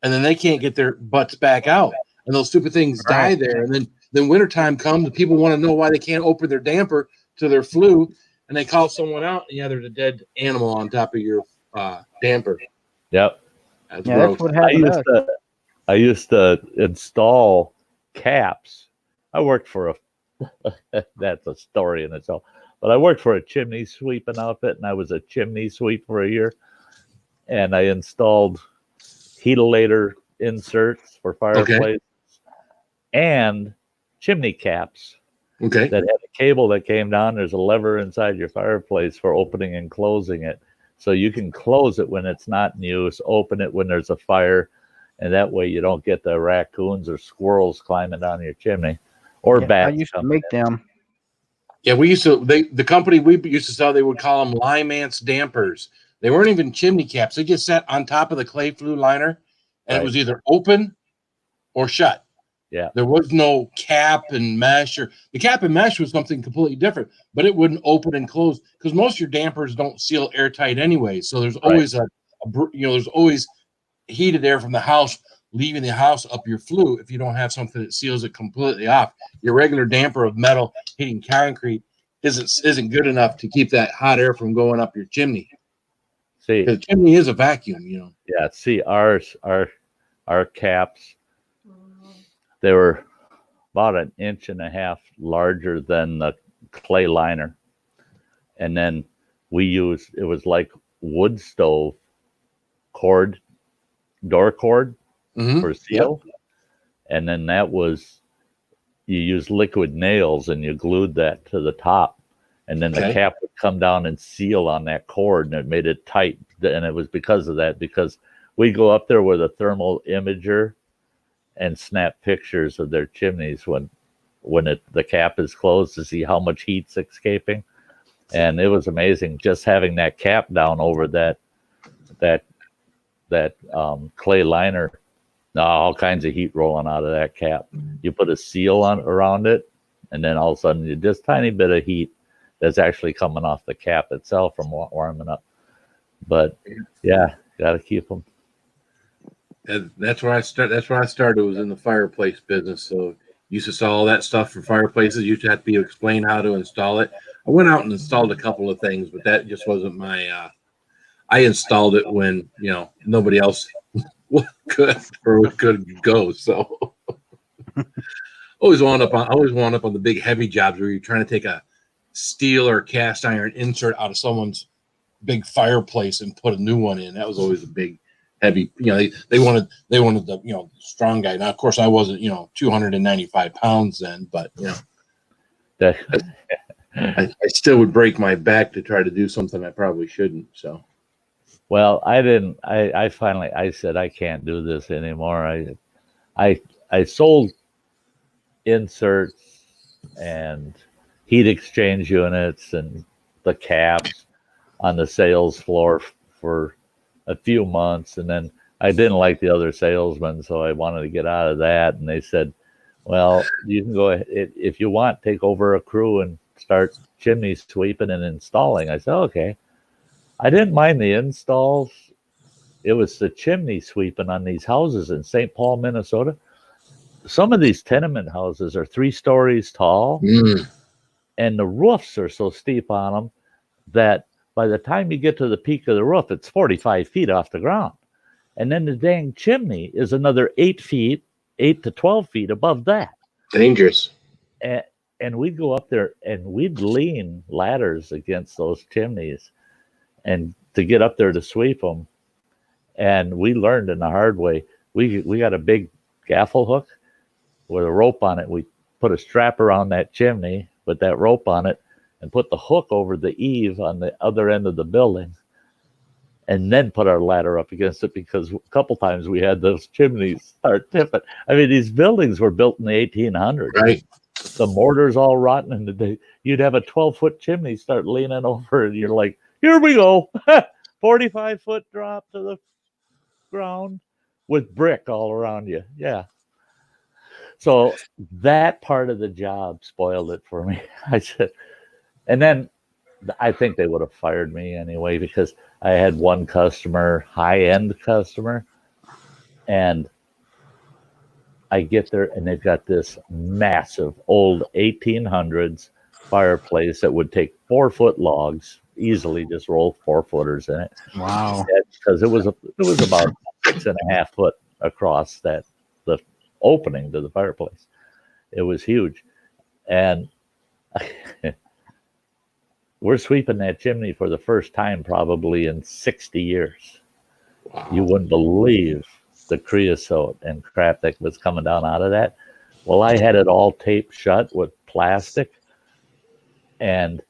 G: and then they can't get their butts back out, and those stupid things die there. And then wintertime comes, and people want to know why they can't open their damper to their flue, and they call someone out, and there's a dead animal on top of your damper.
B: Yep.
C: That's what happened.
B: I used to install caps. I worked for that's a story in itself. But I worked for a chimney sweeping outfit, and I was a chimney sweep for a year. And I installed heatilator inserts for fireplaces and chimney caps.
G: Okay.
B: That had a cable that came down. There's a lever inside your fireplace for opening and closing it. So you can close it when it's not in use, open it when there's a fire, and that way you don't get the raccoons or squirrels climbing down your chimney or bats.
C: I used to make them.
G: Yeah, we used to. The company we used to sell, they would call them Limance dampers. They weren't even chimney caps. They just sat on top of the clay flue liner, and it was either open or shut.
B: Yeah.
G: There was no cap and mesh, or the cap and mesh was something completely different, but it wouldn't open and close because most of your dampers don't seal airtight anyway. So there's always there's always heated air from the house leaving the house up your flue if you don't have something that seals it completely off. Your regular damper of metal hitting concrete isn't good enough to keep that hot air from going up your chimney.
B: See,
G: the chimney is a vacuum,
B: Yeah, see, our caps, they were about 1.5 inches larger than the clay liner, and then it was like wood stove door cord for seal, and then you use liquid nails and you glued that to the top, and then the cap would come down and seal on that cord, and it made it tight. And it was because of that, because we go up there with a thermal imager and snap pictures of their chimneys when the cap is closed to see how much heat's escaping. And it was amazing just having that cap down over that clay liner. All kinds of heat rolling out of that cap. You put a seal around it, and then all of a sudden, just tiny bit of heat that's actually coming off the cap itself from warming up. But yeah, got to keep them.
G: And that's where I started. Was in the fireplace business. So used to sell all that stuff for fireplaces. Used to have to explain how to install it. I went out and installed a couple of things, but that just wasn't my. I installed it when nobody else could go. So always wound up on the big heavy jobs where you're trying to take a steel or cast iron insert out of someone's big fireplace and put a new one in. That was always a big heavy. They wanted the strong guy. Now of course I wasn't 295 pounds then, but I still would break my back to try to do something I probably shouldn't. So.
B: Well, I didn't. I finally said I can't do this anymore. I sold inserts and heat exchange units and the caps on the sales floor for a few months, and then I didn't like the other salesmen, so I wanted to get out of that. And they said, "Well, you can go ahead if you want. Take over a crew and start chimney sweeping and installing." I said, "Okay." I didn't mind the installs. It was the chimney sweeping on these houses in St. Paul, Minnesota. Some of these tenement houses are 3 stories tall, and the roofs are so steep on them that by the time you get to the peak of the roof, it's 45 feet off the ground. And then the dang chimney is another 8 to 12 feet above that.
G: Dangerous.
B: And we'd go up there and we'd lean ladders against those chimneys and to get up there to sweep them. And we learned in the hard way. We got a big gaffle hook with a rope on it. We put a strap around that chimney with that rope on it and put the hook over the eave on the other end of the building, and then put our ladder up against it, because a couple times we had those chimneys start tipping. I mean, these buildings were built in the 1800s.
G: Right.
B: The mortar's all rotten, and you'd have a 12-foot chimney start leaning over, and you're like, here we go. 45-foot drop to the ground with brick all around you. Yeah. So that part of the job spoiled it for me. I said, and then I think they would have fired me anyway, because I had one customer, high-end customer, and I get there and they've got this massive old 1800s fireplace that would take 4-foot logs, easily just roll 4-footers in it.
C: Wow.
B: Because it was about 6.5 foot across the opening to the fireplace. It was huge. And we're sweeping that chimney for the first time probably in 60 years.
G: Wow.
B: You wouldn't believe the creosote and crap that was coming down out of that. Well, I had it all taped shut with plastic, and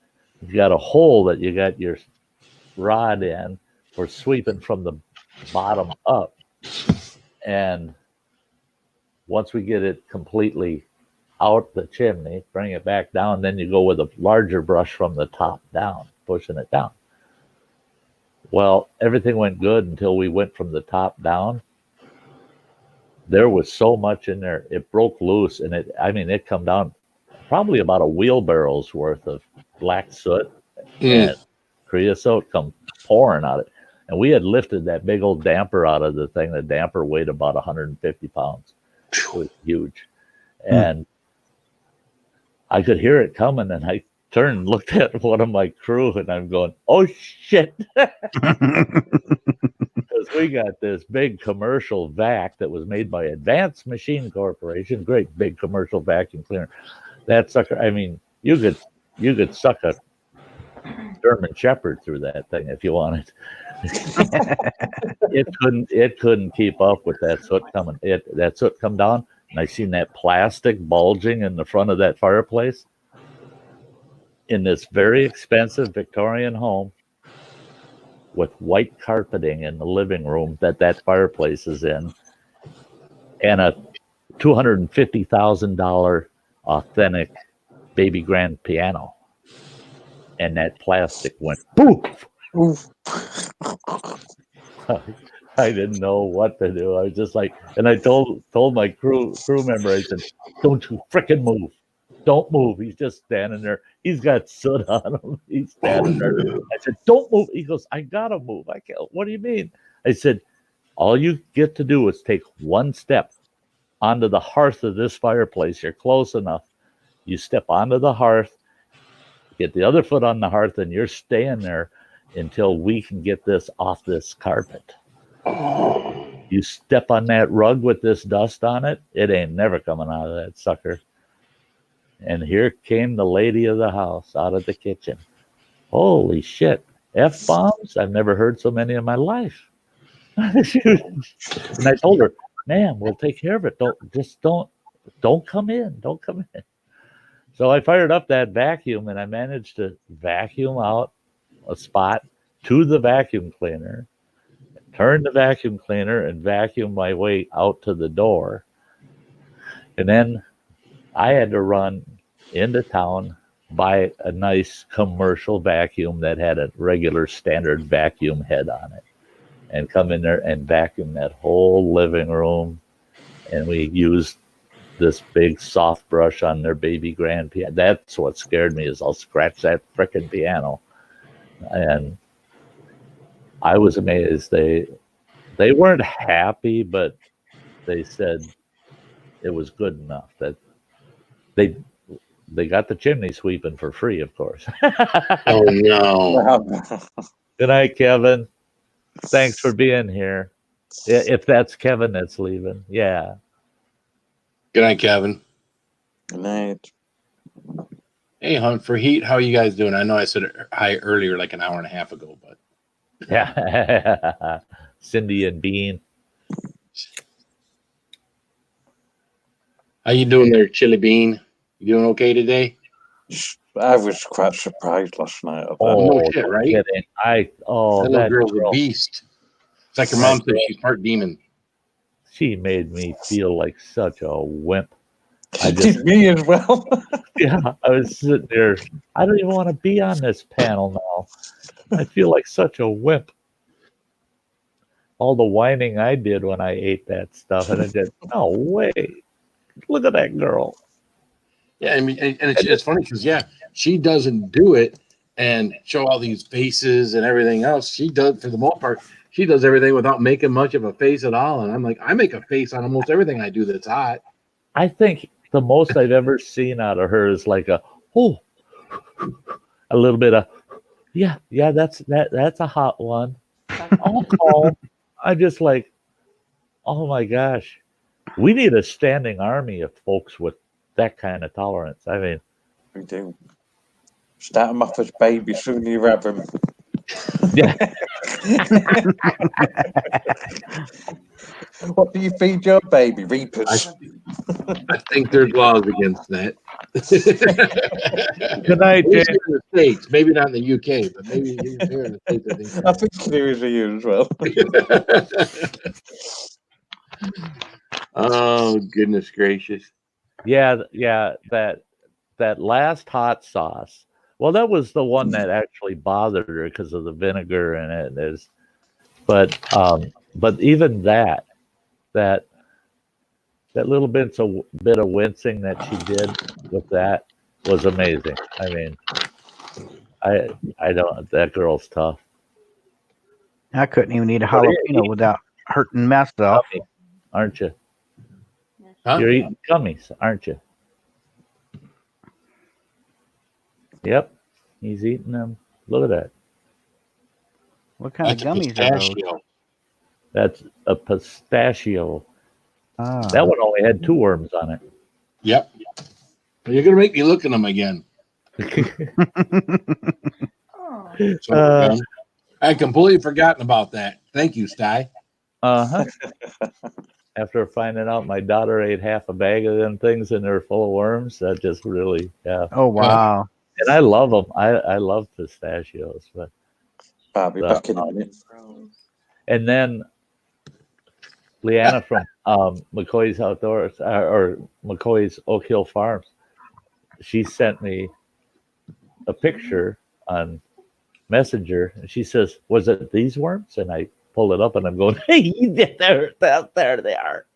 B: you got a hole that you got your rod in for sweeping from the bottom up. And once we get it completely out the chimney, bring it back down, then you go with a larger brush from the top down, pushing it down. Well, everything went good until we went from the top down. there was so much in there. It broke loose, and it come down probably about a wheelbarrow's worth of black soot and creosote come pouring out of it. And we had lifted that big old damper out of the thing. The damper weighed about 150 pounds. It was huge. And I could hear it coming, and I turned and looked at one of my crew, and I'm going, oh, shit. Because we got this big commercial vac that was made by Advanced Machine Corporation, great big commercial vacuum cleaner. That sucker, I mean, you could suck a German Shepherd through that thing if you wanted. It couldn't keep up with that soot coming. That soot come down, and I seen that plastic bulging in the front of that fireplace in this very expensive Victorian home with white carpeting in the living room that fireplace is in, and a $250,000 authentic baby grand piano. And that plastic went poof. I didn't know what to do. I was just like, and I told my crew member, I said, don't you frickin' move. Don't move. He's just standing there. He's got soot on him. He's standing there. I said, don't move. He goes, I gotta move. I can't. What do you mean? I said, all you get to do is take one step onto the hearth of this fireplace. You're close enough. You step onto the hearth, get the other foot on the hearth, and you're staying there until we can get this off this carpet. You step on that rug with this dust on it, it ain't never coming out of that sucker. And here came the lady of the house out of the kitchen. Holy shit. F-bombs? I've never heard so many in my life. And I told her, ma'am, we'll take care of it. Don't come in. Don't come in. So I fired up that vacuum, and I managed to vacuum out a spot to the vacuum cleaner, turn the vacuum cleaner, and vacuum my way out to the door. And then I had to run into town, buy a nice commercial vacuum that had a regular standard vacuum head on it, and come in there and vacuum that whole living room. And we used this big soft brush on their baby grand piano. That's what scared me, is I'll scratch that frickin' piano. And I was amazed. They weren't happy, but they said it was good enough that they got the chimney sweeping for free, of course.
G: Oh no.
B: Good night, Kevin. Thanks for being here. If that's Kevin that's leaving. Yeah.
G: Good night, Kevin.
F: Good night.
G: Hey, Hunt, for heat, how are you guys doing? I know I said hi earlier, like an hour and a half ago, but
B: yeah. Cindy and Bean.
G: how you doing there, Chili Bean? You doing okay today?
F: I was quite surprised last night.
G: No shit, right?
B: Kidding.
G: That little girl's a beast. It's like her mom said, she's part demon.
B: She made me feel like such a wimp.
F: She did me as well.
B: Yeah, I was sitting there. I don't even want to be on this panel now. I feel like such a wimp. All the whining I did when I ate that stuff, and I did, no way. Look at that girl.
G: Yeah, I mean, and it's funny because, yeah, she doesn't do it and show all these faces and everything else. She does, for the most part, she does everything without making much of a face at all. And I'm like, I make a face on almost everything I do that's hot.
B: I think the most I've ever seen out of her is like a little bit of, yeah, that's a hot one. I'll call. I'm just like, oh my gosh, we need a standing army of folks with that kind of tolerance. I mean,
F: We do. Start them off as babies, soon you have them.
B: yeah.
F: What do you feed your baby? Reapers.
G: I think there's laws against that.
B: Good night, Jay.
G: In the States, maybe not in the UK, but maybe here in the States.
F: I think there is a you as well.
G: Oh, goodness gracious.
B: Yeah, that last hot sauce. Well, that was the one that actually bothered her because of the vinegar in it. But even that that little bit of wincing that she did with that was amazing. I mean, I don't. That girl's tough.
C: I couldn't even eat a
B: But
C: jalapeno without hurting myself.
B: gummies, aren't you?
G: Huh?
B: You're eating gummies, aren't you? Yep, he's eating them. Look at that.
C: What kind
G: That's
C: of
G: a
C: gummies are those?
G: pistachio.
B: That's a pistachio.
C: Ah.
B: That one only had 2 worms on it.
G: Yep. You're gonna make me look at them again.
H: Oh,
G: So, I completely forgotten about that. Thank you, Sty.
B: Uh-huh. After finding out my daughter ate half a bag of them things and they're full of worms, that just really, yeah.
C: Oh wow.
B: And I love them. I love pistachios, but
F: I'll be back in a minute.
H: gross.
B: and then Leanna from McCoy's Outdoors or McCoy's Oak Hill Farms, she sent me a picture on Messenger, and she says, "Was it these worms?" And I pull it up, and I'm going, "Hey, there they are."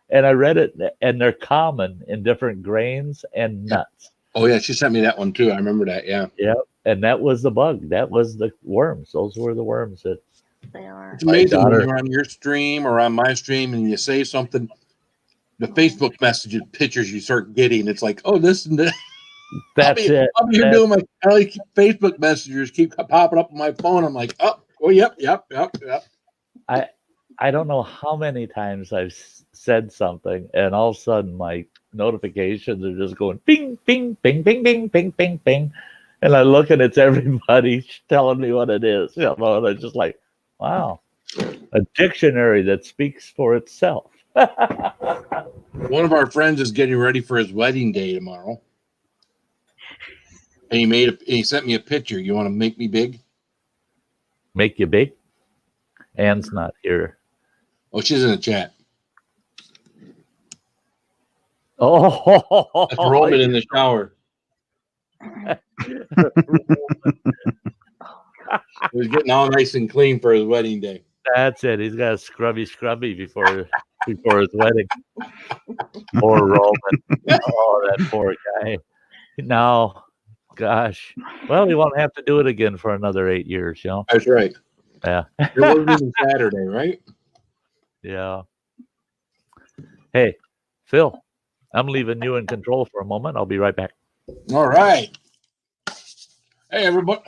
B: And I read it, and they're common in different grains and nuts.
G: Oh yeah, she sent me that one too. I remember that. Yeah.
B: Yeah, and that was the bug. That was the worms. Those were the worms that.
H: They are.
G: It's amazing when
B: daughter-
G: you're on your stream or on my stream and you say something, the Facebook messages, pictures you start getting, it's like, oh, this and this.
B: That's it.
G: I'll be here doing my Facebook messages keep popping up on my phone. I'm like, oh, yep.
B: I don't know how many times I've said something, and all of a sudden my notifications are just going ping, ping, ping, ping, ping, ping, ping, ping, and I look and it's everybody telling me what it is. You know, and I'm just like, wow, a dictionary that speaks for itself.
G: One of our friends is getting ready for his wedding day tomorrow, and he sent me a picture. You want to make me big?
B: Make you big? Anne's not here.
G: Oh, she's in the chat.
B: Oh,
G: That's Roman in the shower. He's getting all nice and clean for his wedding day.
B: That's it. He's got a scrubby before his wedding. Poor Roman. Oh, that poor guy. No, gosh. Well, he won't have to do it again for another 8 years, you know?
G: That's right.
B: Yeah.
G: It wasn't even Saturday, right?
B: Yeah. Hey, Phil, I'm leaving you in control for a moment. I'll be right back.
G: All right. Hey, everybody.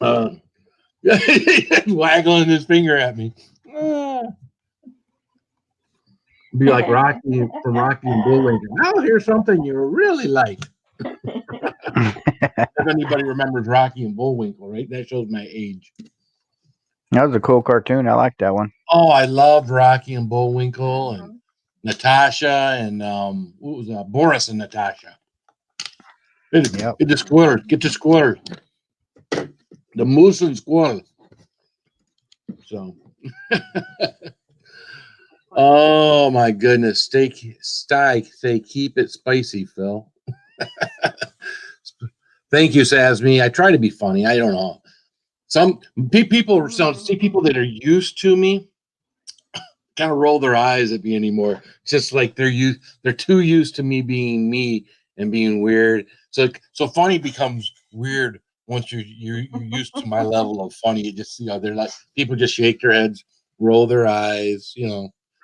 G: Oh. Waggling his finger at me. Be like Rocky from Rocky and Bullwinkle. Now here's something you really like. If anybody remembers Rocky and Bullwinkle, right? That shows my age.
C: That was a cool cartoon. I like that one.
G: Oh, I loved Rocky and Bullwinkle and Natasha and what was that? Boris and Natasha. Get the squirrel. Get the squirrel. The moose and squirrel. So. Oh my goodness. Sty, say keep it spicy, Phil. Thank you, Sazmi. I try to be funny. I don't know. Some people that are used to me kind of roll their eyes at me anymore. Just like they're too used to me being me and being weird. So funny becomes weird once you're used to my level of funny. You just they're like people just shake their heads, roll their eyes,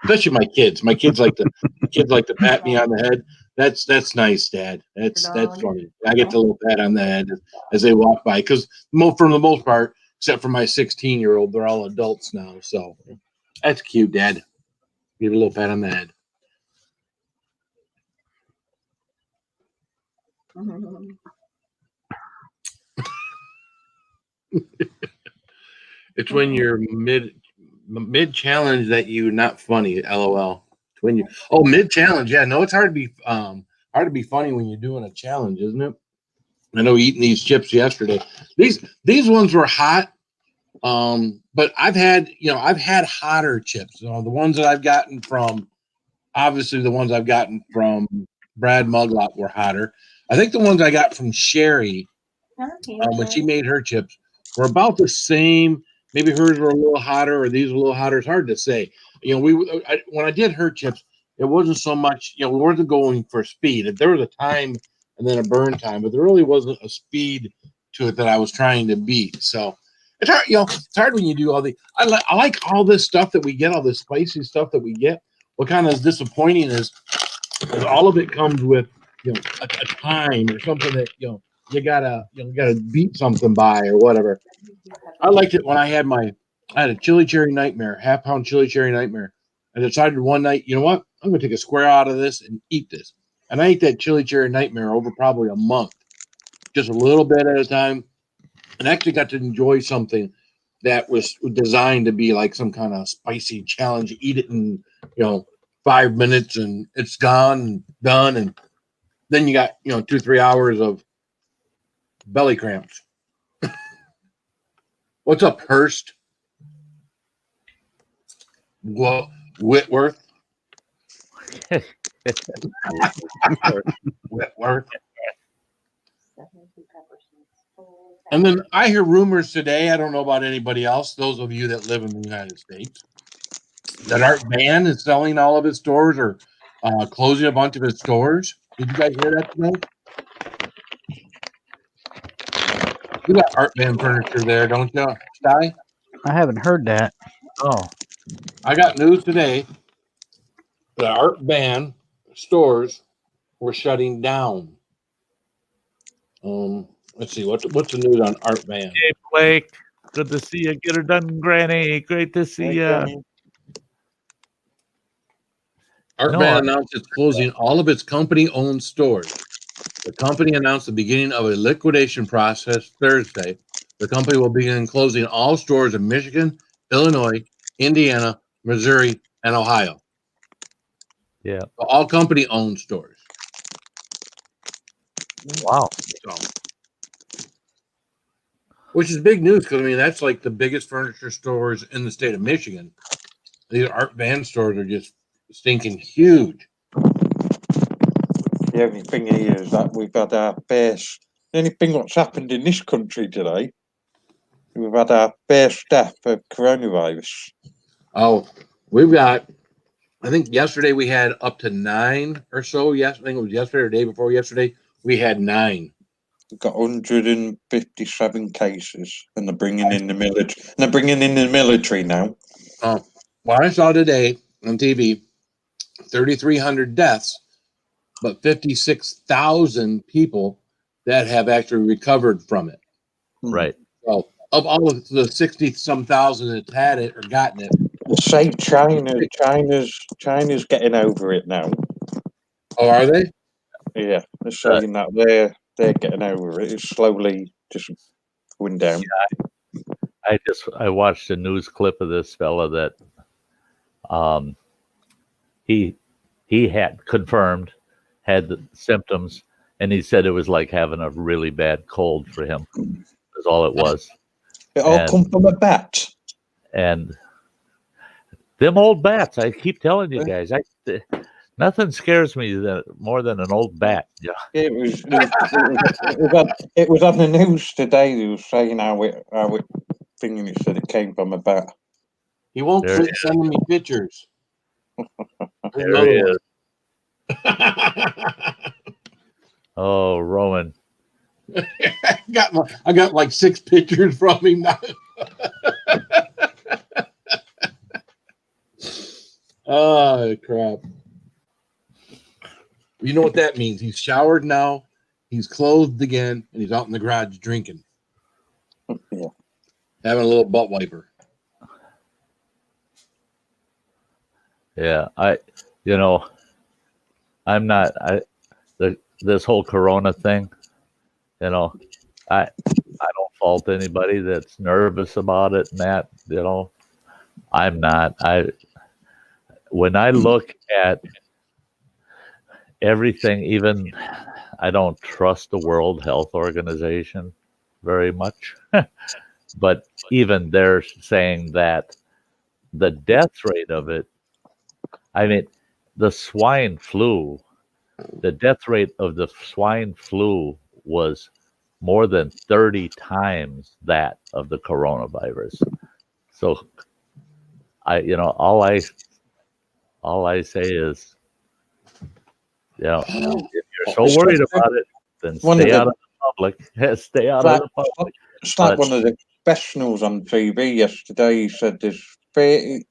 G: Especially my kids. My kids like to pat me on the head. That's nice, Dad. That's funny. I get the little pat on the head as they walk by because for the most part, except for my 16-year-old, they're all adults now. So that's cute, Dad. Give a little pat on the head. It's when you're mid challenge that you're not funny. LOL. It's when you mid challenge. Yeah, no, it's hard to be funny when you're doing a challenge, isn't it? I know eating these chips yesterday. These ones were hot, but I've had hotter chips. The ones that I've gotten from Brad Muglop were hotter. I think the ones I got from Sherry when she made her chips were about the same, maybe hers were a little hotter or these were a little hotter. It's hard to say. You know, when I did her chips, it wasn't so much. You know, we wasn't going for speed. There was a time and then a burn time, but there really wasn't a speed to it that I was trying to beat. So it's hard. You know, it's hard when you do all the. I like all this stuff that we get, all this spicy stuff that we get. What kind of is disappointing is all of it comes with a time or something that you gotta beat something by or whatever. I liked it when I had a chili cherry nightmare, half-pound chili cherry nightmare. I decided one night, you know what? I'm gonna take a square out of this and eat this. And I ate that chili cherry nightmare over probably a month, just a little bit at a time, and actually got to enjoy something that was designed to be like some kind of spicy challenge. Eat it in 5 minutes and it's gone and done, and then you got 2-3 hours of belly cramps. What's up, Hurst? Well, Whitworth. Whitworth. And then I hear rumors today. I don't know about anybody else. Those of you that live in the United States, that Art Van is selling all of his stores or closing a bunch of his stores. Did you guys hear that today? You got Art Van furniture there, don't you, Sty?
C: I haven't heard that.
B: Oh,
G: I got news today that Art Van stores were shutting down. Let's see what's the news on Art Van.
B: hey Blake, good to see you. Get her done, Granny. Great to see you.
G: Art Van announced it's closing all of its company-owned stores. The company announced the beginning of a liquidation process Thursday. The company will begin closing all stores in Michigan, Illinois, Indiana, Missouri, and Ohio.
B: Yeah.
G: So all company-owned stores.
B: Wow.
G: So, which is big news because, I mean, that's like the biggest furniture stores in the state of Michigan. These Art Van stores are just stinking huge.
F: The only thing here is that we've had our first. The only thing that's happened in this country today, we've had our first death of coronavirus.
G: Oh, we've got. I think yesterday we had up to 9 or so. Yes, I think it was yesterday or the day before yesterday. We had 9.
F: We've got 157 cases, and they're bringing in the military. They're bringing in the military now.
G: Oh, well, I saw today on TV 3,300 deaths, but 56,000 people that have actually recovered from it.
B: Right.
G: So, of all of the 60-some thousand that had it or gotten it,
F: Say China's getting over it now.
G: oh, are they?
F: Yeah, they're saying that they're getting over it. It's slowly just going down.
B: I watched a news clip of this fella that he had confirmed had the symptoms, and he said it was like having a really bad cold for him. That's all it was.
F: It all come from a bat.
B: And them old bats, I keep telling you guys, nothing scares me more than an old bat. Yeah.
F: It was on the news today. They were saying how it thinking it said it came from a bat.
G: He won't quit sending me pictures.
B: There he is. Oh, Roman.
G: I got like 6 pictures from him now. Oh, crap. You know what that means? He's showered now, he's clothed again, and he's out in the garage drinking.
F: Yeah.
G: Having a little butt wiper.
B: Yeah, I'm not. This whole Corona thing, I don't fault anybody that's nervous about it, Matt. I'm not. When I look at everything, even I don't trust the World Health Organization very much, but even they're saying that the death rate of it, I mean, the swine flu, the death rate of the swine flu was more than 30 times that of the coronavirus. So all I say is, if you're so worried about it, then stay out of the public. Stay out of the public.
F: It's like one of the professionals on TV yesterday. He said there's 30%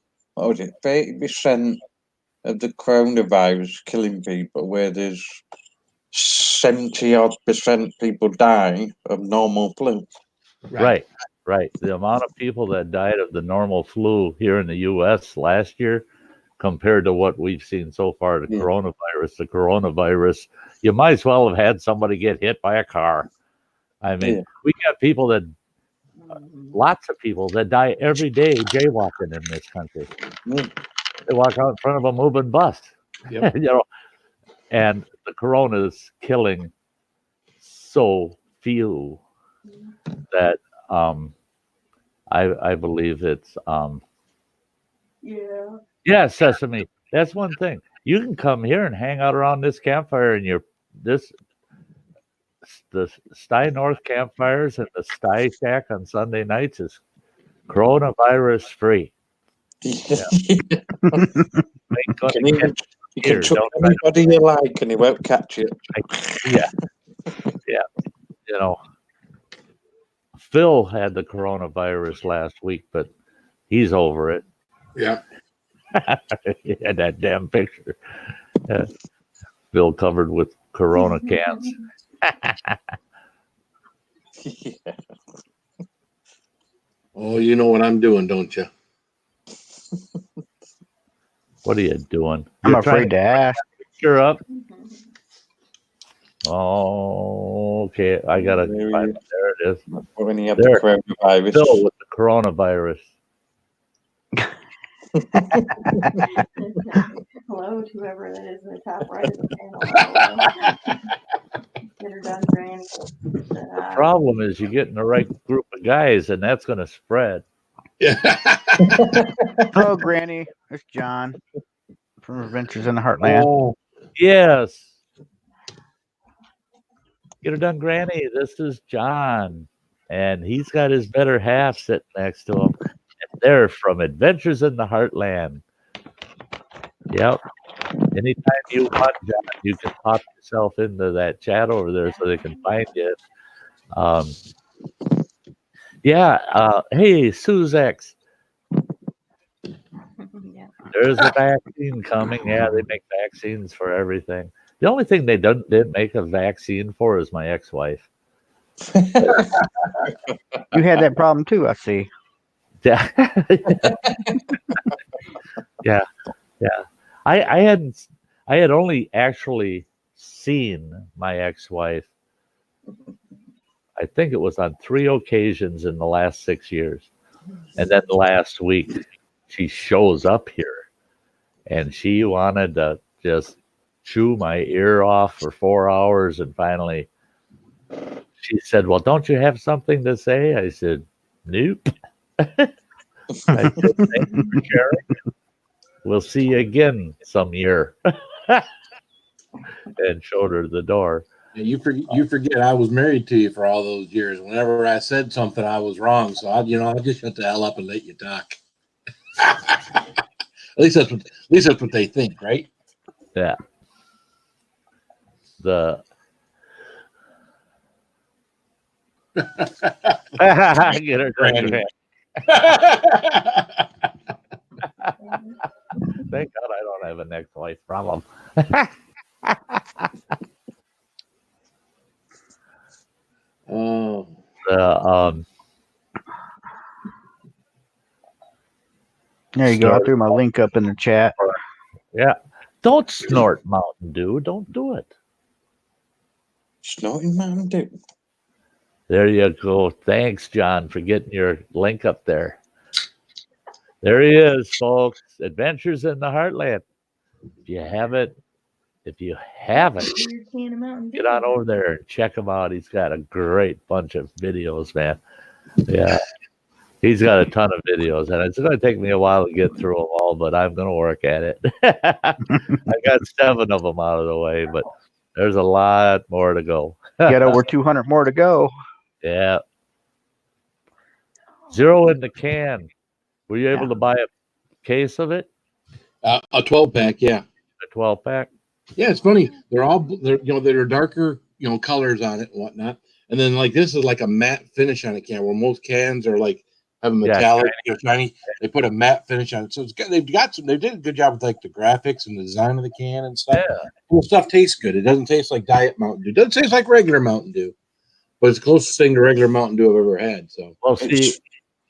F: of the coronavirus killing people, where there's 70-odd% people dying of normal flu.
B: Right. The amount of people that died of the normal flu here in the U.S. last year compared to what we've seen so far, the coronavirus, you might as well have had somebody get hit by a car. I mean, we got lots of people that die every day jaywalking in this country. They walk out in front of a moving bus, and the corona is killing so few that I believe it's Sesame. That's one thing. You can come here and hang out around this campfire, and the Sty North campfires and the Sty Shack on Sunday nights is coronavirus free. Yeah.
F: You can chuck anybody you like, and he won't catch it.
B: Yeah. Phil had the coronavirus last week, but he's over it.
G: Yeah.
B: He had that damn picture. Phil covered with Corona cans.
G: Oh, you know what I'm doing, don't you?
B: What are you doing?
C: I'm afraid to ask.
B: Picture up. Oh, okay. I gotta find it. There it is.
F: When you have the coronavirus.
B: Phil with the coronavirus.
H: Hello to whoever that is in the top right of the panel. Get her done, Granny.
B: The problem is you get in the right group of guys, and that's going to spread.
G: Yeah.
C: Hello, Granny. It's John from Adventures in the Heartland.
B: Oh, yes. Get her done, Granny. This is John, and he's got his better half sitting next to him. And they're from Adventures in the Heartland. Yep. Anytime you want, John, you can pop yourself into that chat over there so they can find you. Hey, Suzex. There's a vaccine coming. Yeah, they make vaccines for everything. The only thing they didn't make a vaccine for is my ex-wife.
C: You had that problem too, I see.
B: Yeah. Yeah. I had only actually seen my ex-wife, I think it was on 3 occasions in the last 6 years. And then last week she shows up here and she wanted to just chew my ear off for 4 hours, and finally she said, "Well, don't you have something to say?" I said, "Nope." I said, "Thank you for sharing. We'll see you again some year." And showed her the door.
G: You forget I was married to you for all those years. Whenever I said something, I was wrong. So I just shut the hell up and let you talk. At least that's what they think, right?
B: Yeah. Get her Granny. Thank God I don't have a ex-wife problem.
G: Oh.
C: There you go. I threw my link up in the chat.
B: Yeah. Don't snort Mountain Dew. Don't do it.
F: Snorting Mountain Dew.
B: There you go. Thanks, John, for getting your link up there. There he is, folks. Adventures in the Heartland. If you haven't, get on over there and check him out. He's got a great bunch of videos, man. Yeah. He's got a ton of videos, and it's going to take me a while to get through them all, but I'm going to work at it. I got 7 of them out of the way, but there's a lot more to go.
C: Got over 200 more to go.
B: Yeah. 0 in the can. Were you able to buy a case of it?
G: A 12-pack, yeah.
B: A 12-pack?
G: Yeah, it's funny. They're darker, colors on it and whatnot. And then like this is like a matte finish on a can, where most cans are like have a metallic, shiny. They put a matte finish on it, so they did a good job with like the graphics and the design of the can and stuff.
B: Yeah.
G: And the stuff tastes good. It doesn't taste like Diet Mountain Dew. It doesn't taste like regular Mountain Dew, but it's the closest thing to regular Mountain Dew I've ever had. So
B: well, see,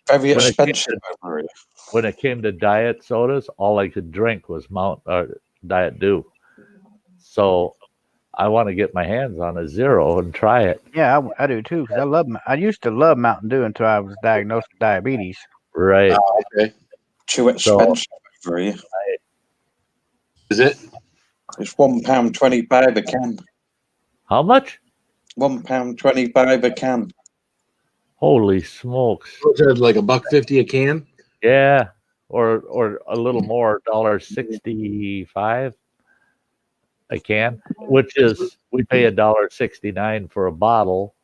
F: It's very expensive over here.
B: when it came to diet sodas, all I could drink was Diet Dew. So I want to get my hands on a Zero and try it.
C: Yeah, I do too. 'Cause I used to love Mountain Dew until I was diagnosed with diabetes.
B: Right.
G: okay,
F: Too expensive over here.
G: is it?
F: It's £1.25 a can.
B: How much?
F: £1.25 a can.
B: Holy smokes.
G: What's that, like $1.50 a can?
B: Yeah. Or a little more, $1.65 a can, which is we pay $1.69 for a bottle,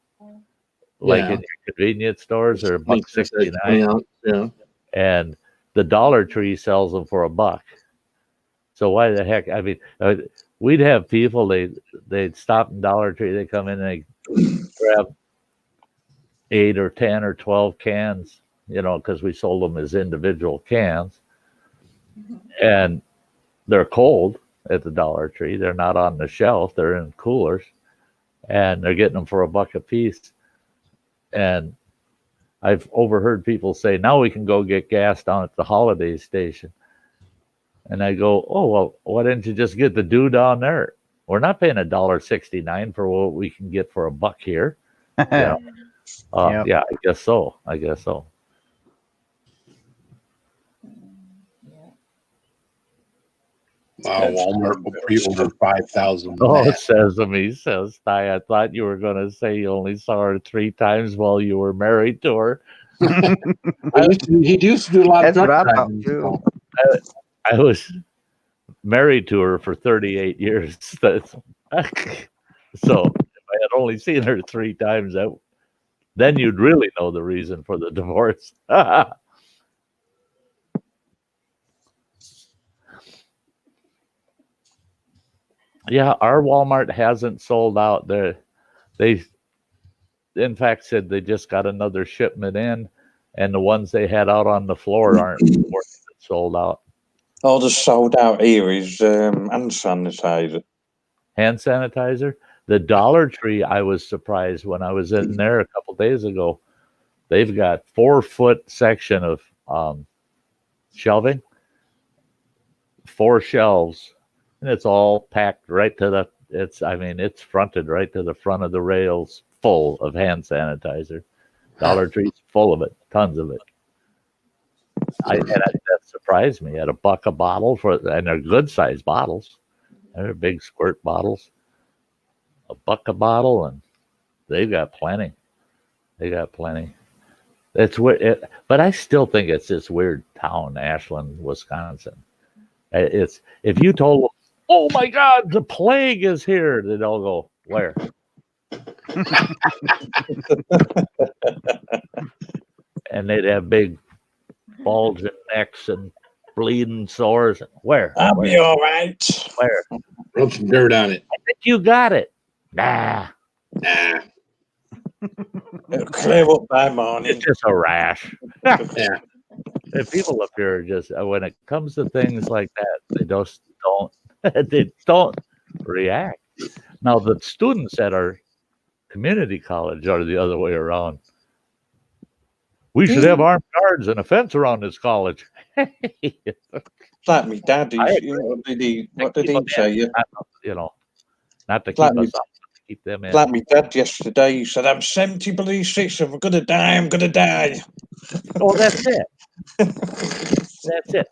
B: like in your convenience stores, or $1.69.
G: Yeah.
B: And the Dollar Tree sells them for $1. So why the heck? I mean, we'd have people, they'd stop in Dollar Tree, they come in and they grab 8 or 10 or 12 cans, because we sold them as individual cans, and they're cold at the Dollar Tree. They're not on the shelf, they're in coolers, and they're getting them for $1 a piece. And I've overheard people say, now we can go get gas down at the Holiday Station. And I go, oh, well, why didn't you just get the Dew down there? We're not paying $1.69 for what we can get for $1 here. Yeah, I guess so.
G: Wow, Walmart will pre-order 5,000.
B: Oh, Sesame says, Sty, I thought you were going to say you only saw her 3 times while you were married to her.
G: He used to do a lot of truck driving.
B: I was married to her for 38 years. So if I had only seen her 3 times, then you'd really know the reason for the divorce. Yeah, our Walmart hasn't sold out. They, in fact, said they just got another shipment in, and the ones they had out on the floor aren't sold out.
F: All the sold out here is hand sanitizer.
B: Hand sanitizer? The Dollar Tree, I was surprised when I was in there a couple days ago. They've got 4-foot section of shelving, 4 shelves. And it's all packed right to it's fronted right to the front of the rails, full of hand sanitizer. Dollar Tree's full of it, tons of it. That surprised me. At $1 a bottle and they're good sized bottles. They're big squirt bottles. $1 a bottle, and they've got plenty. It's weird, but I still think it's this weird town, Ashland, Wisconsin. It's if you told them, oh my God, the plague is here, they'd all go, where? And they'd have big bulging necks and bleeding sores. Where?
F: I'll be all right.
B: Where?
G: Rub some dirt on it.
B: I think you got it. Nah.
F: It'll clear up by morning.
B: It's just a rash.
G: Yeah.
B: And people up here are just, when it comes to things like that, they just don't they don't react. Now the students at our community college are the other way around. We should have armed guards and a fence around this college.
F: Like me dad, what did he say?
B: Not to keep us up, to keep them in.
F: Like me dad yesterday, he said, I'm 70 below 6, if I'm gonna die.
B: Oh, that's it. That's it.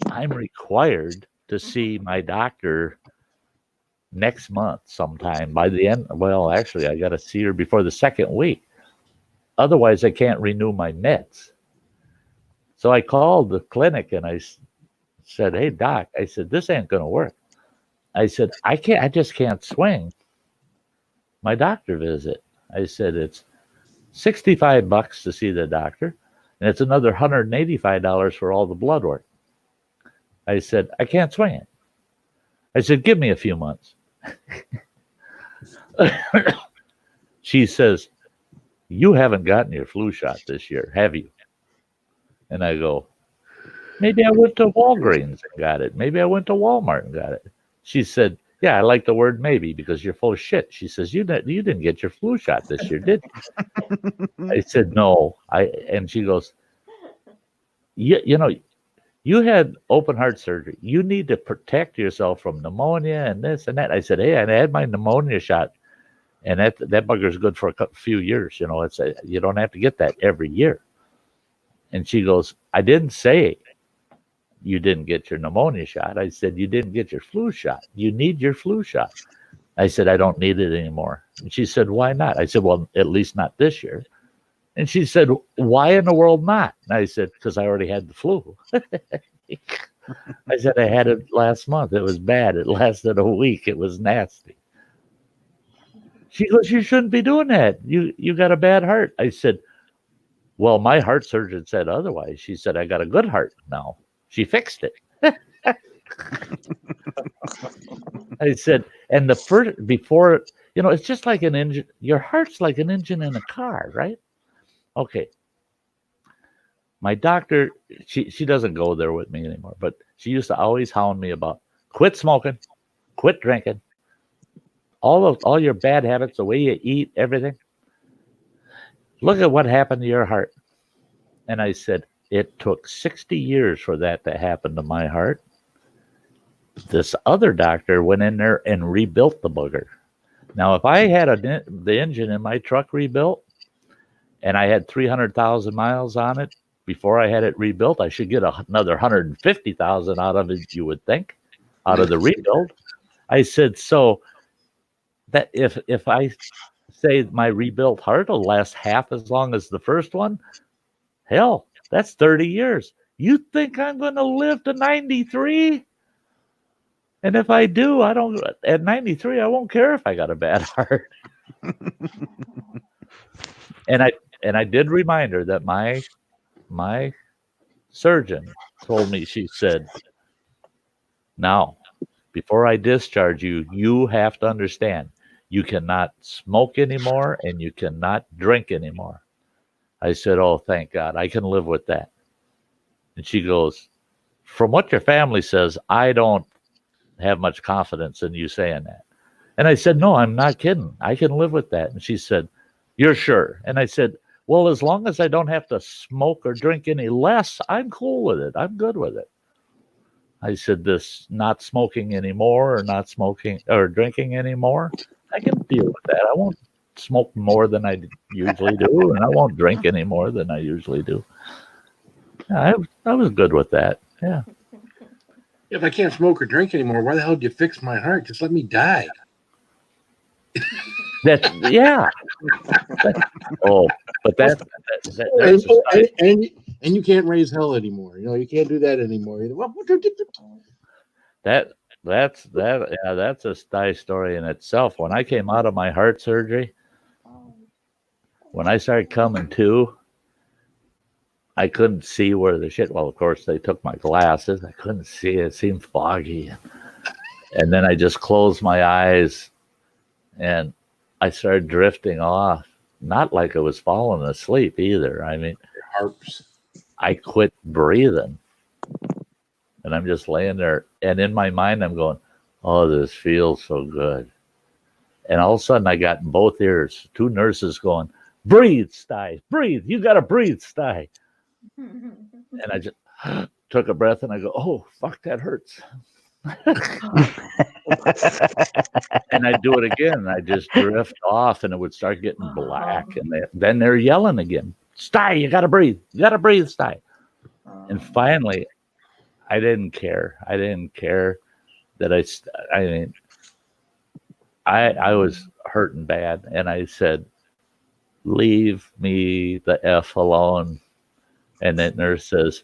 B: I'm required to see my doctor next month sometime by the end. Well, actually, I got to see her before the 2nd week. Otherwise, I can't renew my meds. So I called the clinic and I said, hey, doc, I said, this ain't going to work. I said, I just can't swing my doctor visit. I said, it's $65 to see the doctor. and it's another $185 for all the blood work. I said, I can't swing it. I said, give me a few months. She says, you haven't gotten your flu shot this year, have you? And I go, maybe I went to Walgreens and got it. Maybe I went to Walmart and got it. She said, yeah, I like the word maybe because you're full of shit. She says, you didn't get your flu shot this year, did you? I said, no. And she goes, you know, you had open heart surgery. You need to protect yourself from pneumonia and this and that. I said, hey, I had my pneumonia shot, and that bugger's good for a few years. You know, you don't have to get that every year. And she goes, I didn't say you didn't get your pneumonia shot. I said, you didn't get your flu shot. You need your flu shot. I said, I don't need it anymore. And she said, why not? I said, well, at least not this year. And she said, why in the world not? And I said, because I already had the flu. I said, I had it last month. It was bad. It lasted a week. It was nasty. She goes, you shouldn't be doing that. You got a bad heart. I said, well, my heart surgeon said otherwise. She said, I got a good heart now. She fixed it. I said, and the first, before, you know, it's just like an engine. Your heart's like an engine in a car, right? Okay. My doctor, she doesn't go there with me anymore, but she used to always hound me about quit smoking, quit drinking, all your bad habits, the way you eat, everything. Look at what happened to your heart. And I said, it took 60 years for that to happen to my heart. This other doctor went in there and rebuilt the booger. Now, if I had the engine in my truck rebuilt and I had 300,000 miles on it before I had it rebuilt, I should get another 150,000 out of it, you would think, out of the rebuild. I said, so that if I say my rebuilt heart will last half as long as the first one, hell, that's 30 years. You think I'm going to live to 93? And if I do, at 93, I won't care if I got a bad heart. And I did remind her that my surgeon told me, she said, now, before I discharge you, you have to understand, you cannot smoke anymore and you cannot drink anymore. I said, oh, thank God, I can live with that. And she goes, from what your family says, I don't have much confidence in you saying that. And I said, no, I'm not kidding. I can live with that. And she said, you're sure? And I said, well, as long as I don't have to smoke or drink any less, I'm cool with it. I'm good with it. I said, this not smoking anymore or not smoking or drinking anymore, I can deal with that. I won't smoke more than I usually do, and I won't drink any more than I usually do. Yeah, I was good with that. Yeah.
G: If I can't smoke or drink anymore, why the hell did you fix my heart? Just let me die.
B: That's yeah. That's
G: and you can't raise hell anymore. You know, you can't do that anymore.
B: That's a Sty story in itself. When I came out of my heart surgery, when I started coming to, I couldn't see where the shit. Well, of course, they took my glasses. I couldn't see. It seemed foggy. And then I just closed my eyes and I started drifting off. Not like I was falling asleep either. I mean, I quit breathing. And I'm just laying there. And in my mind, I'm going, oh, this feels so good. And all of a sudden, I got in both ears, two nurses going, breathe, Sty, breathe. You got to breathe, Sty. And I just took a breath and I go, oh, fuck, that hurts. And I'd do it again. And I just drift off and it would start getting black. And then they're yelling again, Sty, you got to breathe. You got to breathe, Sty. And finally, I didn't care. I didn't care that I was hurting bad. And I said, leave me the F alone. And that nurse says,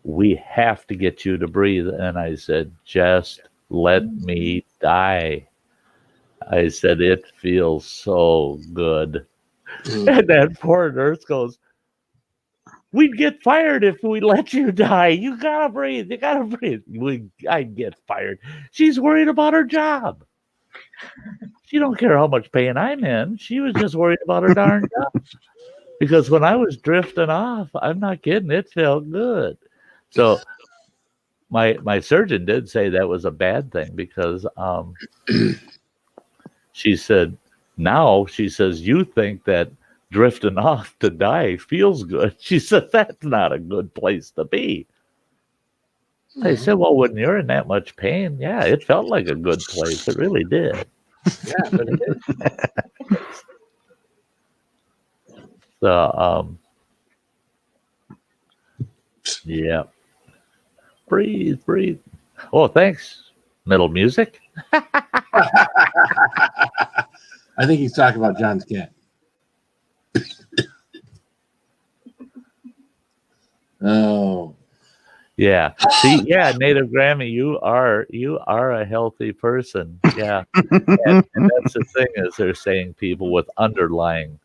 B: we have to get you to breathe. And I said, just let me die. I said, it feels so good. And that poor nurse goes, we'd get fired if we let you die. You gotta breathe. You gotta breathe. I'd get fired. She's worried about her job. She don't care how much pain I'm in. She was just worried about her darn job. Because when I was drifting off, I'm not kidding, it felt good. So my surgeon did say that was a bad thing because she said, now she says, you think that drifting off to die feels good. She said, that's not a good place to be. I said, well, when you're in that much pain, yeah, it felt like a good place. It really did.
G: Yeah, but it is.
B: So, yeah. Breathe. Oh, thanks. Middle music.
G: I think he's talking about John's cat. Oh.
B: Yeah. See, yeah, Native Grammy, you are a healthy person. Yeah. And that's the thing is they're saying people with underlying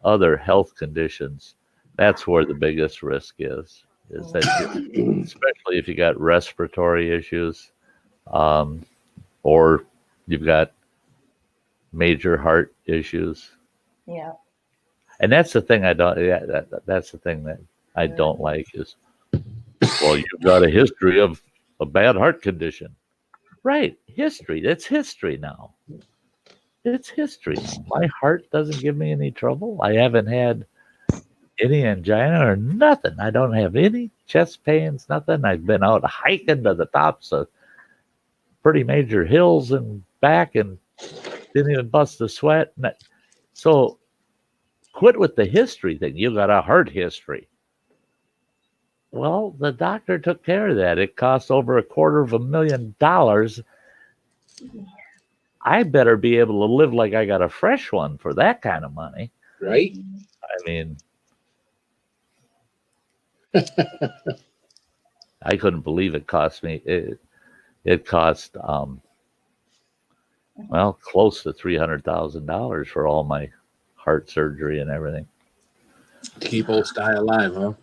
B: other health conditions, that's where the biggest risk is that especially if you got respiratory issues, or you've got major heart issues.
H: Yeah.
B: And that's the thing I don't. Yeah, that's the thing that I don't like is, well, you've got a history of a bad heart condition, right? History. That's history now. It's history. My heart doesn't give me any trouble. I haven't had any angina or nothing. I don't have any chest pains. Nothing. I've been out hiking to the tops of pretty major hills and back, and didn't even bust a sweat. So. Quit with the history thing. You got a heart history. Well, the doctor took care of that. It cost over $250,000. I better be able to live like I got a fresh one for that kind of money.
G: Right?
B: I mean, I couldn't believe it cost me. It cost, well, close to $300,000 for all my heart surgery and everything.
G: To keep old Sty alive, huh?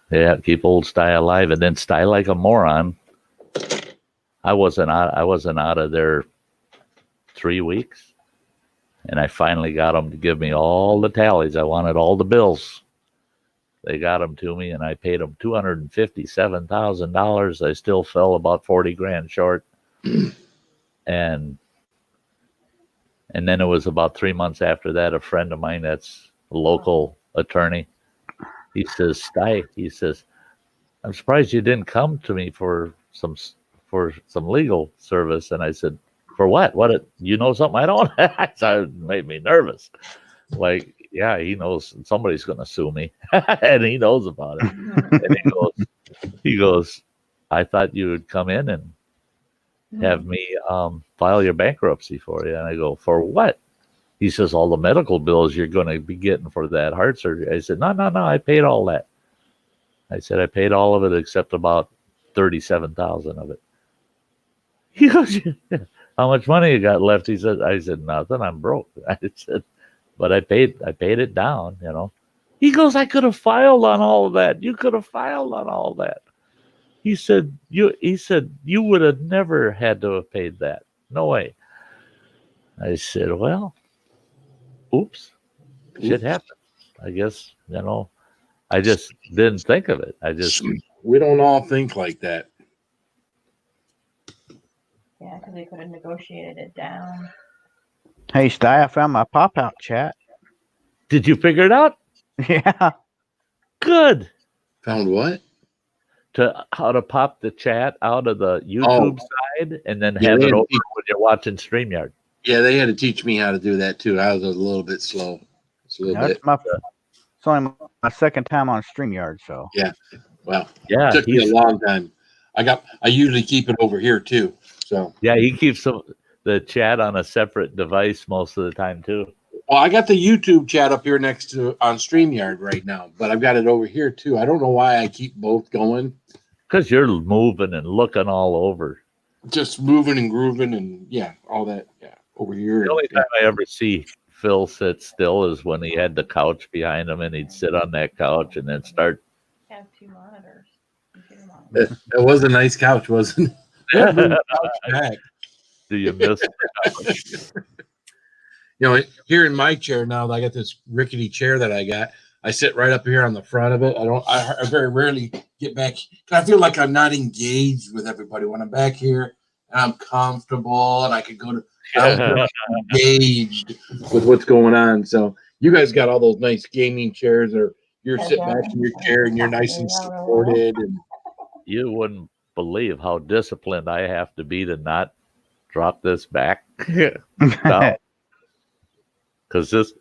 B: Yeah, keep old Sty alive, and then Sty like a moron. I wasn't out of there 3 weeks, and I finally got them to give me all the tallies. I wanted all the bills. They got them to me, and I paid them $257,000. I still fell about 40 grand short, and then it was about 3 months after that, a friend of mine that's a local attorney, he says, Sty, he says, I'm surprised you didn't come to me for some legal service. And I said, for what? You know something I don't? So it made me nervous. Like, yeah, he knows somebody's going to sue me, and he knows about it. And he goes, I thought you would come in and have me file your bankruptcy for you. And I go, for what? He says, all the medical bills you're going to be getting for that heart surgery. I said, no, I paid all that. I said, I paid all of it except about $37,000 of it. He goes, how much money you got left? I said, nothing, I'm broke. I said, but I paid it down, you know. He goes, I could have filed on all of that. You could have filed on all that. He said, you would have never had to have paid that. No way. I said, well, oops, shit happened. I guess, you know, I just didn't think of it.
G: We don't all think like that.
H: Yeah, because they could have negotiated it down.
C: Hey, Sty, I found my pop-out chat.
B: Did you figure it out?
C: Yeah.
B: Good.
G: Found what?
B: How to pop the chat out of the YouTube side and then have it over when you're watching StreamYard.
G: Yeah, they had to teach me how to do that too. I was a little bit slow. It's
C: It's only my second time on StreamYard, so.
G: Yeah. Well,
B: yeah,
G: it took me a long time. I usually keep it over here too. So
B: yeah, he keeps the chat on a separate device most of the time too.
G: Well, I got the YouTube chat up here next to on StreamYard right now, but I've got it over here too. I don't know why I keep both going.
B: Because you're moving and looking all over.
G: Just moving and grooving and all that. Yeah, over here.
B: The only time I ever see Phil sit still is when he had the couch behind him and he'd sit on that couch and then start
H: have 2 monitors. Computer monitors.
G: That was a nice couch, wasn't it? Yeah, bring the couch back.
B: Do you miss?
G: You know, here in my chair now, I got this rickety chair that I got. I sit right up here on the front of it. I very rarely get back. I feel like I'm not engaged with everybody when I'm back here and I'm comfortable and I can go to I'm engaged with what's going on. So you guys got all those nice gaming chairs, or you're sitting back in your chair and you're nice and supported. And
B: You wouldn't believe how disciplined I have to be to not drop this back. Because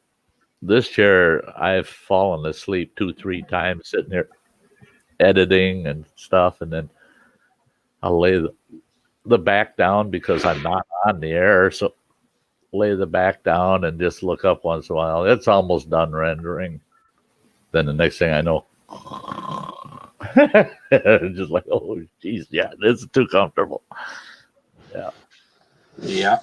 B: this chair, I've fallen asleep 2-3 times sitting there editing and stuff, and then I'll lay the back down because I'm not on the air, so lay the back down and just look up once in a while. It's almost done rendering. Then the next thing I know, just like, oh geez, yeah, this is too comfortable.
G: yeah,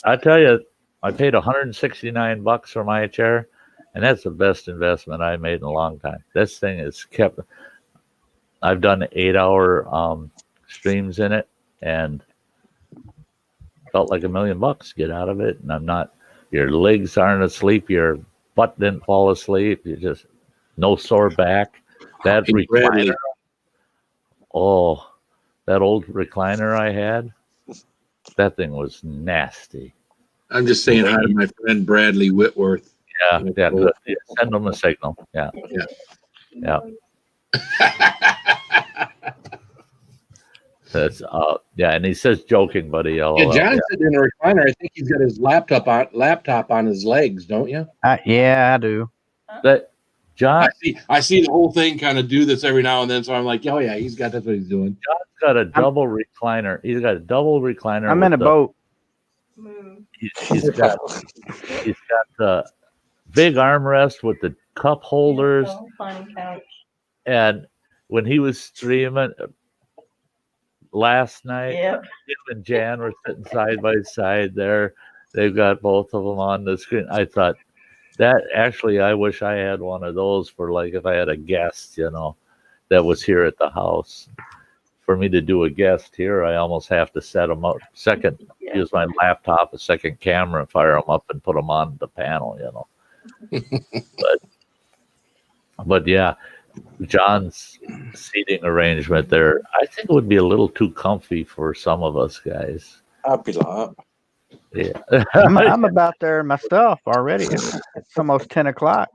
B: I tell you, I paid $169 for my chair, and that's the best investment I made in a long time. This thing is kept. I've done 8-hour streams in it, and felt like $1 million get out of it. And I'm not. Your legs aren't asleep. Your butt didn't fall asleep. You just no sore back. That recliner. Oh, that old recliner I had. That thing was nasty.
G: I'm just saying hi to my friend Bradley Whitworth.
B: Yeah, good. Yeah, send them a signal. Yeah. That's yeah, and he says joking, buddy.
G: Yeah, John's sitting in a recliner. I think he's got his laptop on his legs, don't you?
C: Yeah, I do.
B: That John,
G: I see the whole thing kind of do this every now and then. So I'm like, oh yeah, that's what he's doing.
B: John's got a double recliner. He's got a double recliner.
C: I'm in a boat.
B: He's got the big armrest with the cup holders. And when he was streaming last night, him and Jan were sitting side by side there. They've got both of them on the screen. I thought that actually, I wish I had one of those for like if I had a guest, that was here at the house. For me to do a guest here, I almost have to set them up. Use my laptop, a second camera, fire them up, and put them on the panel. But yeah, John's seating arrangement there, I think it would be a little too comfy for some of us guys.
F: I'd be like
B: that.
C: Yeah, I'm about there myself already. It's almost 10 o'clock.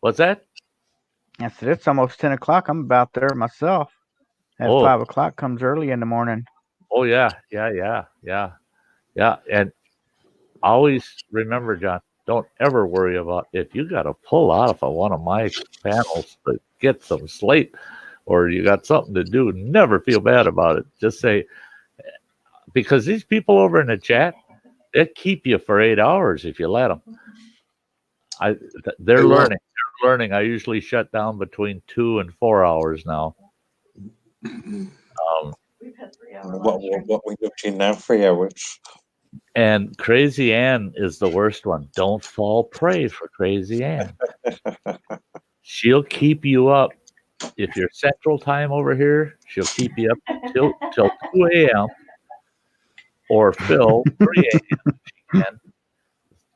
B: What's that?
C: I said it's almost 10 o'clock. I'm about there myself. At 5 o'clock comes early in the morning.
B: Oh yeah. And always remember, John, don't ever worry about if you got to pull out of one of my panels to get some sleep, or you got something to do. Never feel bad about it. Just say, because these people over in the chat, they keep you for 8 hours if you let them. They're learning. They're learning. I usually shut down between 2 and 4 hours now.
H: We've had 3 hours.
F: what we looking now? 3 hours.
B: And Crazy Ann is the worst one. Don't fall prey for Crazy Ann. She'll keep you up. If you're Central Time over here, she'll keep you up till 2 a.m. or Phil 3 a.m.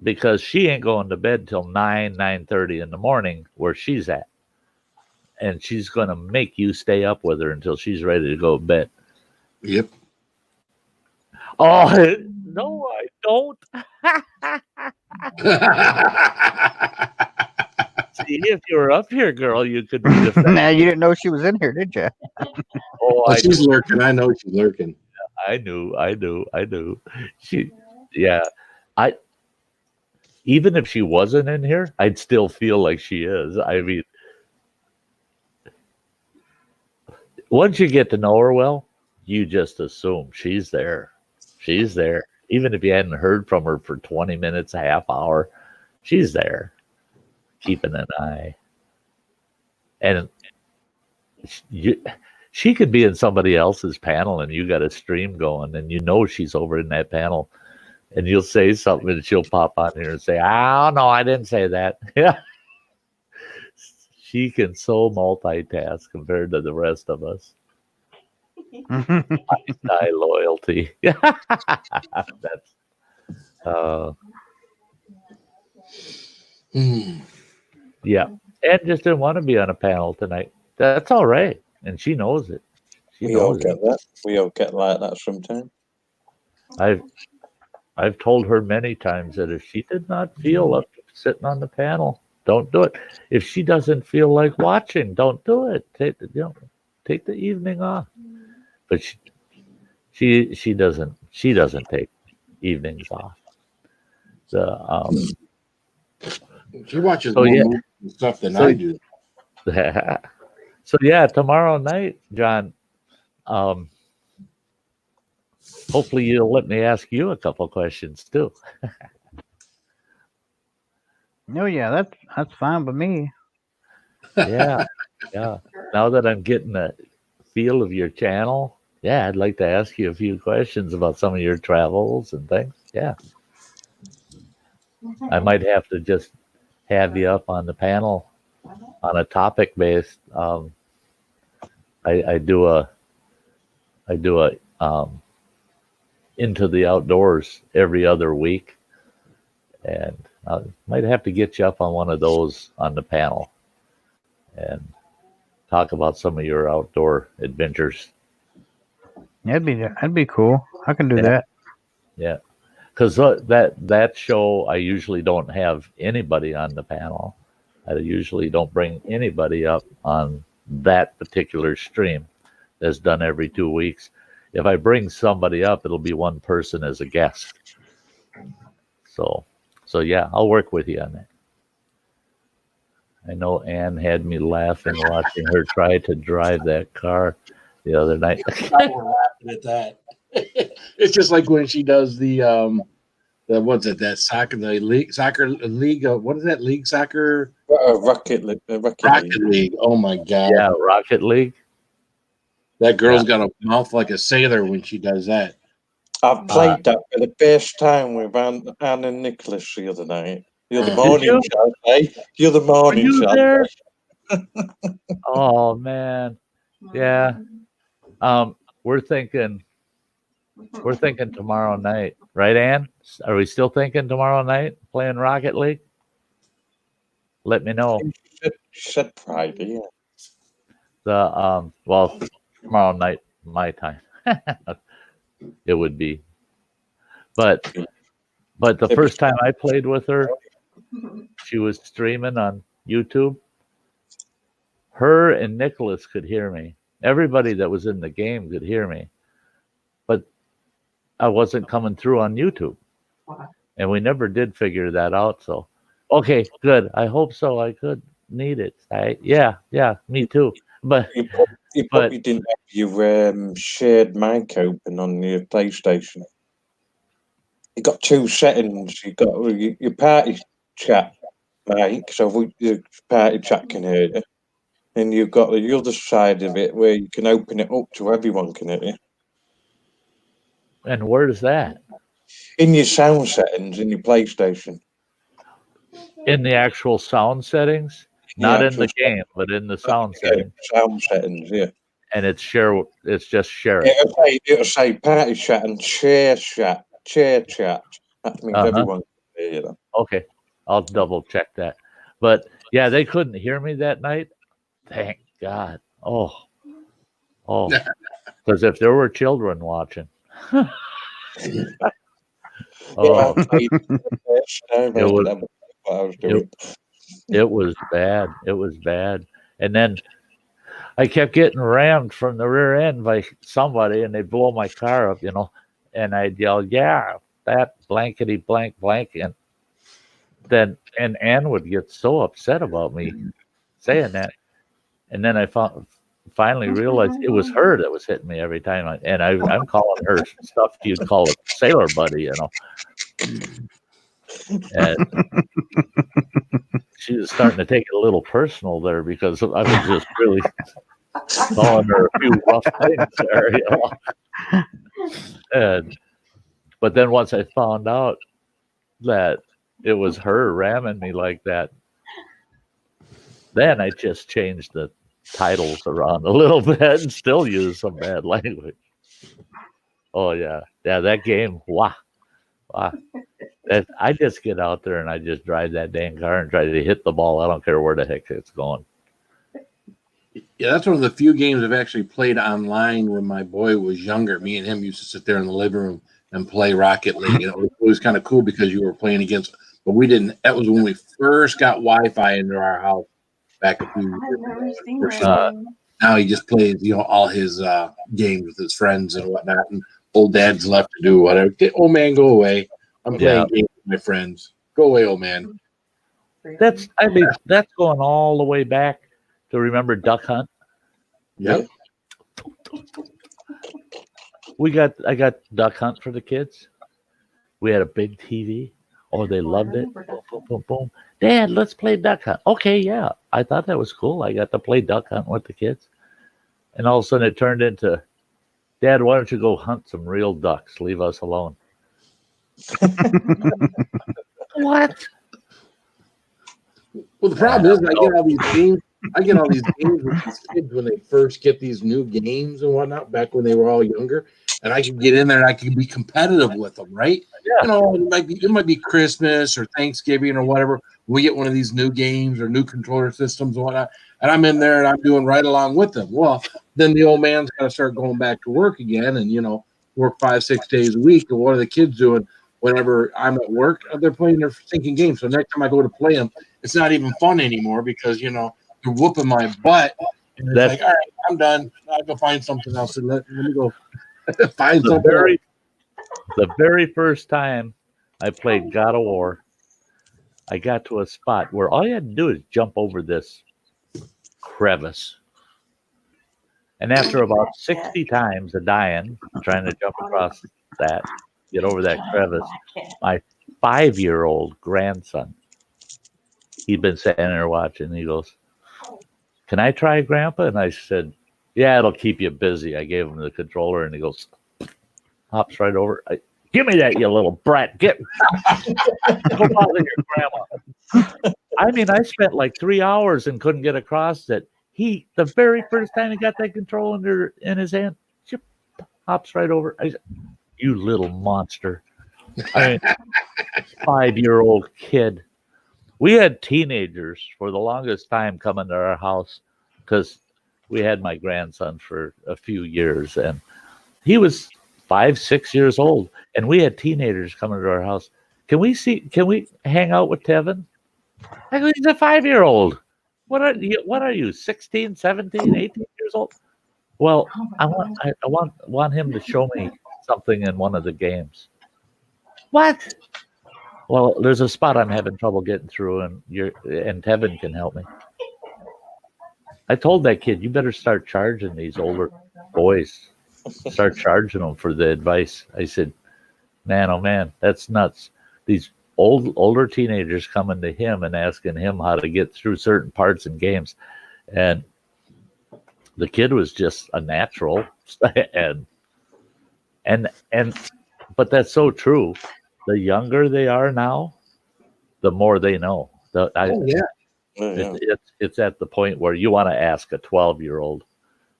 B: Because she ain't going to bed till 9:30 in the morning where she's at. And she's going to make you stay up with her until she's ready to go to bed.
G: Yep.
B: Oh, no, I don't. See, if you were up here, girl, you could be defended.
C: Now, you didn't know she was in here, did you?
G: She's lurking. I know she's lurking.
B: I knew. Even if she wasn't in here, I'd still feel like she is. I mean, once you get to know her well, you just assume she's there. She's there. Even if you hadn't heard from her for 20 minutes, a half hour, she's there, keeping an eye. And she could be in somebody else's panel and you got a stream going and she's over in that panel and you'll say something and she'll pop on here and say, oh, no, I didn't say that. Yeah. She can so multitask compared to the rest of us. Sty loyalty. That's yeah. And just didn't want to be on a panel tonight. That's all right. And she knows it. She
F: We all
B: knows
F: get
B: it.
F: that. We all get like that sometimes.
B: I've told her many times that if she did not feel up to sitting on the panel, don't do it. If she doesn't feel like watching, don't do it. Take the evening off. But she doesn't take evenings off.
G: She watches
B: So,
G: more
B: yeah.
G: movies and stuff than
B: So-
G: I do.
B: So yeah, tomorrow night, John. Hopefully you'll let me ask you a couple questions too.
C: Oh yeah, that's fine with me.
B: Yeah. Now that I'm getting the feel of your channel, yeah, I'd like to ask you a few questions about some of your travels and things. Yeah. I might have to just have you up on the panel on a topic based. I do a into the outdoors every other week, and I might have to get you up on one of those on the panel and talk about some of your outdoor adventures.
C: That'd be cool. I can do
B: Yeah.
C: that.
B: Yeah, because that show I usually don't have anybody on the panel. I usually don't bring anybody up on that particular stream that's done every 2 weeks. If I bring somebody up, it'll be one person as a guest. So yeah, I'll work with you on that. I know Ann had me laughing watching her try to drive that car the other night.
G: I was laughing at that. It's just like when she does the what's it, that soccer, the league soccer league, what is that league soccer?
F: Rocket
G: League. Oh my god.
B: Yeah, Rocket League.
G: That girl's got a mouth like a sailor when she does that.
F: I've played that for the first time with Anne and Nicholas the other night. The other morning,
B: you?
F: shall I say? The other morning,
B: Were you
F: shall I
B: there?
F: say?
B: Oh man, yeah. We're thinking tomorrow night, right, Ann? Are we still thinking tomorrow night playing Rocket League? Let me know.
F: She said Friday, yeah.
B: Well, tomorrow night my time. It would be, but the first time I played with her, she was streaming on YouTube. Her and Nicholas could hear me. Everybody that was in the game could hear me, but I wasn't coming through on YouTube, and we never did figure that out. So, okay, good. I hope so. I could need it. Yeah, me too. But
F: You probably didn't have your shared mic open on your PlayStation. You got two settings. You got your party chat mic, so your party chat can hear you. And you've got the other side of it where you can open it up to everyone can hear you.
B: And where's that?
F: In your sound settings in your PlayStation.
B: In the actual sound settings? Not in the game, but in the sound settings.
F: Sound settings, yeah.
B: And it's just sharing.
F: It'll say party chat and chair chat. That means everyone can hear you.
B: Okay. I'll double check that. But yeah, they couldn't hear me that night. Thank God. Oh. Because if there were children watching. It was bad. It was bad. And then I kept getting rammed from the rear end by somebody, and they'd blow my car up, and I'd yell, "Yeah, that blankety blank blank," and Ann would get so upset about me saying that, and then I finally realized it was her that was hitting me every time, I'm calling her stuff you'd call a sailor buddy, and she was starting to take it a little personal there because I was just really calling her a few rough things there, but then once I found out that it was her ramming me like that, Then I just changed the titles around a little bit and still use some bad language. Oh yeah, that game. Wow. I just get out there and I just drive that dang car and try to hit the ball. I don't care where the heck it's going.
G: Yeah, that's one of the few games I've actually played online when my boy was younger. Me and him used to sit there in the living room and play Rocket League. And it was kind of cool because you were playing against, but we didn't. That was when we first got Wi-Fi into our house back a few
H: I've
G: years
H: never seen
G: ago.
H: that.
G: Now he just plays, all his games with his friends and whatnot. And old dad's left to do whatever. Old man, go away. I'm playing games with my friends. Go away, old man.
B: That's going all the way back to remember Duck Hunt.
G: Yep.
B: I got Duck Hunt for the kids. We had a big TV. Oh, they loved it. Boom, boom, boom, boom. Dad, let's play Duck Hunt. Okay, yeah. I thought that was cool. I got to play Duck Hunt with the kids. And all of a sudden it turned into, Dad, why don't you go hunt some real ducks? Leave us alone. What?
G: Well, the problem is I get all these games. With these kids when they first get these new games and whatnot. Back when they were all younger, and I can get in there and I can be competitive with them, right?
B: Yeah.
G: It might be Christmas or Thanksgiving or whatever. We get one of these new games or new controller systems and whatnot, and I'm in there and I'm doing right along with them. Well, then the old man's got to start going back to work again, and work 5-6 days a week. And what are the kids doing? Whenever I'm at work, they're playing their stinking games. So next time I go to play them, it's not even fun anymore because they're whooping my butt. And it's like, all right, I'm done. I'll go find something else and let me go find something else.
B: The very first time I played God of War, I got to a spot where all you had to do is jump over this crevice. And after about 60 times of dying, trying to jump across that, get over that crevice, my 5-year-old grandson, he'd been sitting there watching. He goes, "Can I try, Grandpa?" And I said, "Yeah, it'll keep you busy." I gave him the controller, and he goes, hops right over. "Give me that, you little brat! Go bother your grandma." I mean, I spent like 3 hours and couldn't get across it. The very first time he got that controller in his hand, hops right over. I said, "You little monster!" I mean, 5-year-old kid. We had teenagers for the longest time coming to our house because we had my grandson for a few years, and he was 5-6 years old, and we had teenagers coming to our house. Can we hang out with Tevin? I go, he's a 5-year-old. What are you, 16, 17, 18 years old? Well, I want him to show me something in one of the games. What? Well, there's a spot I'm having trouble getting through, and Tevin can help me. I told that kid, you better start charging these older boys. Start charging them for the advice. I said, man, oh man, that's nuts. These older teenagers coming to him and asking him how to get through certain parts in games, and the kid was just a natural, but that's so true. The younger they are now, the more they know. It's at the point where you want to ask a 12-year-old.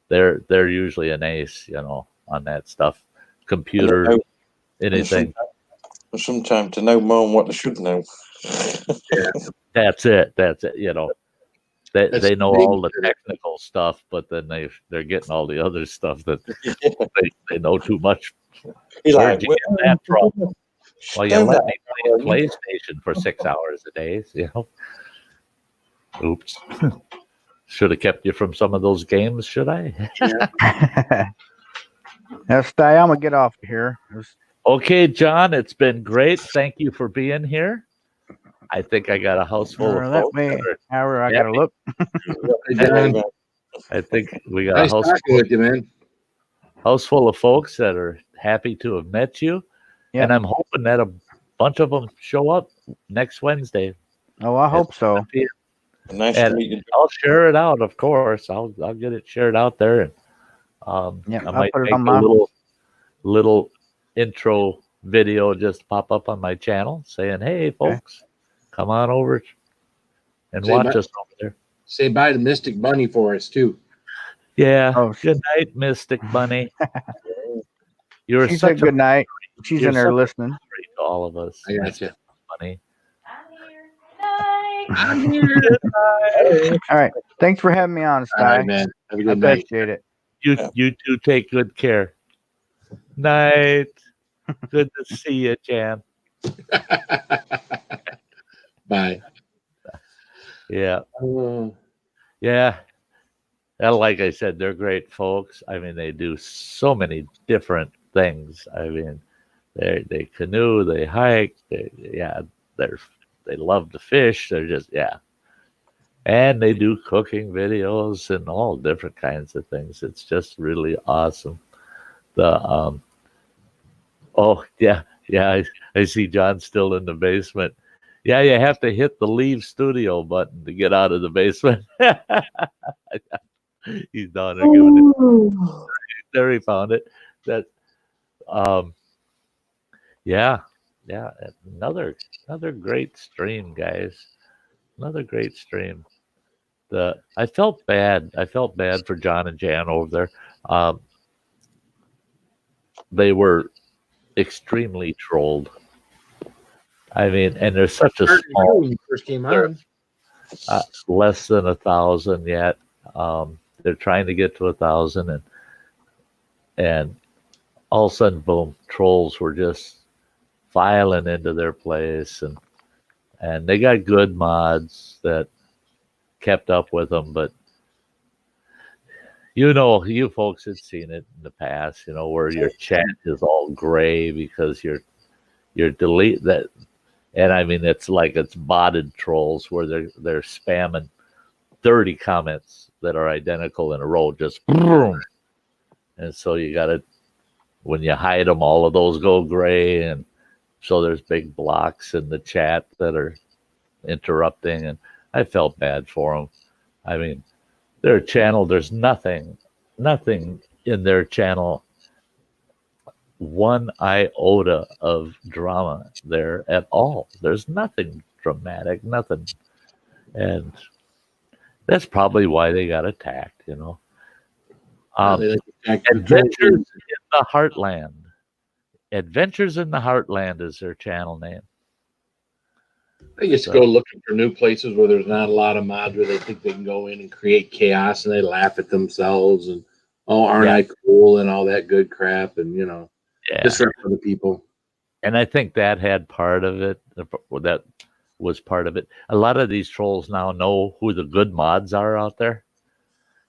B: They're usually an ace, on that stuff. Computer, anything.
F: Sometimes to know more than what they should know.
B: Yeah, that's it. They know all the technical stuff, but then they're getting all the other stuff that they know too much. Where'd you get that from? Well, you let me play PlayStation for 6 hours a day, Oops. Should have kept you from some of those games, should I?
C: Now, Sty, I'm going to get off here.
B: Okay, John, it's been great. Thank you for being here. I think I got a house full of folks.
C: However, I got to look.
B: I think we got a house full
G: with you, man.
B: House full of folks that are happy to have met you. Yep. And I'm hoping that a bunch of them show up next Wednesday.
C: Oh, I hope so.
F: Nice to meet you.
B: I'll share it out, of course. I'll get it shared out there, and I might make a little intro video just pop up on my channel saying, "Hey, folks, come on over and watch us over there."
G: Say bye to Mystic Bunny for us too.
B: Yeah.
C: Oh,
B: Good night, Mystic Bunny. You're
C: she
B: such
C: said good night. She's
B: you're
C: in there
B: such a
C: listening.
B: treat to all of us.
G: I got
B: Mystic
G: you.
B: Bunny.
H: I'm here. Night.
C: All right. Thanks for having me on,
G: All
C: Sty.
G: right, man. Have a
C: I
G: good night.
C: appreciate it.
B: You two take good care. Night. Good to see you, Jan.
G: Bye.
B: Yeah. Yeah. And like I said, they're great folks. I mean, they do so many different things. I mean, they canoe, they hike, they love to fish. They're just and they do cooking videos and all different kinds of things. It's just really awesome. The I see John still in the basement. Yeah, you have to hit the leave studio button to get out of the basement. He's down there giving it. There he found it. That another great stream, guys. Another great stream. I felt bad for John and Jan over there. They were extremely trolled. I mean, and there's such a small.
G: When you first came on.
B: Less than 1,000 yet. They're trying to get to 1,000, and all of a sudden, boom! Trolls were just filing into their place, and they got good mods that kept up with them, but you folks had seen it in the past, where your chat is all gray because you're delete that, and I mean it's like it's botted trolls where they're spamming 30 comments that are identical in a row, just boom. And so you got to, when you hide them, all of those go gray, and so there's big blocks in the chat that are interrupting, and I felt bad for them. I mean, their channel, there's nothing in their channel, one iota of drama there at all. There's nothing dramatic, nothing. And that's probably why they got attacked, Adventures in the Heartland. Adventures in the Heartland is their channel name.
G: They just go looking for new places where there's not a lot of mods, where they think they can go in and create chaos, and they laugh at themselves and, aren't I cool, and all that good crap, and disrupt other people.
B: And I think that had part of it. That was part of it. A lot of these trolls now know who the good mods are out there,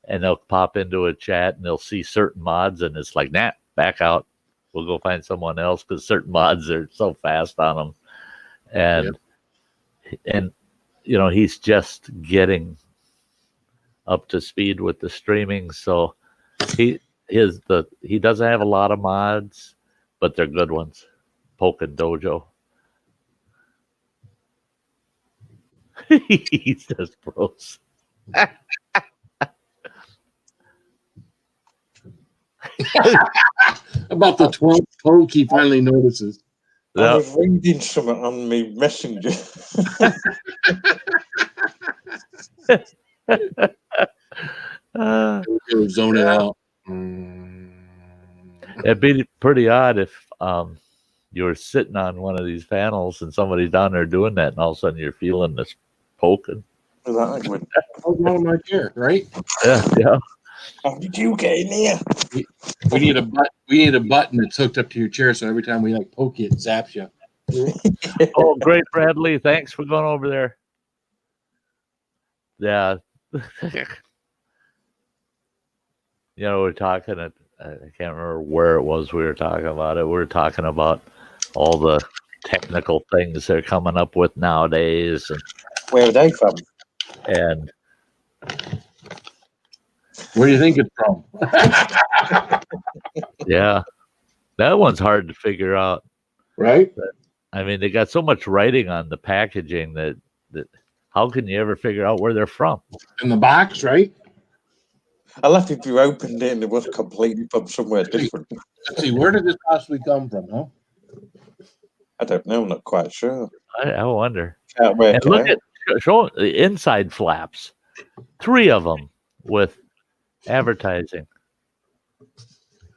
B: and they'll pop into a chat and they'll see certain mods, and it's like, nah, back out. We'll go find someone else because certain mods are so fast on them, and he's just getting up to speed with the streaming, so he doesn't have a lot of mods, but they're good ones. Pokin Dojo. He says bros.
G: About the 12th poke he finally notices.
F: I was reading something on me messenger.
G: Zoning out.
B: It'd be pretty odd if you were sitting on one of these panels and somebody's down there doing that, and all of a sudden you're feeling this poking.
G: One of my chair, right?
B: Yeah.
F: How did you get in here?
G: We need a button that's hooked up to your chair, so every time we poke you, it zaps you.
B: Oh, great, Bradley! Thanks for going over there. Yeah. We're talking. I can't remember where it was we were talking about it. We were talking about all the technical things they're coming up with nowadays, and
F: where are they from?
B: And
G: where do you think it's from?
B: Yeah, that one's hard to figure out,
G: right?
B: But, I mean, they got so much writing on the packaging that how can you ever figure out where they're from?
G: In the box, right?
F: I left if you opened it and it was completely from somewhere different.
G: Let's see, where did this possibly come from, huh?
F: I don't know, I'm not quite sure.
B: I wonder.
F: And
B: look at show the inside flaps. 3 of them with advertising.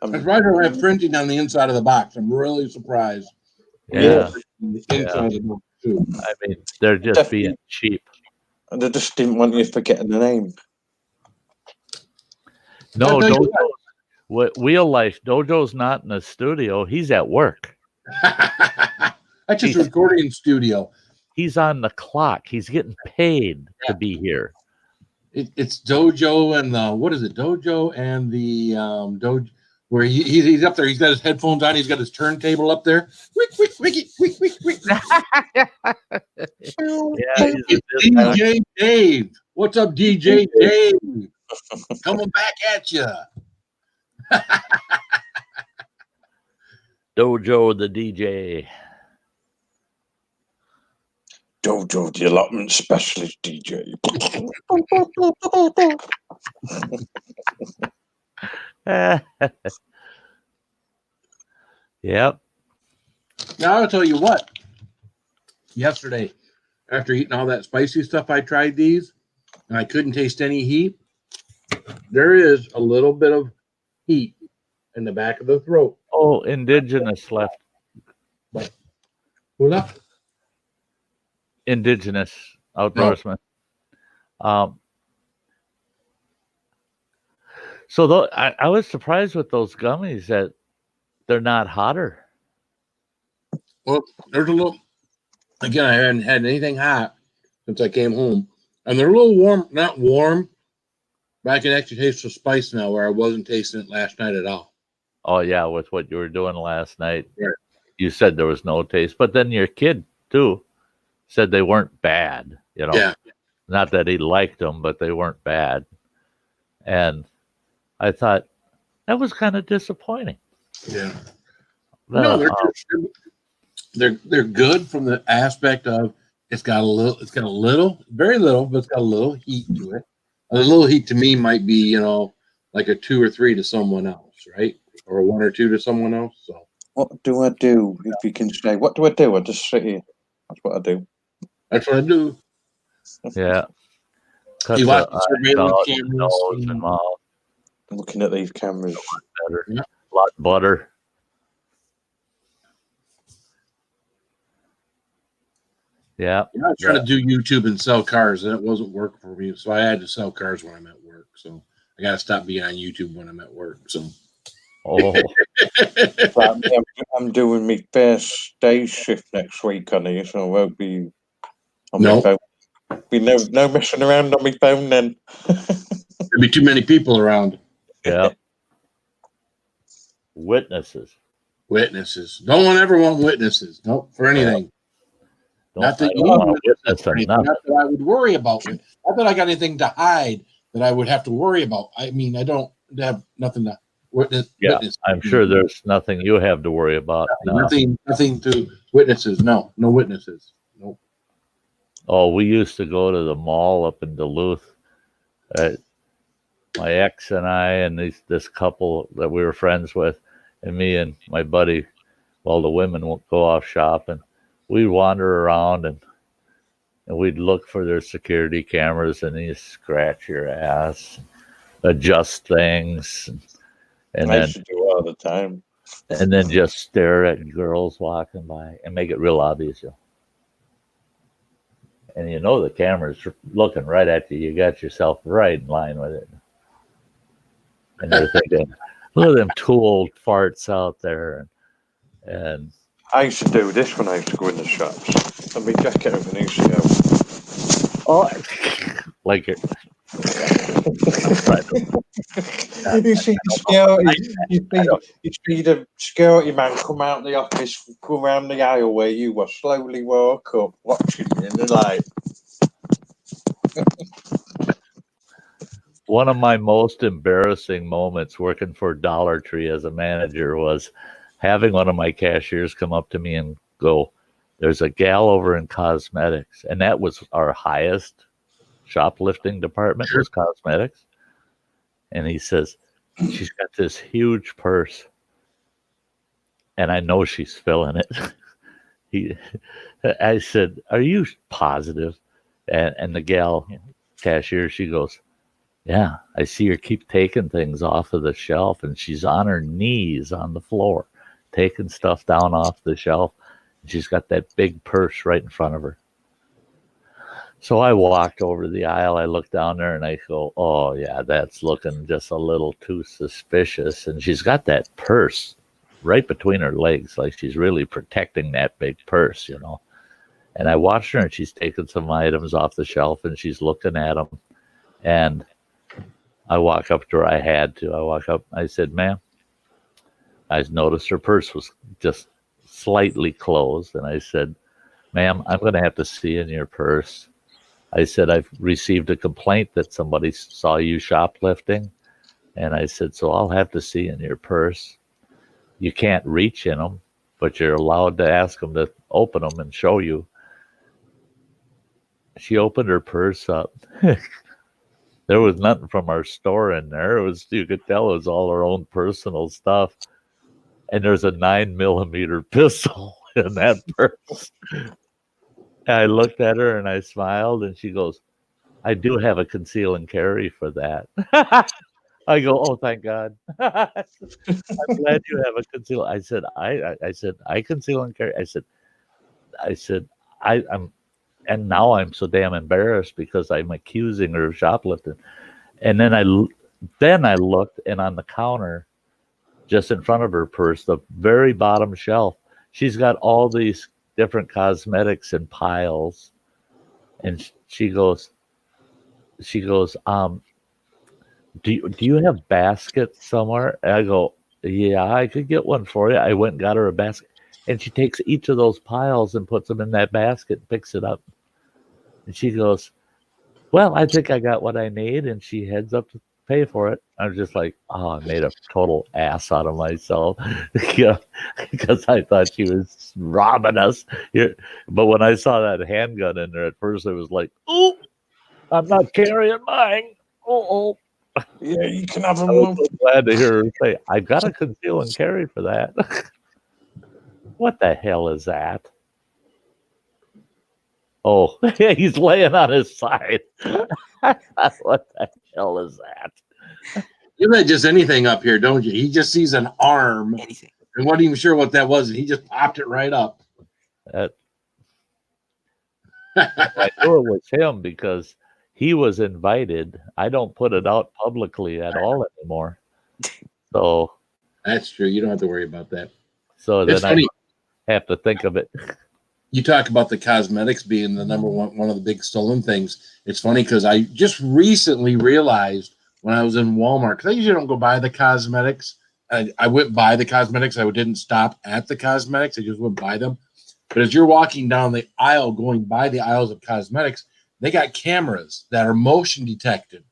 G: That's why I don't have printing on the inside of the box. I'm really surprised.
B: Yeah.
G: The inside of the box too.
B: I mean, they're just being cheap.
F: And they just didn't want you forgetting the name.
B: No,
G: Yeah,
B: Dojo. Real life, Dojo's not in the studio. He's at work.
G: That's just a recording studio.
B: He's on the clock. He's getting paid to be here.
G: It's Dojo and the what is it? Dojo and the Dojo where he's up there. He's got his headphones on. He's got his turntable up there. Wick, wick, wicky, wick, wick, wick.
B: Yeah,
G: It's DJ Dave. What's up, DJ Dave? Coming back at you.
B: Dojo the DJ.
F: Dojo, the allotment specialist DJ.
B: Yep.
G: Now I'll tell you what. Yesterday, after eating all that spicy stuff, I tried these, and I couldn't taste any heat. There is a little bit of heat in the back of the throat.
B: Oh, indigenous left.
G: Who's up?
B: Indigenous outdoorsman. So I was surprised with those gummies that they're not hotter.
G: Well, there's a little. Again, I hadn't had anything hot since I came home, and they're a little warm. Not warm, but I can actually taste the spice now, where I wasn't tasting it last night at all.
B: Oh yeah, with what you were doing last night,
G: Right.
B: You said there was no taste, but then your kid too said they weren't bad. You know,
G: Yeah.
B: Not that he liked them, but they weren't bad. And I thought that was kind of disappointing.
G: Yeah. No, they're good from the aspect of it's got a little, very little, but it's got a little heat to it. A little heat to me might be, like a 2 or 3 to someone else, right? Or a 1 or 2 to someone else. So
F: What do I do? If you can say, what do? I just sit here. That's what I do.
G: that's what I do.
B: Yeah.
G: You watch the
B: eyes
G: surveillance
B: out,
G: cameras.
B: nose and mouth.
F: Looking at these cameras.
B: Better.
G: Yeah.
B: A lot butter. Yeah.
G: I was trying to do YouTube and sell cars, and it wasn't working for me. So I had to sell cars when I'm at work. So I got to stop being on YouTube when I'm at work. So.
B: Oh,
F: I'm doing my first day shift next week on here, so I won't be on
G: No.
F: my phone. Be no messing around on my phone then.
G: There'd be too many people around.
B: yeah. Witnesses.
G: Witnesses. No one ever want witnesses. Nope, for anything. Not that you
B: want
G: want
B: to witness
G: for anything,
B: enough.
G: not that I would worry about it. Not that I got anything to hide that I would have to worry about. I mean, I don't have nothing to witness.
B: Yeah,
G: witness.
B: I'm sure there's nothing you have to worry about. No.
G: Nothing to witnesses. No witnesses. Nope.
B: Oh, we used to go to the mall up in Duluth. My ex and I and this couple that we were friends with, and me and my buddy, while the women would go off shopping, we'd wander around and we'd look for their security cameras, and you scratch your ass, adjust things, and
F: I
B: then
F: used to do it all the time.
B: and then just stare at girls walking by and make it real obvious. And the camera's looking right at you. You got yourself right in line with it. And they're thinking, look at them two old farts out there. And
F: I used to do this when I used to go in the shops. And my jacket over and used to go.
B: oh, like it.
F: You see the security, you see the security man come out of the office, go around the aisle where you were, slowly walk up, watching you in the light.
B: One of my most embarrassing moments working for Dollar Tree as a manager was having one of my cashiers come up to me and go, there's a gal over in cosmetics. And that was our highest shoplifting department, was cosmetics. And he says, she's got this huge purse, and I know she's filling it. I said, are you positive? And the gal cashier, she goes, yeah, I see her keep taking things off of the shelf, and she's on her knees on the floor, taking stuff down off the shelf. She's got that big purse right in front of her. So I walked over the aisle. I looked down there and I go, oh, yeah, that's looking just a little too suspicious. And she's got that purse right between her legs, like she's really protecting that big purse, you know. And I watched her, and she's taking some items off the shelf, and she's looking at them. And I walk up to her. I had to. I walk up. I said, ma'am, I noticed her purse was just slightly closed. And I said, ma'am, I'm going to have to see in your purse. I said, I've received a complaint that somebody saw you shoplifting. And I said, so I'll have to see in your purse. You can't reach in them, but you're allowed to ask them to open them and show you. She opened her purse up. There was nothing from our store in there. It was, you could tell it was all her own personal stuff. And there's a 9mm pistol in that purse. And I looked at her and I smiled, and she goes, I do have a conceal and carry for that. I go, oh, thank God. I'm glad you have a conceal. I said, I conceal and carry. I said, I'm, and now I'm so damn embarrassed because I'm accusing her of shoplifting. And then I looked, and on the counter, just in front of her purse, the very bottom shelf, she's got all these different cosmetics in piles. And she goes, do you have baskets somewhere? And I go, yeah, I could get one for you. I went and got her a basket. And she takes each of those piles and puts them in that basket and picks it up. And she goes, well, I think I got what I need. And she heads up to pay for it. I was just like, oh, I made a total ass out of myself. Because I thought she was robbing us. But when I saw that handgun in there, at first it was like, oh, I'm not carrying mine. Oh.
F: Yeah, you can have them.
B: I was so glad to hear her say, I've got to conceal and carry for that. What the hell is that? Oh, he's laying on his side. What the hell is that?
G: You let just anything up here, don't you? He just sees an arm
I: Anything.
G: and wasn't even sure what that was, and he just popped it right up.
B: I knew it was him because he was invited. I don't put it out publicly at all anymore. So
G: That's true. You don't have to worry about that.
B: So
G: It's
B: then
G: funny.
B: I have to think of it.
G: You talk about the cosmetics being the number one of the big stolen things. It's funny because I just recently realized when I was in Walmart, because I usually don't go buy the cosmetics. I went buy the cosmetics. I didn't stop at the cosmetics. I just went buy them. But as you're walking down the aisle, going by the aisles of cosmetics, they got cameras that are motion detected.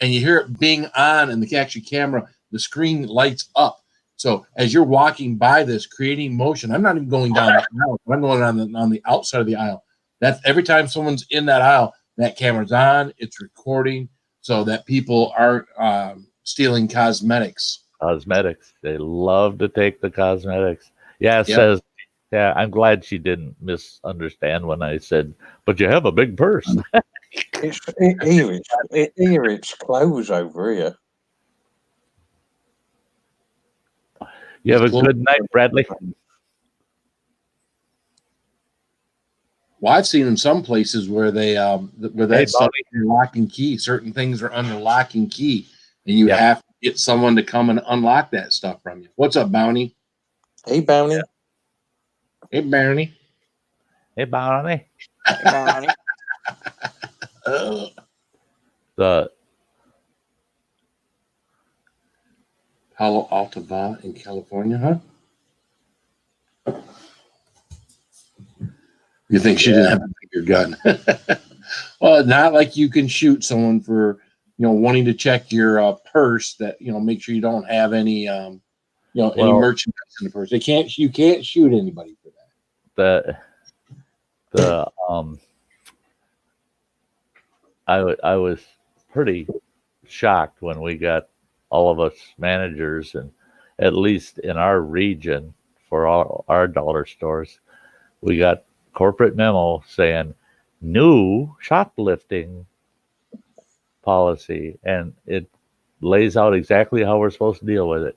G: And you hear it being on, and the actual camera, the screen lights up. So as you're walking by this, creating motion, I'm not even going down the aisle. I'm going on the outside of the aisle. That's every time someone's in that aisle, that camera's on, it's recording so that people aren't stealing cosmetics.
B: Cosmetics. They love to take the cosmetics. Yeah, it
G: Yep.
B: says, yeah, I'm glad she didn't misunderstand when I said, but you have a big purse.
F: Here it's close over here.
B: You have a good night, Bradley.
G: Well, I've seen in some places where they where that's
B: Bobby.
G: under lock and key. Certain things are under lock and key, and you
B: Yeah.
G: have to get someone to come and unlock that stuff from you. What's up, Bounty?
F: Hey, Bounty.
B: Yeah.
G: Hey, Bounty.
B: Hey, Barney.
I: Barney.
B: The
G: Palo Alto in California, huh? You think she didn't have a bigger gun? Well, not like you can shoot someone for wanting to check your purse. That make sure you don't have any any merchandise in the purse. You can't shoot anybody for that.
B: I was pretty shocked when we got all of us managers, and at least in our region for all our dollar stores, we got corporate memo saying new shoplifting policy, and it lays out exactly how we're supposed to deal with it.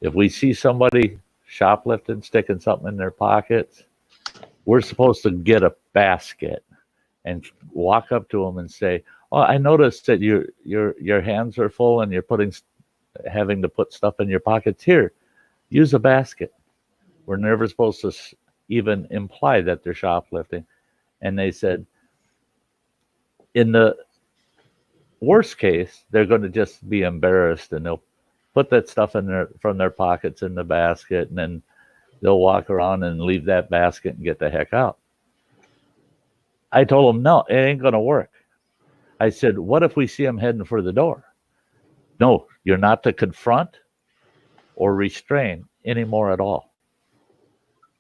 B: If we see somebody shoplifting, sticking something in their pockets, we're supposed to get a basket and walk up to them and say, "Oh, I noticed that your hands are full and you're having to put stuff in your pockets. Here, use a basket." We're never supposed to even imply that they're shoplifting. And they said, in the worst case, they're going to just be embarrassed and they'll put that stuff from their pockets in the basket, and then they'll walk around and leave that basket and get the heck out. I told them, no, it ain't going to work. I said, what if we see them heading for the door? No, you're not to confront or restrain anymore at all.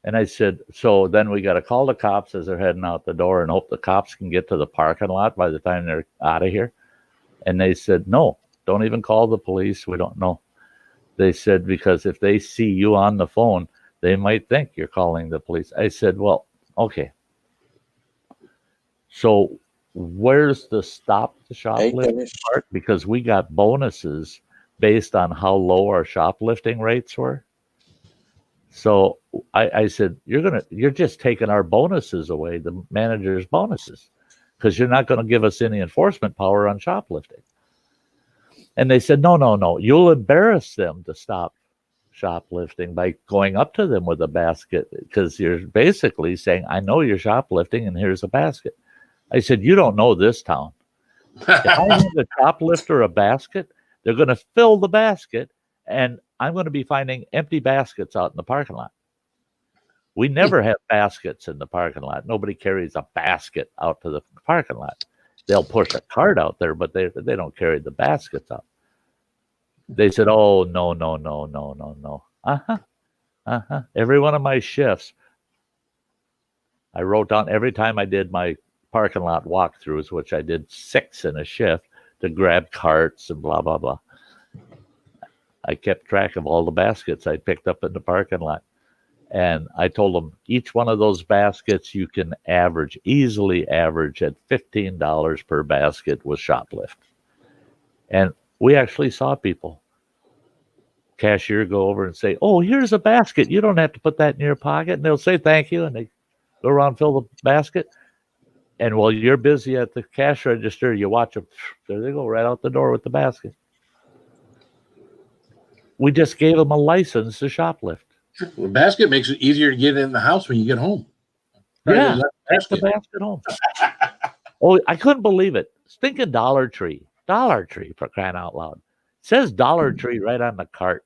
B: And I said, so then we got to call the cops as they're heading out the door and hope the cops can get to the parking lot by the time they're out of here. And they said, no, don't even call the police. We don't know. They said, because if they see you on the phone, they might think you're calling the police. I said, well, okay. So where's the stop the shoplifting part? Because we got bonuses based on how low our shoplifting rates were. So I said, you're just taking our bonuses away, the manager's bonuses, because you're not going to give us any enforcement power on shoplifting. And they said, no, you'll embarrass them to stop shoplifting by going up to them with a basket, because you're basically saying, I know you're shoplifting and here's a basket. I said, you don't know this town. If I hand a shoplifter a basket, they're going to fill the basket, and I'm going to be finding empty baskets out in the parking lot. We never have baskets in the parking lot. Nobody carries a basket out to the parking lot. They'll push a cart out there, but they don't carry the baskets out. They said, oh, no. Every one of my shifts, I wrote down every time I did my parking lot walkthroughs, which I did 6 in a shift, to grab carts and blah, blah, blah. I kept track of all the baskets I picked up in the parking lot. And I told them each one of those baskets you can easily average at $15 per basket with shoplift. And we actually saw people, cashier, go over and say, oh, here's a basket. You don't have to put that in your pocket. And they'll say thank you. And they go around, fill the basket. And while you're busy at the cash register, you watch them. There they go, right out the door with the basket. We just gave them a license to shoplift.
G: The basket makes it easier to get in the house when you get home.
B: Yeah, take the basket home. Oh, I couldn't believe it. Stinking Dollar Tree, for crying out loud. It says Dollar Tree right on the cart.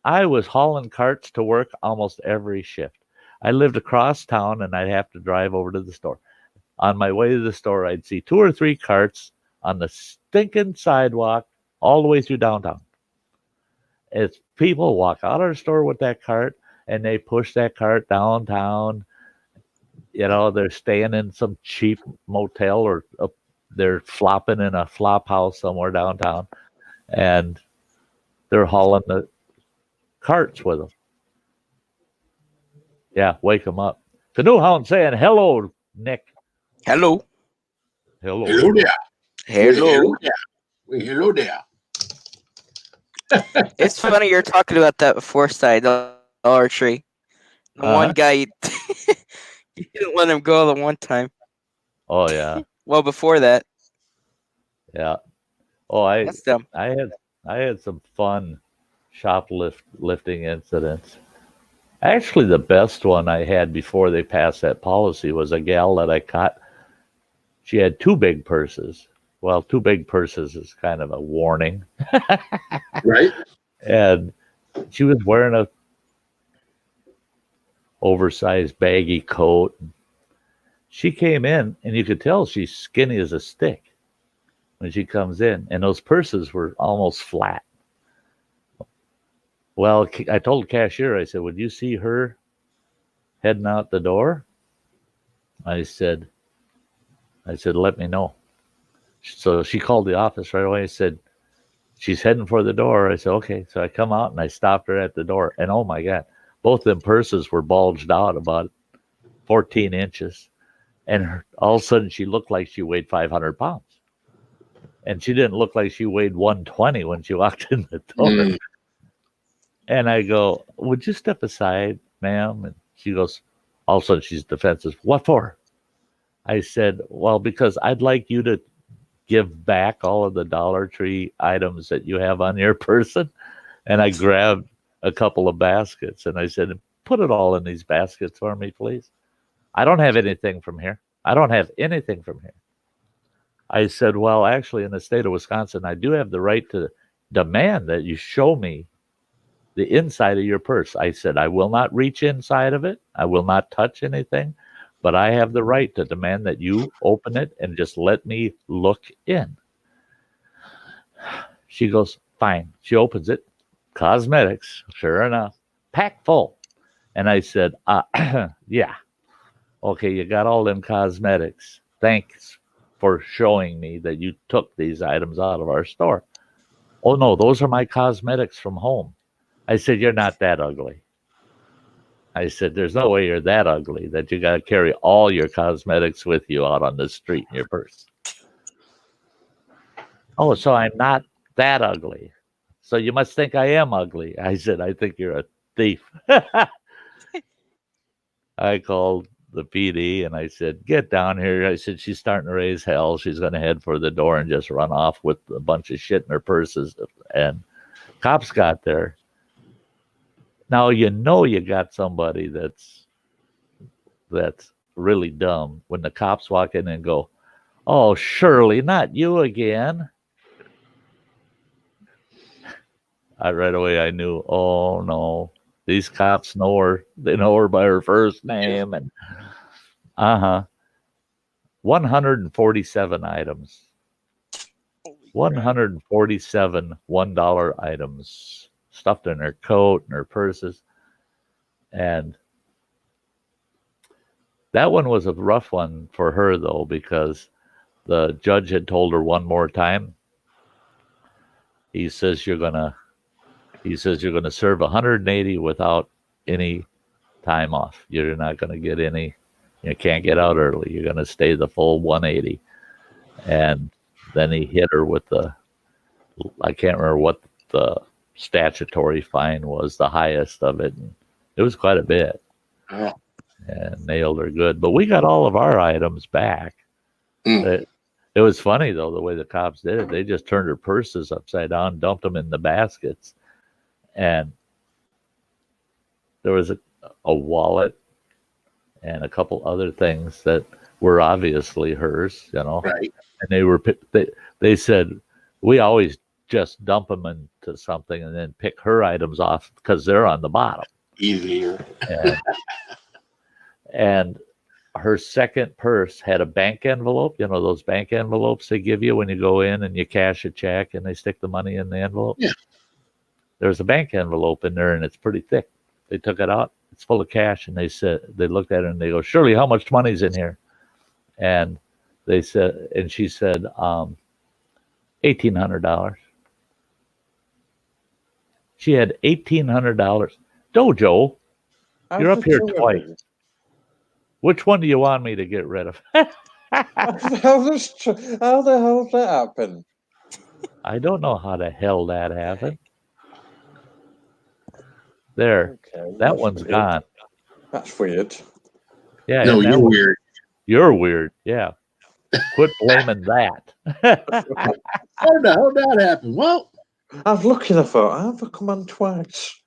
B: I was hauling carts to work almost every shift. I lived across town, and I'd have to drive over to the store. On my way to the store, I'd see 2 or 3 carts on the stinking sidewalk all the way through downtown. As people walk out of the store with that cart, and they push that cart downtown. You know, they're staying in some cheap motel, or they're flopping in a flop house somewhere downtown, and they're hauling the carts with them. Yeah, wake them up. Canoe Hound saying hello, Nick.
I: Hello.
G: Hello there.
I: Hello.
G: Hello there.
I: It's funny you're talking about that before, Sty, Dollar Tree. The one guy, you didn't let him go the one time.
B: Oh yeah.
I: Well, before that.
B: Yeah. Oh,
I: That's dumb.
B: I had some fun shoplifting incidents. Actually, the best one I had before they passed that policy was a gal that I caught. She had 2 big purses. Well, 2 big purses is kind of a warning.
G: Right.
B: And she was wearing a oversized baggy coat. She came in, and you could tell she's skinny as a stick when she comes in. And those purses were almost flat. Well, I told the cashier, I said, would you see her heading out the door? I said, let me know. So she called the office right away. I said, she's heading for the door. I said, okay. So I come out and I stopped her at the door. And oh my God, both them purses were bulged out about 14 inches. And all of a sudden she looked like she weighed 500 pounds. and she didn't look like she weighed 120 when she walked in the door.
G: Mm.
B: And I go, would you step aside, ma'am? And she goes, all of a sudden she's defensive. What for? I said, well, because I'd like you to give back all of the Dollar Tree items that you have on your person. And I grabbed a couple of baskets and I said, put it all in these baskets for me, please. I don't have anything from here. I don't have anything from here. I said, well, actually, in the state of Wisconsin, I do have the right to demand that you show me the inside of your purse. I said, I will not reach inside of it. I will not touch anything, but I have the right to demand that you open it and just let me look in. She goes, fine. She opens it. Cosmetics, sure enough, packed full. And I said, yeah. Okay, you got all them cosmetics. Thanks for showing me that you took these items out of our store. Oh, no, those are my cosmetics from home. I said, you're not that ugly. I said, there's no way you're that ugly that you got to carry all your cosmetics with you out on the street in your purse. Oh, so I'm not that ugly. So you must think I am ugly. I said, I think you're a thief. I called the PD and I said, get down here. I said, she's starting to raise hell. She's going to head for the door and just run off with a bunch of shit in her purses. And cops got there. Now, you got somebody that's really dumb when the cops walk in and go, oh, Shirley, not you again. Right away I knew, oh no, these cops know her. They know her by her first name. And 147 items. 147 $1 items stuffed in her coat and her purses. And that one was a rough one for her, though, because the judge had told her one more time. He says you're gonna serve 180 without any time off. You're not gonna get any. You can't get out early. You're gonna stay the full 180. And then he hit her with I can't remember what the statutory fine was, the highest of it. And it was quite a bit.
G: Oh.
B: And nailed her good. But we got all of our items back. It was funny, though, the way the cops did it. They just turned her purses upside down, dumped them in the baskets. And there was a wallet and a couple other things that were obviously hers,
G: Right.
B: And they said, we always just dump them into something and then pick her items off because they're on the bottom.
G: Easier.
B: And her second purse had a bank envelope, those bank envelopes they give you when you go in and you cash a check and they stick the money in the envelope.
G: Yeah.
B: There's a bank envelope in there and it's pretty thick. They took it out. It's full of cash. And they looked at it and they go, Shirley, how much money's in here? And she said, $1,800. She had $1,800. Dojo, you're up here twice. Which one do you want me to get rid of?
F: How the hell did that happen?
B: I don't know how the hell that happened. There, that one's
F: weird.
B: gone.
F: That's weird.
B: Yeah.
G: No, you're weird.
B: You're weird. Yeah. Quit blaming that.
G: How the hell that happened? Well,
F: I was looking. I thought, how have I come on twice?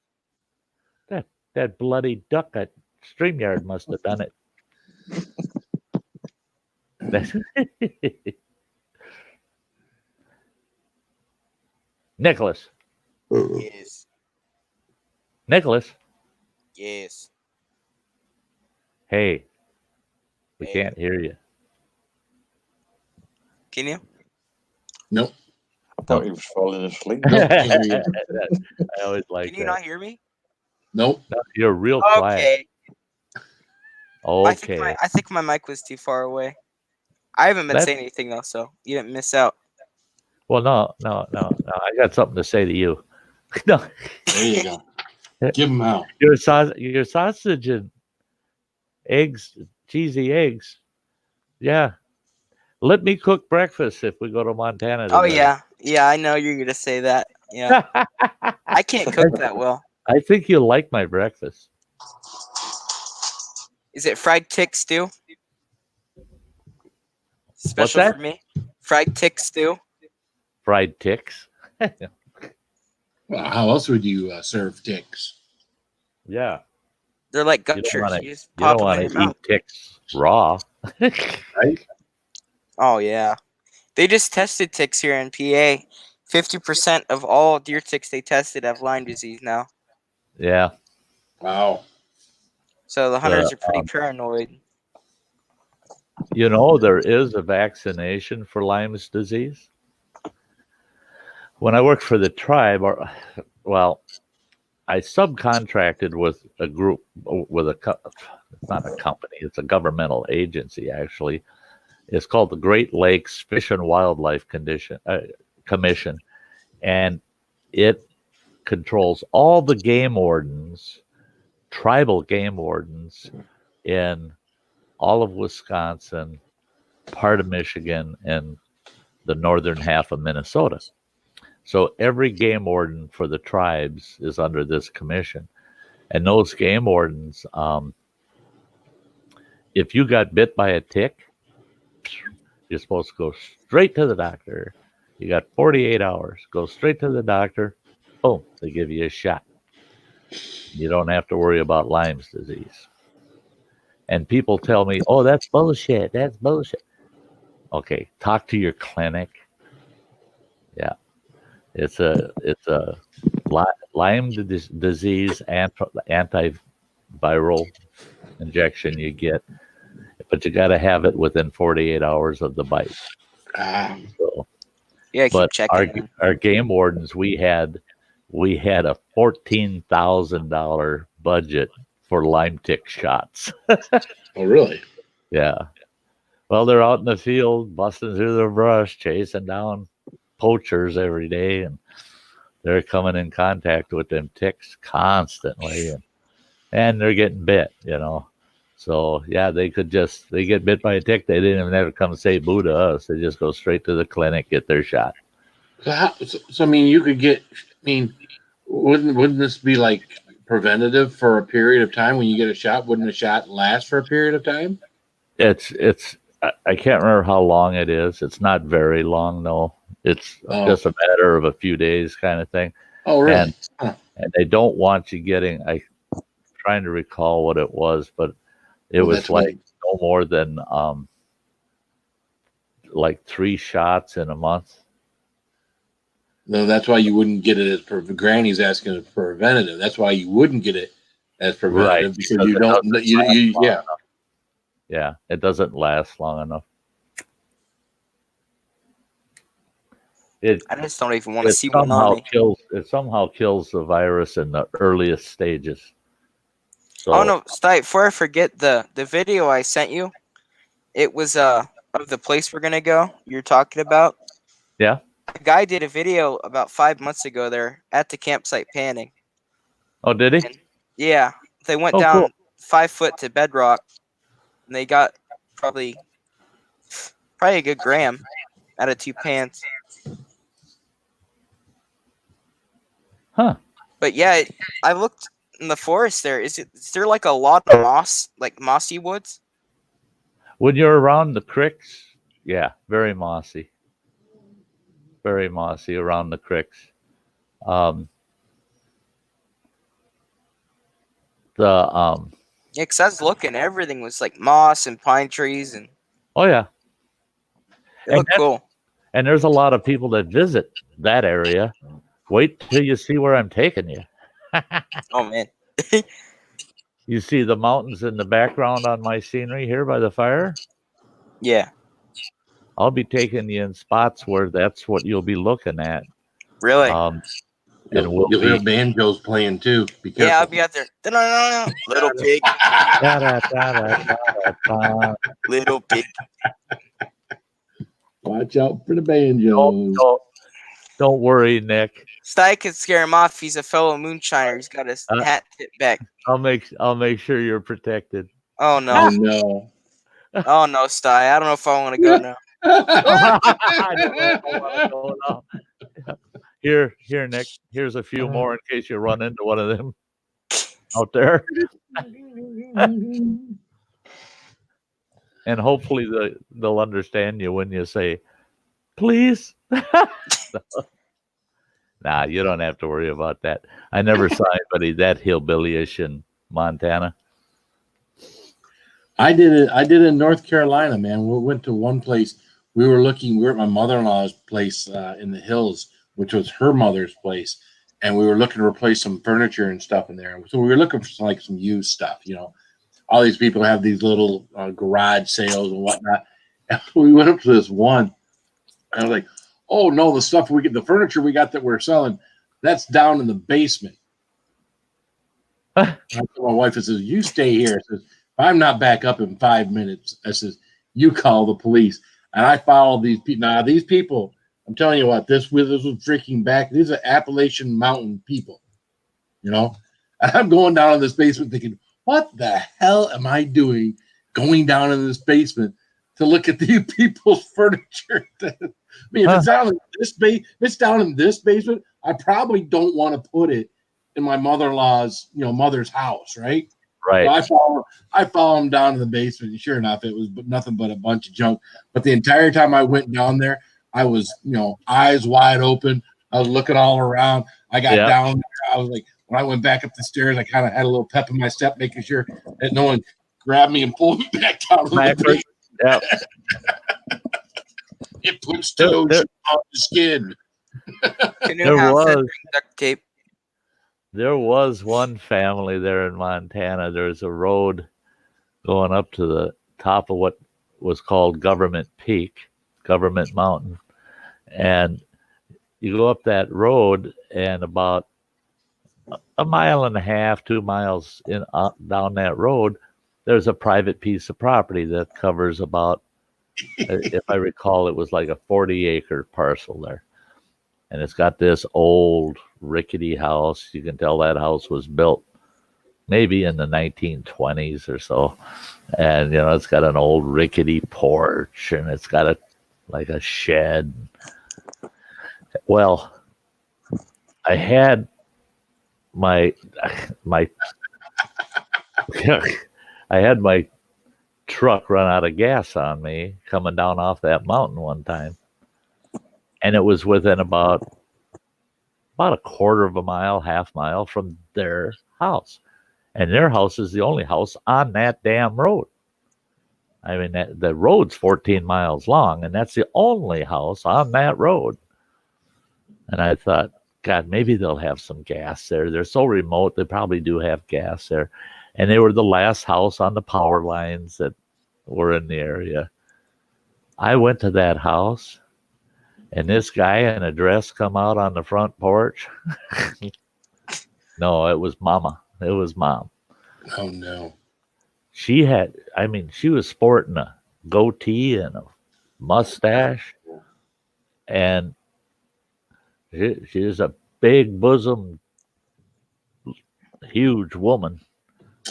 B: That bloody duck at StreamYard must have done it. Nicholas.
I: Yes.
B: Nicholas.
I: Yes.
B: Hey. We can't hear you.
I: Can you?
G: Nope.
F: I thought he was falling asleep.
B: I always like
I: Can you
B: that.
I: not hear me?
G: Nope.
B: No, you're real quiet.
I: Okay.
B: Okay.
I: I think my mic was too far away. I haven't been saying anything though, so you didn't miss out.
B: Well, no. I got something to say to you. No.
G: There you go. Give him out.
B: Your sausage and eggs, cheesy eggs. Yeah. Let me cook breakfast if we go to Montana
I: Oh
B: together.
I: yeah, I know you're gonna say that. Yeah, I can't cook that well.
B: I think you'll like my breakfast.
I: Is it fried tick stew?
B: What's
I: Special
B: that?
I: for me. Fried tick stew.
B: Fried ticks.
G: Well, how else would you serve ticks?
B: Yeah.
I: They're like
B: You
I: gushers.
B: don't
I: You just
B: you don't
I: pop them
B: want
I: in
B: to
I: your
B: eat
I: mouth.
B: ticks raw.
G: Right?
I: Oh yeah. They just tested ticks here in PA. 50% of all deer ticks they tested have Lyme disease now.
B: Yeah.
G: Wow.
I: So the hunters are pretty paranoid.
B: You know, there is a vaccination for Lyme's disease. When I worked for the tribe, well, I subcontracted with a group, with it's not a company, it's a governmental agency, actually. It's called the Great Lakes Fish and Wildlife Commission, and it controls all the game wardens, tribal game wardens in all of Wisconsin, part of Michigan, and the northern half of Minnesota. So every game warden for the tribes is under this commission. And those game wardens, if you got bit by a tick, you're supposed to go straight to the doctor. You got 48 hours. Go straight to the doctor. Boom, they give you a shot. You don't have to worry about Lyme's disease. And people tell me, oh, that's bullshit. That's bullshit. Okay, talk to your clinic. Yeah. It's a Lyme disease antiviral injection you get, but you got to have it within 48 hours of the bite. So,
I: Yeah, keep
B: but
I: checking.
B: our game wardens, we had a $14,000 budget for Lyme tick shots.
G: Oh, really?
B: Yeah. Well, they're out in the field, busting through the brush, chasing down poachers every day, and they're coming in contact with them ticks constantly, and they're getting bit, So yeah, they get bit by a tick. They didn't even ever come say boo to us. They just go straight to the clinic, get their shot.
G: So I mean, you could get. I mean, wouldn't this be like preventative for a period of time when you get a shot? Wouldn't a shot last for a period of time?
B: It's I can't remember how long it is. It's not very long, no. It's just a matter of a few days, kind of thing.
G: Oh, really?
B: And they don't want you getting. I'm trying to recall what it was, but it was like no more than like 3 shots in a month.
G: No, that's why you wouldn't get it as Granny's asking for preventative. That's why you wouldn't get it as preventative, because you don't. Yeah.
B: Yeah, it doesn't last long enough.
I: I just don't even want to see one
B: somehow
I: on me.
B: It somehow kills the virus in the earliest stages. So,
I: Oh no, Sty, before I forget, the video I sent you, it was of the place we're gonna go. You're talking about.
B: Yeah.
I: A guy did a video about 5 months ago there at the campsite panning.
B: Oh, did he?
I: And, yeah, they went
B: Oh,
I: down
B: cool.
I: 5 foot to bedrock, and they got probably a good gram out of 2 pans.
B: Huh.
I: But yeah, I looked in the forest there. Is there like a lot of moss, like mossy woods?
B: When you're around the creeks, yeah, very mossy. Very mossy around the creeks.
I: Yeah, because I was looking, everything was like moss and pine trees, and
B: oh yeah,
I: it looked cool.
B: And there's a lot of people that visit that area. Wait till you see where I'm taking you.
I: Oh man.
B: You see the mountains in the background on my scenery here by the fire?
I: Yeah.
B: I'll be taking you in spots where that's what you'll be looking at.
I: Really?
B: And
G: you'll hear banjos playing too. Be careful.
I: Yeah, I'll be out there. Little pig. Little pig.
G: Watch out for the banjos.
B: Don't worry, Nick.
I: Sty could scare him off. He's a fellow moonshiner. He's got his hat tipped back.
B: I'll make sure you're protected.
I: Oh no.
G: Oh no.
I: Oh no, Sty. I don't know if I want to go now.
B: I don't know if I want to go now. Here, Nick. Here's a few more in case you run into one of them out there. And hopefully they'll understand you when you say, please. Nah, you don't have to worry about that. I never saw anybody that hillbilly-ish in Montana.
G: I did it in North Carolina, man. We went to one place. We were at my mother-in-law's place in the hills, which was her mother's place. And we were looking to replace some furniture and stuff in there. So we were looking for some used stuff, All these people have these little garage sales and whatnot. And we went up to this one. And I was like, oh, no, the furniture we got that we're selling, that's down in the basement. I told my wife, I says, you stay here. I says, if I'm not back up in 5 minutes, I says, you call the police. And I followed these people. Now, these people, I'm telling you what, this was freaking back. These are Appalachian Mountain people, And I'm going down in this basement thinking, what the hell am I doing going down in this basement to look at these people's furniture? I mean, if it's down in this basement, I probably don't want to put it in my mother-in-law's, mother's house, right?
B: Right.
G: So I follow him down to the basement, and sure enough, it was nothing but a bunch of junk. But the entire time I went down there, I was, eyes wide open. I was looking all around. I got down there. I was like, when I went back up the stairs, I kind of had a little pep in my step, making sure that no one grabbed me and pulled me back down to the basement.
B: Yep.
G: It puts toes on the skin.
I: Duct tape.
B: There was one family there in Montana. There's a road going up to the top of what was called Government Mountain. And you go up that road, and about a mile and a half, 2 miles down that road, there's a private piece of property that covers about, if I recall, it was like a 40-acre parcel there. And it's got this old rickety house. You can tell that house was built maybe in the 1920s or so. And, it's got an old rickety porch, and it's got a shed. Well, I had my truck run out of gas on me coming down off that mountain one time. And it was within about a quarter of a mile, half mile from their house. And their house is the only house on that damn road. I mean, the road's 14 miles long, and that's the only house on that road. And I thought, God, maybe they'll have some gas there. They're so remote, they probably do have gas there. And they were the last house on the power lines that were in the area. I went to that house. And this guy in a dress come out on the front porch. No, it was Mama. It was Mom.
G: Oh, no.
B: She was sporting a goatee and a mustache. And she was a big bosom, huge woman.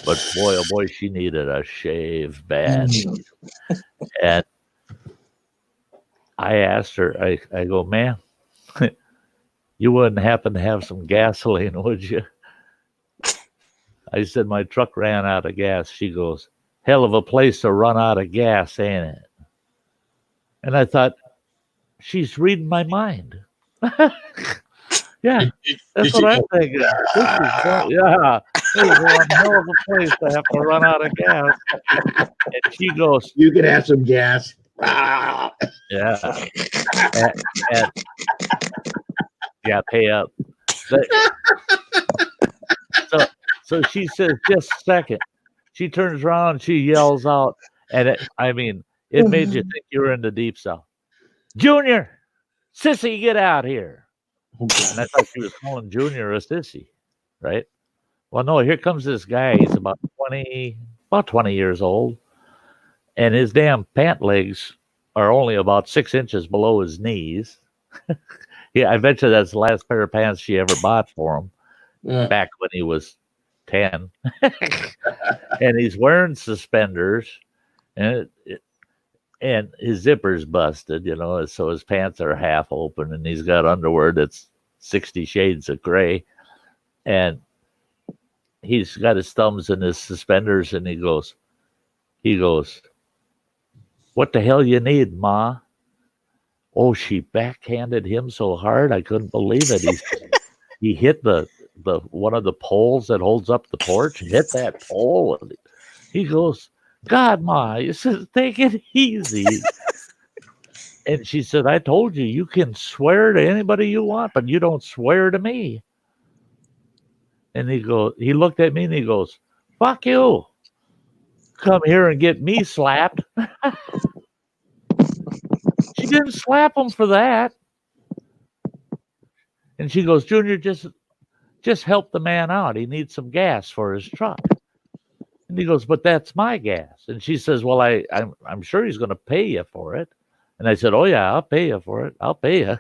B: But boy, oh boy, she needed a shave bad. And I asked her, I go, ma'am, you wouldn't happen to have some gasoline, would you? I said, my truck ran out of gas. She goes, hell of a place to run out of gas, ain't it? And I thought, she's reading my mind. Yeah, that's what I'm thinking. This is one hell of a place to have to run out of gas. And she goes,
G: you can have some gas.
B: Yeah. And, yeah, pay up. So she says, just a second. She turns around, she yells out, and it made you think you were in the deep south. Junior, sissy, get out here. And I thought she was calling Junior a sissy, right? Well, no, here comes this guy. He's about 20 years old. And his damn pant legs are only about 6 inches below his knees. Yeah, I bet you that's the last pair of pants she ever bought for him back when he was 10. And he's wearing suspenders. And and his zipper's busted, so his pants are half open, and he's got underwear that's 60 shades of gray, and he's got his thumbs in his suspenders, and he goes, "What the hell you need, Ma?" Oh, she backhanded him so hard I couldn't believe it. He hit the one of the poles that holds up the porch, hit that pole, and he goes, "God, Ma," he says, "take it easy." And she said, "I told you, you can swear to anybody you want, but you don't swear to me." And he looked at me and he goes, "Fuck you. Come here and get me slapped." She didn't slap him for that. And she goes, "Junior, just help the man out. He needs some gas for his truck." And he goes, "But that's my gas." And she says, "Well, I'm sure he's going to pay you for it." And I said, "Oh yeah, I'll pay you for it. I'll pay you.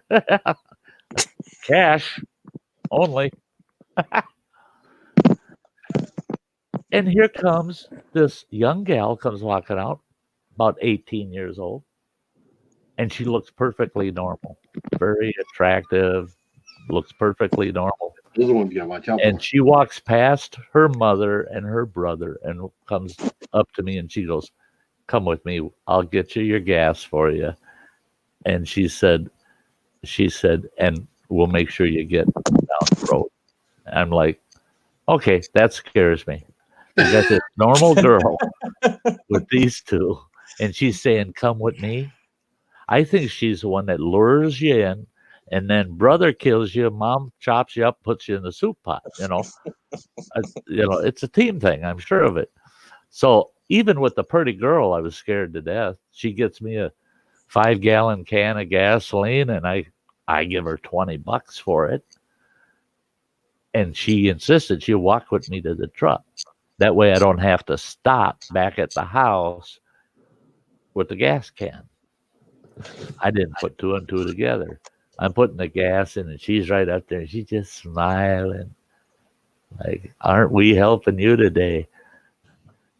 B: Cash only." And here comes this young gal comes walking out, about 18 years old, and she looks perfectly normal, very attractive, looks perfectly normal.
G: Those are the ones you gotta watch out
B: And
G: for.
B: she walks past her mother and her brother and comes up to me and she goes, "Come with me. I'll get you your gas for you." And she said, "And we'll make sure you get down the road." I'm like, okay, that scares me. You got this normal girl with these two, and she's saying, "Come with me." I think she's the one that lures you in, and then brother kills you, mom chops you up, puts you in the soup pot. It's a team thing. I'm sure of it. So even with the pretty girl, I was scared to death. She gets me a 5-gallon can of gasoline, and I give her $20 for it. And she insisted she'll walk with me to the truck. That way I don't have to stop back at the house with the gas can. I didn't put two and two together. I'm putting the gas in, and she's right up there, and she's just smiling. Like, "Aren't we helping you today?"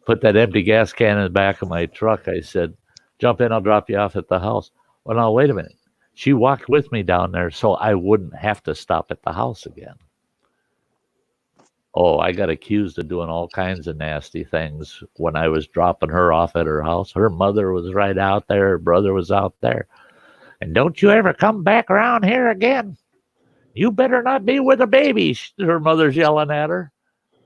B: Put that empty gas can in the back of my truck. I said, "Jump in, I'll drop you off at the house." Well, now, wait a minute. She walked with me down there so I wouldn't have to stop at the house again. Oh, I got accused of doing all kinds of nasty things when I was dropping her off at her house. Her mother was right out there. Her brother was out there. "And don't you ever come back around here again. You better not be with a baby," her mother's yelling at her.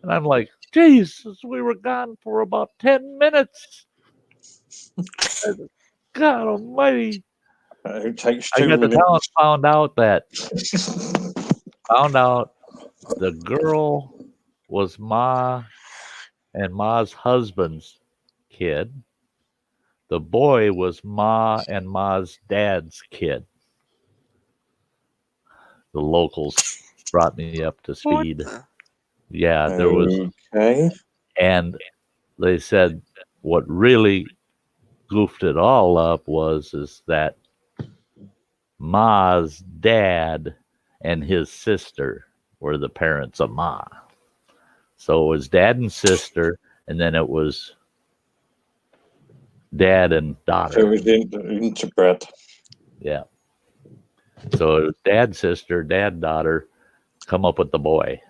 B: And I'm like, Jesus, we were gone for about 10 minutes. God almighty.
F: It takes
B: I
F: 2
B: got the
F: minutes.
B: talent found out the girl was Ma and Ma's husband's kid. The boy was Ma and Ma's dad's kid. The locals brought me up to speed. Yeah, there was.
F: Okay.
B: And they said what really goofed it all up is that Ma's dad and his sister were the parents of Ma. So it was dad and sister, and then it was dad and daughter.
F: So it was interbred.
B: Yeah. So it was dad, sister, dad, daughter, come up with the boy.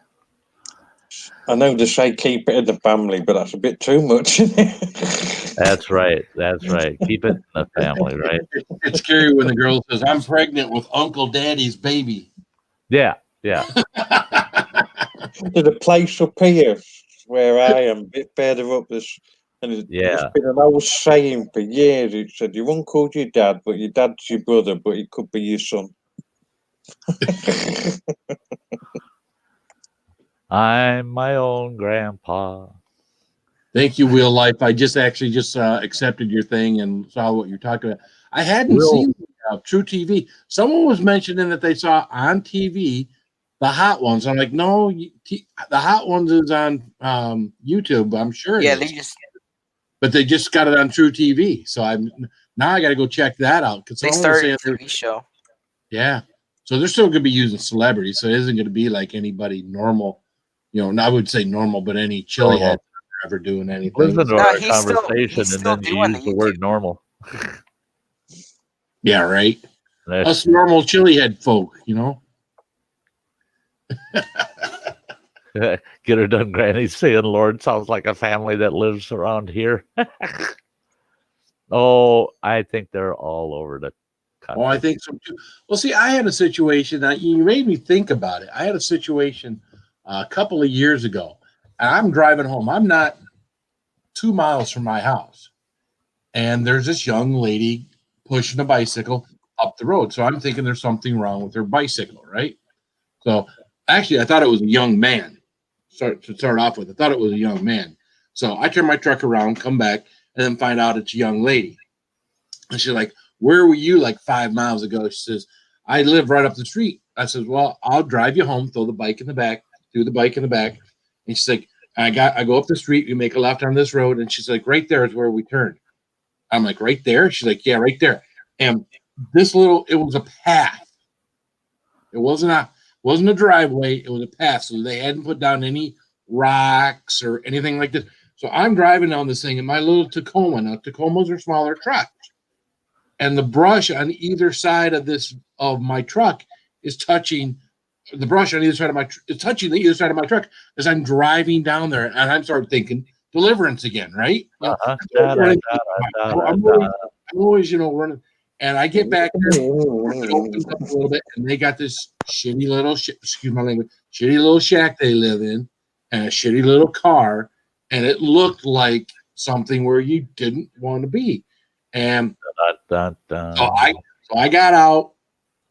F: I know they say keep it in the family, but that's a bit too much.
B: That's right. That's right. Keep it in the family, right?
G: It's scary when the girl says, "I'm pregnant with Uncle Daddy's baby."
B: Yeah. Yeah.
F: There's a place up here where I am, a bit further up. It's been an old saying for years. It said, "Your uncle's your dad, but your dad's your brother, but he could be your son."
B: I'm my own grandpa.
G: Thank you, Wheel Life. I just accepted your thing and saw what you're talking about. I hadn't seen True TV. Someone was mentioning that they saw on TV the Hot Ones. I'm like, no, the Hot Ones is on YouTube. I'm sure.
I: Yeah,
G: but they just got it on True TV. So I got to go check that out because
I: they started a TV show.
G: Yeah, so they're still going to be using celebrities. So it isn't going to be like anybody normal. I would say normal, but any chili head ever doing anything.
B: Listen to our conversation and then you use the word normal.
G: Yeah, right.
B: There's-
G: Us normal chili head folk, you know.
B: Get her done, Granny saying, Lord, sounds like a family that lives around here. Oh, I think they're all over the country.
G: Oh, I think so too. Well, see, I had a situation that you made me think about it. I had a situation a couple of years ago, and I'm driving home. I'm not 2 miles from my house, and there's this young lady pushing a bicycle up the road. So I'm thinking there's something wrong with her bicycle, right? So actually, I thought it was a young man. To start off with, I thought it was a young man. So I turn my truck around, come back, and then find out it's a young lady. And she's like, "Where were you like 5 miles ago?" She says, "I live right up the street." I says, "Well, I'll drive you home, throw the bike in the back, do the bike in the back." And she's like, I go up the street, we make a left on this road, and she's like, "Right there is where we turn." I'm like, "Right there?" She's like, "Yeah, right there." And it was a path. It wasn't a driveway, it was a path. So they hadn't put down any rocks or anything like this. So I'm driving down this thing in my little Tacoma. Now Tacomas are smaller trucks. And the brush on either side of my truck is touching the brush on either side of touching the either side of my truck as I'm driving down there, and I'm started thinking deliverance again, right? I'm always, running, and I get back there, it opens up a little bit, and they got this shitty little excuse my language, shitty little shack they live in, and a shitty little car, and it looked like something where you didn't want to be, and so I got out,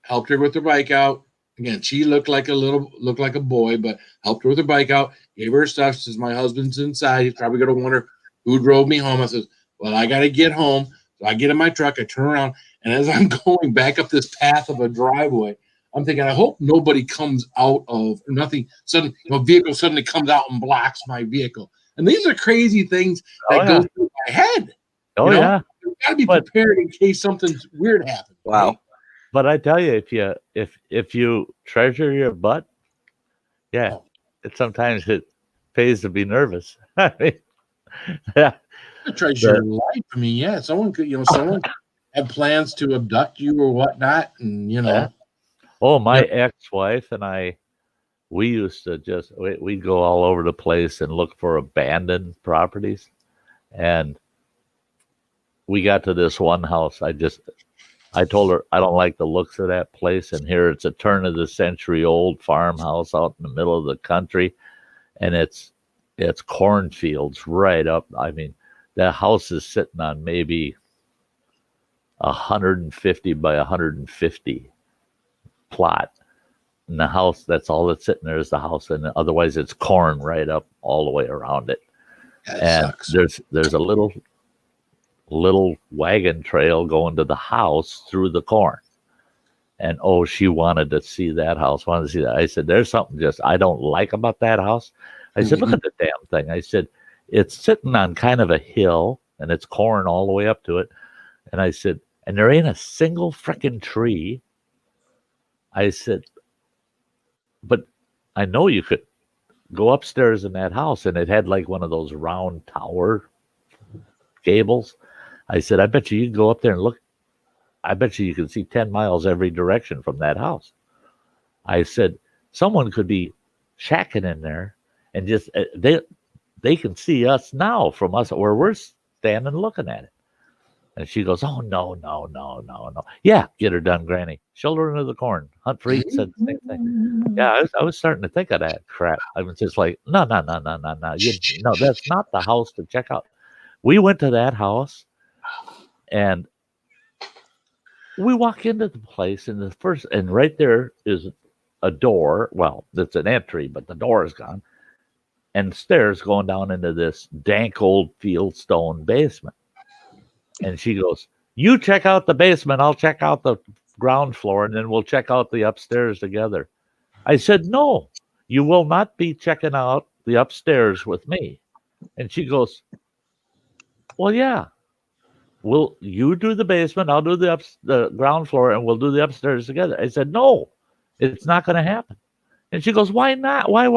G: helped her with her bike out. Again, she looked like a boy, but helped her with her bike out, gave her stuff. She says, "My husband's inside. He's probably going to wonder who drove me home." I says, "Well, I got to get home." So I get in my truck, I turn around, and as I'm going back up this path of a driveway, I'm thinking, I hope nobody comes out of nothing. Suddenly, a vehicle suddenly comes out and blocks my vehicle. And these are crazy things that go through my head.
B: Oh, yeah.
G: You got to be prepared in case something weird happens.
I: Wow.
G: Right?
B: But I tell you, if you treasure your butt, yeah, sometimes it pays to be nervous. I mean, yeah.
G: Treasure your life. I mean, yeah, someone could have plans to abduct you or whatnot, and
B: Yeah. Oh, my ex-wife and I, we used to we'd go all over the place and look for abandoned properties, and we got to this one house. I told her I don't like the looks of that place, and here it's a turn of the century old farmhouse out in the middle of the country, and it's cornfields right up. I mean, that house is sitting on maybe 150 by 150 plot. And the house, that's all that's sitting there is the house, and otherwise it's corn right up all the way around it. And there's a little wagon trail going to the house through the corn. And she wanted to see that house, wanted to see that. I said, "There's something I don't like about that house." I said, "Look at the damn thing." I said, "It's sitting on kind of a hill, and it's corn all the way up to it." And I said, "And there ain't a single frickin' tree." I said, "But I know you could go upstairs in that house," and it had like one of those round tower gables. I said, "I bet you can go up there and look. I bet you can see 10 miles every direction from that house." I said, "Someone could be shacking in there and just they can see us now from us where we're standing looking at it." And she goes, "Oh, no. Yeah, get her done, Granny. Shoulder into the corn. Hunt for Eat said the same thing." Yeah, I was starting to think of that crap. I was just like, no. No, that's not the house to check out. We went to that house, and we walk into the place, and right there is a door. Well, it's an entry, but the door is gone, and stairs going down into this dank old fieldstone basement. And she goes, "You check out the basement, I'll check out the ground floor, and then we'll check out the upstairs together." I said, "No, you will not be checking out the upstairs with me." And she goes, "Well, yeah. Will you do the basement, I'll do the ground floor, and we'll do the upstairs together." I said, "No, it's not going to happen." And she goes, "Why not? Why?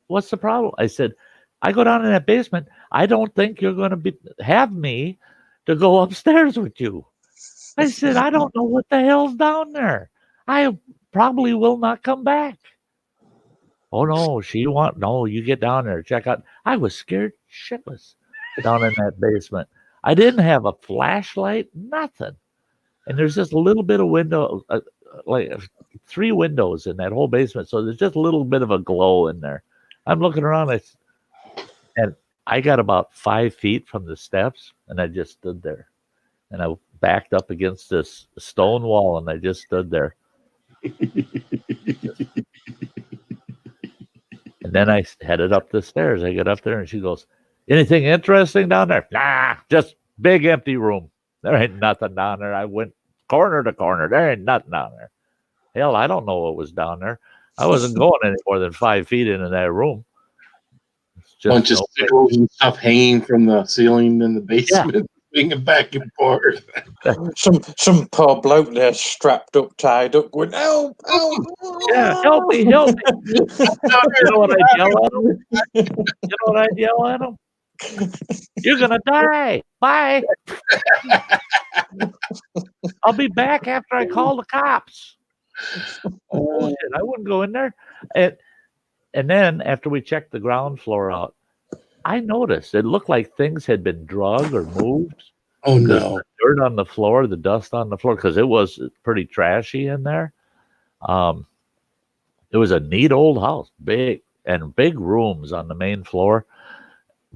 B: What's the problem?" I said, "I go down in that basement. I don't think you're going to have me to go upstairs with you." I said, I don't know what the hell's down there. I probably will not come back. Oh no, you get down there, check out. I was scared shitless down in that basement. I didn't have a flashlight, nothing. And there's just a little bit of window, like 3 windows in that whole basement. So there's just a little bit of a glow in there. I'm looking around, and I got about 5 feet from the steps, and I just stood there. And I backed up against this stone wall, and I just stood there. And then I headed up the stairs. I get up there, and she goes, anything interesting down there? Nah, just big empty room. There ain't nothing down there. I went corner to corner. There ain't nothing down there. Hell, I don't know what was down there. I wasn't going any more than 5 feet into that room.
G: Bunch of stickers and stuff hanging from the ceiling in the basement, swinging back and forth.
F: Some poor bloke there strapped up, tied up, going, help, help.
B: Yeah, help me, help me. You know what I'd yell at him? You know what I'd yell at him? You're going to die. Bye. I'll be back after I call the cops. Bullshit. I wouldn't go in there. And then after we checked the ground floor out, I noticed it looked like things had been drugged or moved.
G: Oh no!
B: The dirt on the floor, the dust on the floor, because it was pretty trashy in there. It was a neat old house, big rooms on the main floor,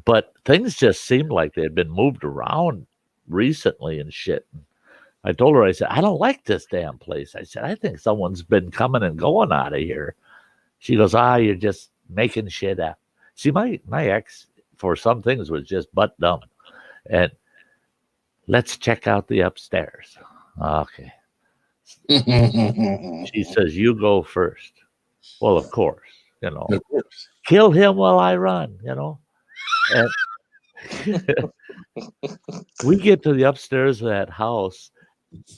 B: but things just seemed like they had been moved around recently and shit. I told her, I said, I don't like this damn place. I said, I think someone's been coming and going out of here. She goes, you're just making shit up. See, my ex, for some things, was just butt dumb. And let's check out the upstairs. Okay. She says, you go first. Well, of course, kill him while I run, And we get to the upstairs of that house,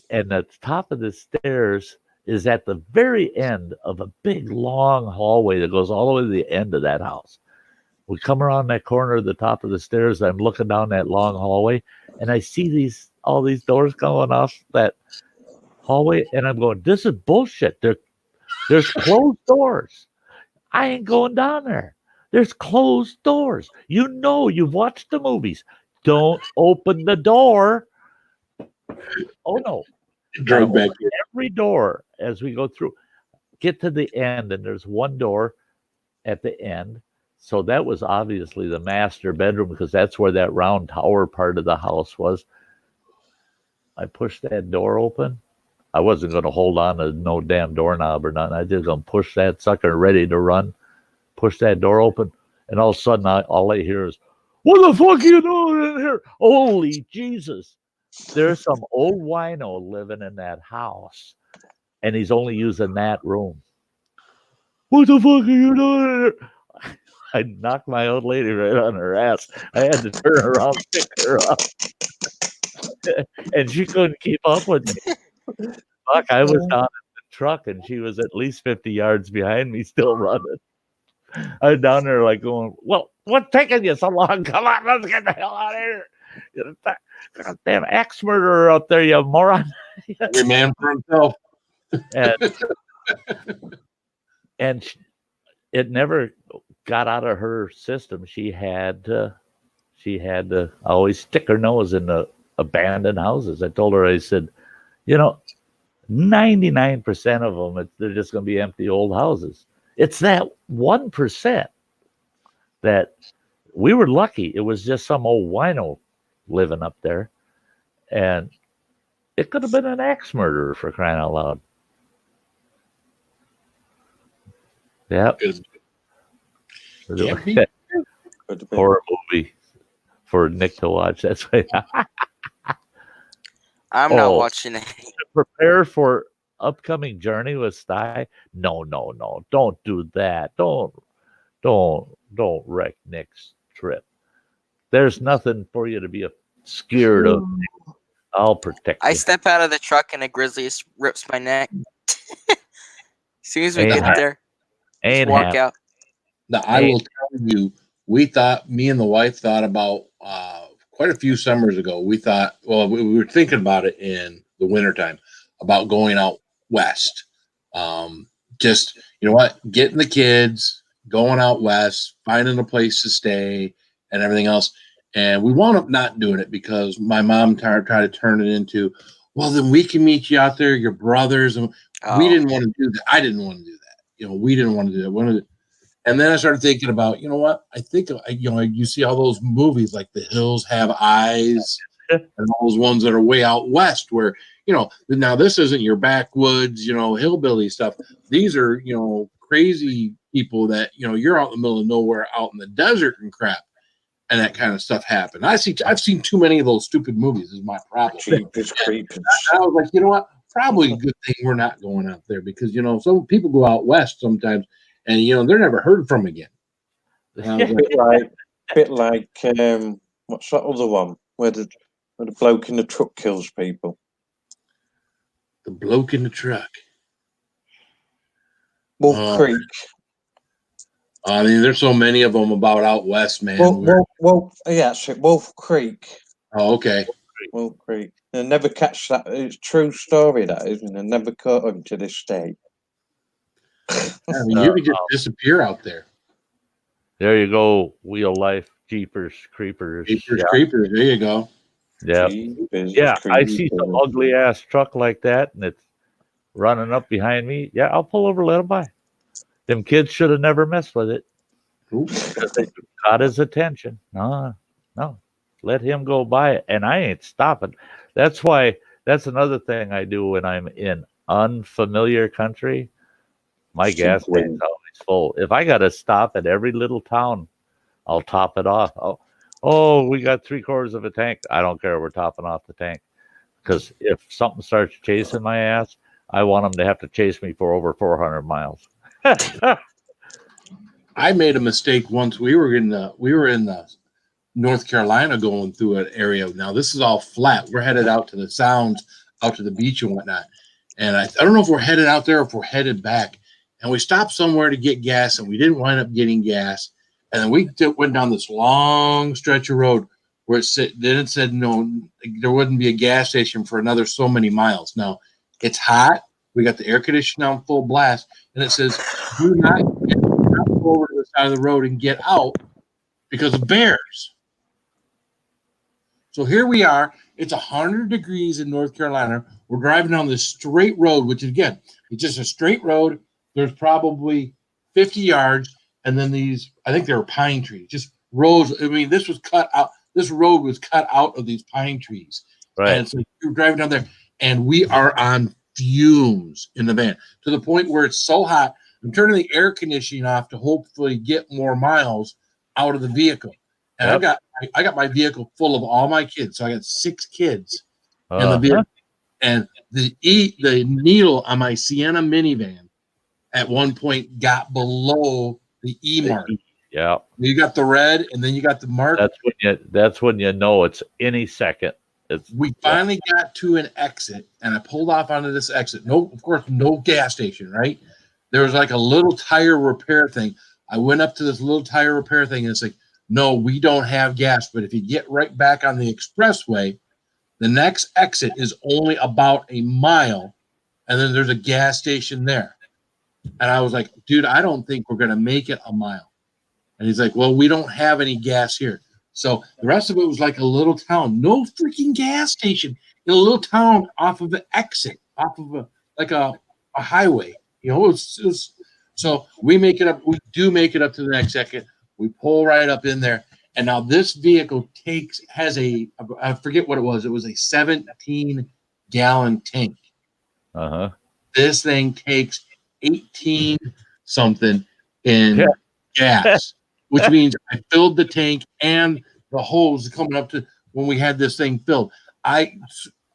B: and the top of the stairs is at the very end of a big, long hallway that goes all the way to the end of that house. We come around that corner of the top of the stairs. I'm looking down that long hallway, and I see all these doors going off that hallway, and I'm going, this is bullshit. There's closed doors. I ain't going down there. There's closed doors. You've watched the movies. Don't open the door. Oh, no.
G: Drove back
B: every door as we go through. Get to the end, and there's one door at the end. So that was obviously the master bedroom, because that's where that round tower part of the house was. I pushed that door open. I wasn't going to hold on to no damn doorknob or nothing. I just going to push that sucker ready to run. Push that door open. And all of a sudden, all I hear is, what the fuck are you doing in here? Holy Jesus. There's some old wino living in that house, and he's only using that room. What the fuck are you doing in here? I knocked my old lady right on her ass. I had to turn around, pick her up. And she couldn't keep up with me. Fuck, I was down in the truck, and she was at least 50 yards behind me, still running. I was down there like going, well, what's taking you so long? Come on, let's get the hell out of here. Goddamn axe murderer up there, you moron.
G: Every man for himself.
B: And it never got out of her system. She had to always stick her nose in the abandoned houses. I told her, I said, 99% of them, they're just going to be empty old houses. It's that 1% that we were lucky. It was just some old wino living up there, and it could have been an axe murderer, for crying out loud. Yeah. Horror movie for Nick to watch. That's why.
I: I'm not watching it.
B: Prepare for upcoming journey with Sty. No. Don't do that. Don't wreck Nick's trip. There's nothing for you to be scared of. I'll protect you.
I: I step out of the truck and a grizzly rips my neck. As soon as we get there, just walk out.
G: Now, I will tell you, me and the wife thought about quite a few summers ago. We thought, we were thinking about it in the wintertime about going out west. Just, you know what, getting the kids, going out west, finding a place to stay and everything else. And we wound up not doing it because my mom tried to turn it into, well, then we can meet you out there, your brothers. And we didn't want to do that. I didn't want to do that. You know, we didn't want to do that. And then I started thinking about, you know what? I think, you know, you see all those movies like The Hills Have Eyes and all those ones that are way out west where, you know, now this isn't your backwoods, you know, hillbilly stuff. These are, you know, crazy people that, you know, you're out in the middle of nowhere, out in the desert and crap, and that kind of stuff happen. I've seen too many of those stupid movies is my problem.
F: Jeepers creepers.
G: I was like, you know what? Probably a good thing we're not going out there because, you know, some people go out west sometimes and, you know, they're never heard from again.
F: Bit like what's that other one where the bloke in the truck kills people?
G: The bloke in the truck.
F: Wolf Creek.
G: I mean, there's so many of them about out west, man.
F: Yeah, it's Wolf Creek.
G: Oh, okay.
F: Wolf Creek. They never catch that. It's a true story, that is, and they never caught him to this day.
G: I mean, you could just disappear out there.
B: There you go. Wheel life, Jeepers Creepers.
G: Creepers. There you go.
B: Yeah.
F: Jeepers
B: I see some ugly ass truck like that, and it's running up behind me. Yeah, I'll pull over, let him by. Them kids should have never messed with it. Because they caught his attention. No, let him go by it, and I ain't stopping. That's another thing I do when I'm in unfamiliar country. My gas tank's always full. If I got to stop at every little town, I'll top it off. Oh, we got 3/4 of a tank. I don't care. We're topping off the tank. Because if something starts chasing my ass, I want them to have to chase me for over 400 miles.
G: I made a mistake once. We were in the North Carolina going through an area. Now this is all flat. We're headed out to the Sounds, out to the beach and whatnot. And I don't know if we're headed out there or if we're headed back. And we stopped somewhere to get gas, and we didn't wind up getting gas. And then we went down this long stretch of road where it said no, there wouldn't be a gas station for another so many miles. Now it's hot. We got the air conditioning on full blast, and it says do not go over to the side of the road and get out because of bears. So here we are. It's 100 degrees in North Carolina. We're driving down this straight road, which again, it's just a straight road. There's probably 50 yards, and then these, I think they were pine trees, just rows. I mean, this was cut out. This road was cut out of these pine trees.
B: Right.
G: And so you're driving down there, and we are on fumes in the van to the point where it's so hot. I'm turning the air conditioning off to hopefully get more miles out of the vehicle. And I got my vehicle full of all my kids. So I got 6 kids in the vehicle. And the needle on my Sienna minivan at one point got below the E mark.
B: Yeah.
G: You got the red and then you got the mark.
B: That's when you know it's any second.
G: We finally got to an exit, and I pulled off onto this exit. Of course, no gas station, right? There was like a little tire repair thing. I went up to this little tire repair thing, and it's like, no, we don't have gas. But if you get right back on the expressway, the next exit is only about a mile, and then there's a gas station there. And I was like, dude, I don't think we're going to make it a mile. And he's like, well, we don't have any gas here. So the rest of it was like a little town, no freaking gas station in a little town off of an exit, off of a highway. You know, so we make it up. We do make it up to the next second. We pull right up in there, and now this vehicle has I forget what it was. It was a 17-gallon tank. This thing takes 18 something in gas. Which means I filled the tank and the hose coming up to when we had this thing filled.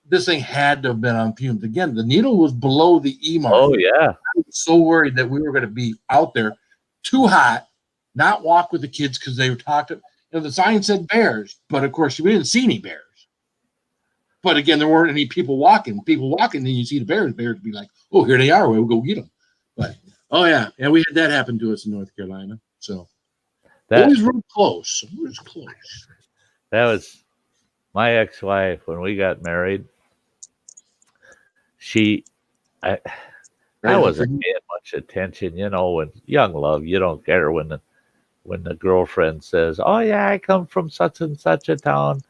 G: This thing had to have been on fumes. Again, the needle was below the E mark.
B: Oh, yeah.
G: I was so worried that we were going to be out there too hot, not walk with the kids because they were talking. You know, the sign said bears, but of course we didn't see any bears. But again, there weren't any people walking. People walking, then you see the bears. Bears would be like, oh, here they are. We'll go get them. But, oh, yeah. And we had that happen to us in North Carolina. So. Always real close. Always close.
B: That was my ex-wife when we got married. I wasn't paying much attention, you know, when young love, you don't care when the girlfriend says, "Oh yeah, I come from such and such a town,"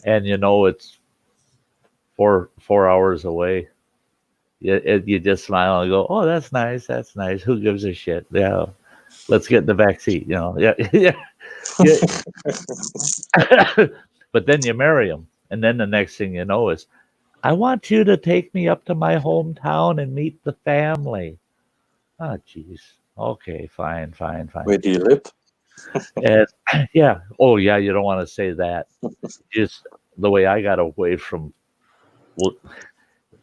B: and you know it's 4 hours away. You just smile and go, "Oh, that's nice. That's nice. Who gives a shit? Yeah, let's get in the back seat." You know, yeah, yeah, yeah. But then you marry them, and then the next thing you know is, "I want you to take me up to my hometown and meet the family." Oh, jeez. Okay, fine, fine, fine.
F: Where do you live?
B: And yeah, oh yeah, you don't want to say that. Just the way I got away from,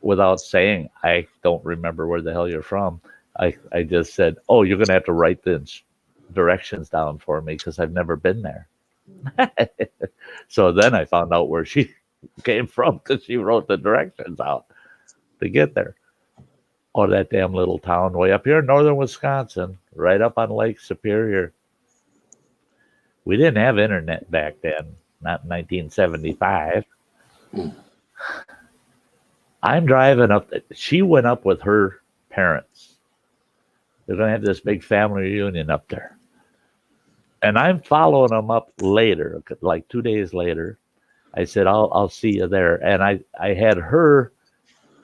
B: without saying, I don't remember where the hell you're from. I just said, "Oh, you're gonna have to write the directions down for me because I've never been there." So then I found out where she came from because she wrote the directions out to get there. Oh, that damn little town way up here in northern Wisconsin, right up on Lake Superior. We didn't have internet back then, not in 1975. I'm driving up. She went up with her parents. They're going to have this big family reunion up there. And I'm following them up later, like 2 days later. I said, I'll see you there. And I had her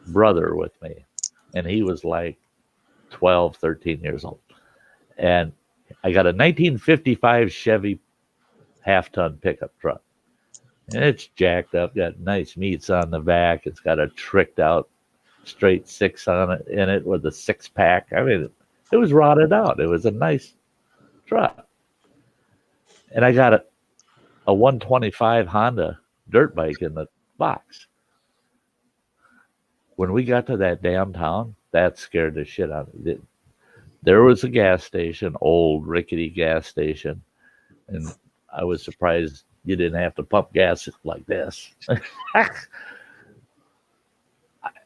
B: brother with me, and he was like 12, 13 years old. And I got a 1955 Chevy half-ton pickup truck. And it's jacked up, got nice meats on the back. It's got a tricked out straight six on it in it with a 6-pack. I mean, it was rotted out. It was a nice truck. And I got a 125 Honda dirt bike in the box. When we got to that damn town, that scared the shit out of me. There was a gas station, old rickety gas station, and I was surprised you didn't have to pump gas like this.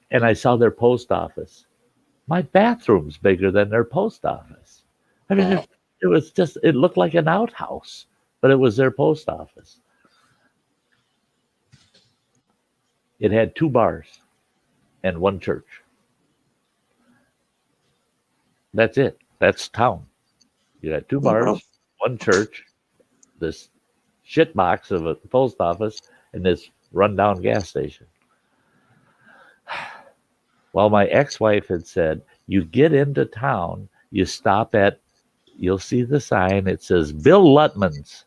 B: And I saw their post office. My bathroom's bigger than their post office. I mean, it was just, it looked like an outhouse, but it was their post office. It had 2 bars and 1 church. That's it. That's town. You got 2 bars, 1 church, this shit box of a post office, and this rundown gas station. Well, my ex-wife had said, you get into town, you stop at, you'll see the sign, it says Bill Lutman's.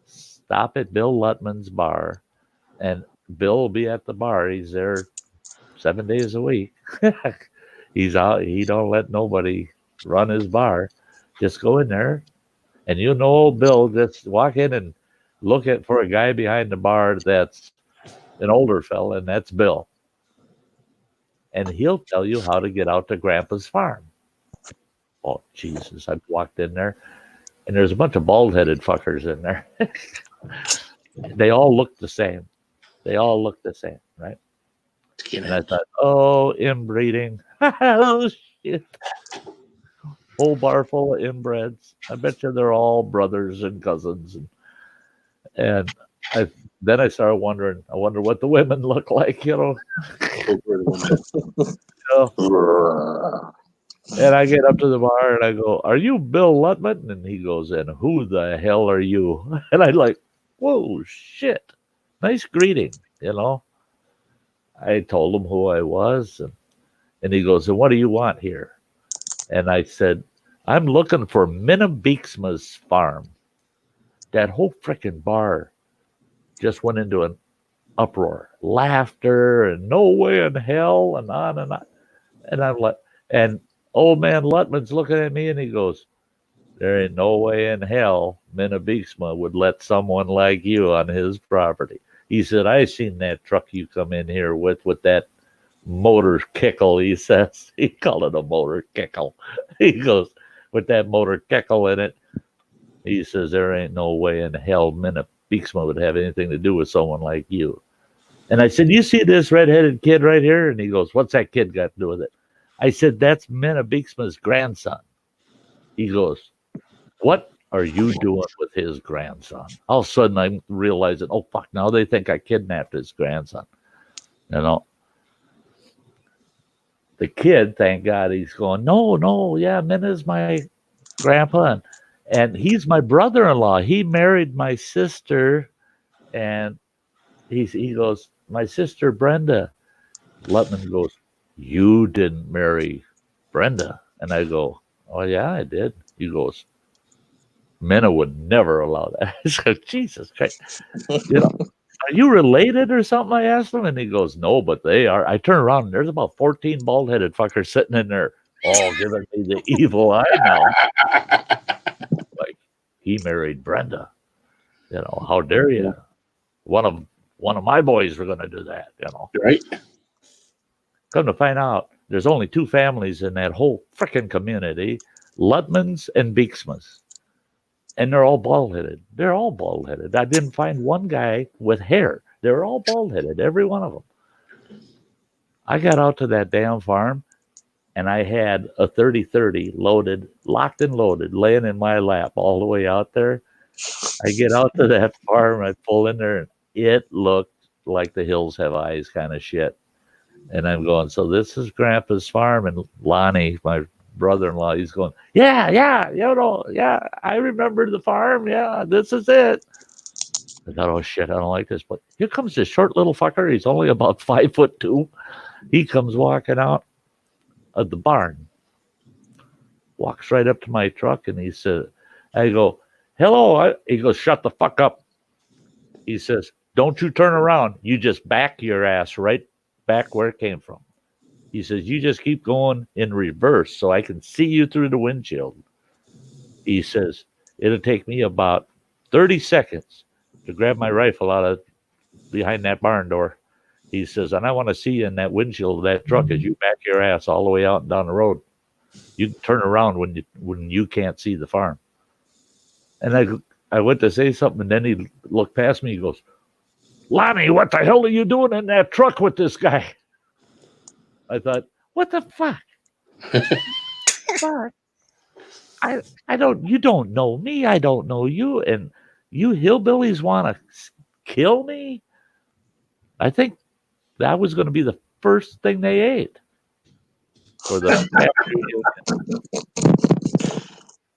B: Stop at Bill Lutman's bar, and Bill will be at the bar. He's there 7 days a week. He's out. He don't let nobody run his bar. Just go in there, and you know old Bill, just walk in and look for a guy behind the bar that's an older fella, and that's Bill. And he'll tell you how to get out to Grandpa's farm. Oh, Jesus. I walked in there, and there's a bunch of bald-headed fuckers in there. They all look the same. They all look the same, right? And I thought, oh, inbreeding. Oh, shit. Whole bar full of inbreds. I bet you they're all brothers and cousins. And then I started wondering, I wonder what the women look like, you know. And I get up to the bar and I go, are you Bill Lutman? And he goes, and who the hell are you? And I'm like, whoa, shit. Nice greeting, you know. I told him who I was. And he goes, and what do you want here? And I said, I'm looking for Minna Beeksma's farm. That whole frickin' bar just went into an uproar. Laughter and no way in hell and on and on. And I'm like, and old man Lutman's looking at me and he goes, there ain't no way in hell Minna Beeksma would let someone like you on his property. He said, I seen that truck you come in here with that motor kickle, he says. He called it a motor kickle. He goes, with that motor kickle in it, he says, there ain't no way in hell Minna Beeksma would have anything to do with someone like you. And I said, you see this redheaded kid right here? And he goes, what's that kid got to do with it? I said, that's Minna Beeksma's grandson. He goes, what are you doing with his grandson? All of a sudden I'm realizing, oh, fuck, now they think I kidnapped his grandson. You know? the kid, thank God, he's going, no, yeah, Minna's my grandpa, and he's my brother-in-law. He married my sister, and he goes, my sister Brenda. Lutman goes, you didn't marry Brenda. And I go, oh, yeah, I did. He goes, Minna would never allow that. I said, Jesus Christ. You know, are you related or something? I asked him. And he goes, no, but they are. I turn around and there's about 14 bald-headed fuckers sitting in there, all giving me the evil eye now. Like, he married Brenda. You know, how dare you? One of my boys were going to do that, you know.
G: Right.
B: Come to find out, there's only two families in that whole freaking community, Lutmans and Beeksmas. And they're all bald-headed. They're all bald-headed. I didn't find one guy with hair. They're all bald-headed, every one of them. I got out to that damn farm, and I had a 30-30 loaded, locked and loaded, laying in my lap all the way out there. I get out to that farm, I pull in there, and it looked like the hills have eyes kind of shit. And I'm going, so this is Grandpa's farm. And Lonnie, my brother-in-law, he's going, yeah, I remember the farm. Yeah, this is it. I thought, oh, shit, I don't like this. But here comes this short little fucker. He's only about 5'2". He comes walking out of the barn, walks right up to my truck, and he said, I go, hello. He goes, shut the fuck up. He says, don't you turn around. You just back your ass right back where it came from. He says, you just keep going in reverse so I can see you through the windshield. He says, it'll take me about 30 seconds to grab my rifle out of behind that barn door. He says, and I want to see you in that windshield of that truck as you back your ass all the way out and down the road. You can turn around when you can't see the farm. And I went to say something, and then he looked past me. He goes, Lonnie, what the hell are you doing in that truck with this guy? I thought, what the fuck? Fuck. I don't, you don't know me. I don't know you. And you hillbillies want to kill me? I think that was going to be the first thing they ate. For the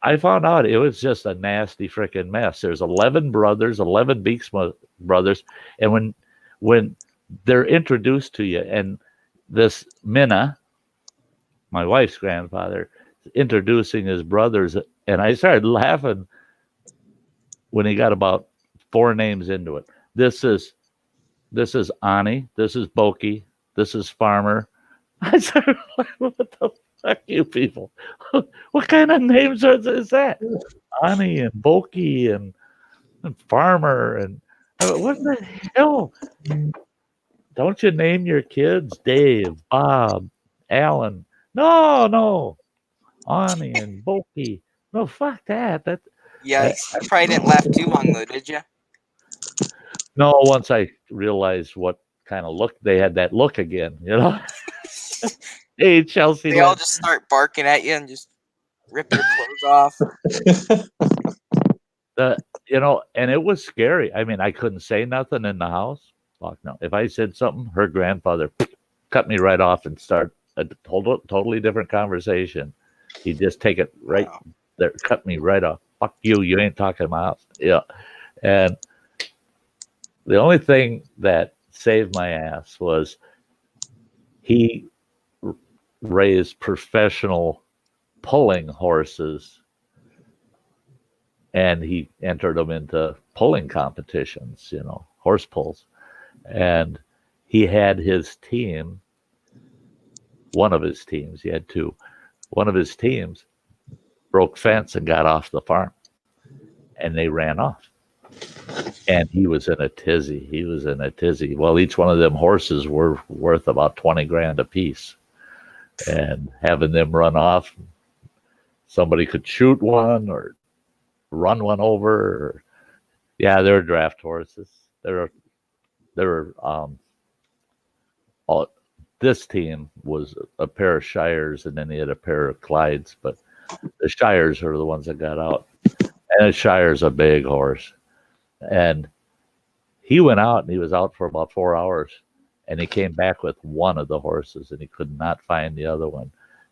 B: I found out it was just a nasty freaking mess. There's 11 brothers, 11 Beeks brothers. And when they're introduced to you, and this Minna, my wife's grandfather, introducing his brothers, and I started laughing when he got about 4 names into it. This is Ani, this is Boki, this is Farmer. I started laughing, what the fuck, you people? What kind of names is that? Ani and Boki and Farmer and what the hell? Don't you name your kids Dave, Bob, Alan? No. Ani and Boki. No, fuck that.
I: Yeah, you probably didn't laugh too long though, did you?
B: No, once I realized what kind of look they had, that look again, you know. Hey, Chelsea.
I: They all just start barking at you and just rip your clothes off.
B: You know, and it was scary. I mean, I couldn't say nothing in the house. Fuck no. If I said something, her grandfather cut me right off and start a totally different conversation. He'd just take it right there, cut me right off. Fuck you. You ain't talking to my house. Yeah. And the only thing that saved my ass was he raised professional pulling horses, and he entered them into pulling competitions, you know, horse pulls. And he had his team, one of his teams, he had 2. One of his teams broke fence and got off the farm, and they ran off. And he was in a tizzy. Well, each one of them horses were worth about 20 grand a piece. And having them run off, somebody could shoot one or run one over. Or, yeah, they're draft horses. This team was a pair of Shires, and then he had a pair of Clydes. But the Shires are the ones that got out. And a Shire's a big horse. And he went out, and he was out for about 4 hours. And he came back with one of the horses, and he could not find the other one.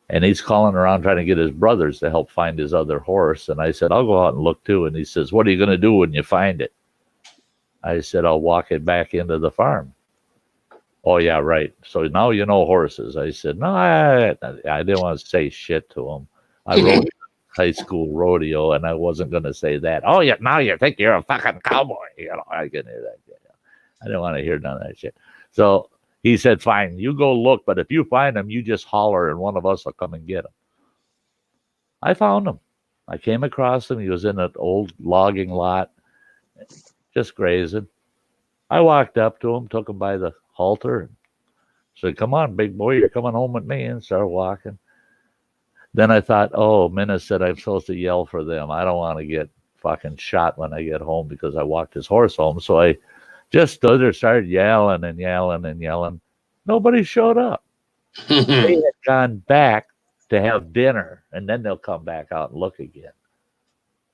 B: And he's calling around trying to get his brothers to help find his other horse. And I said, I'll go out and look too. And he says, what are you going to do when you find it? I said, I'll walk it back into the farm. Oh, yeah, right. So now you know horses. I said, no, I didn't want to say shit to him. I rode high school rodeo, and I wasn't going to say that. Oh, yeah, now you think you're a fucking cowboy. You know, I can hear that. I didn't want to hear none of that shit. So he said, fine, you go look, but if you find him, you just holler, and one of us will come and get him. I found him. I came across him. He was in an old logging lot, just grazing. I walked up to him, took him by the halter, and said, come on, big boy, you're coming home with me, and started walking. Then I thought, oh, Minna said I'm supposed to yell for them. I don't want to get fucking shot when I get home because I walked his horse home. So I just stood there, started yelling and yelling and yelling. Nobody showed up. They had gone back to have dinner, and then they'll come back out and look again.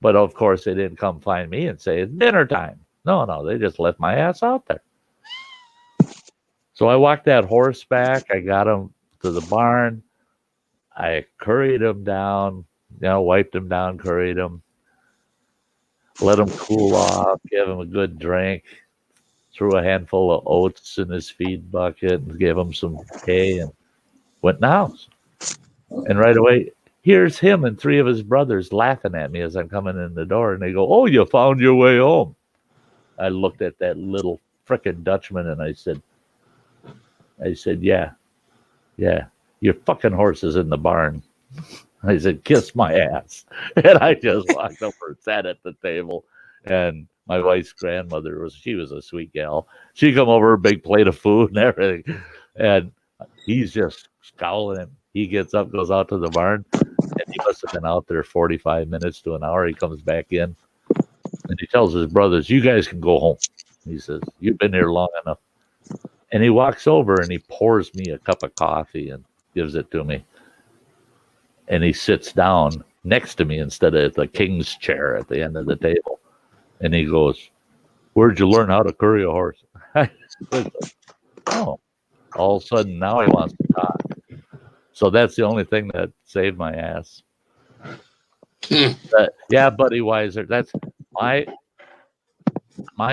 B: But, of course, they didn't come find me and say, it's dinner time. No, they just left my ass out there. So I walked that horse back. I got him to the barn. I curried him down, wiped him down, curried him, let him cool off, gave him a good drink, threw a handful of oats in his feed bucket and gave him some hay and went in the house. And right away, here's him and three of his brothers laughing at me as I'm coming in the door. And they go, oh, you found your way home. I looked at that little frickin' Dutchman and I said, yeah, your fucking horse is in the barn. I said, kiss my ass. And I just walked over and sat at the table. And my wife's grandmother she was a sweet gal. She come over, a big plate of food and everything. And he's just scowling. He gets up, goes out to the barn, and he must have been out there 45 minutes to an hour. He comes back in, and he tells his brothers, you guys can go home. He says, you've been here long enough. And he walks over, and he pours me a cup of coffee and gives it to me. And he sits down next to me instead of at the king's chair at the end of the table. And he goes, where'd you learn how to curry a horse? Oh, all of a sudden now he wants to talk. So that's the only thing that saved my ass. Yeah, Buddy Weiser. That's my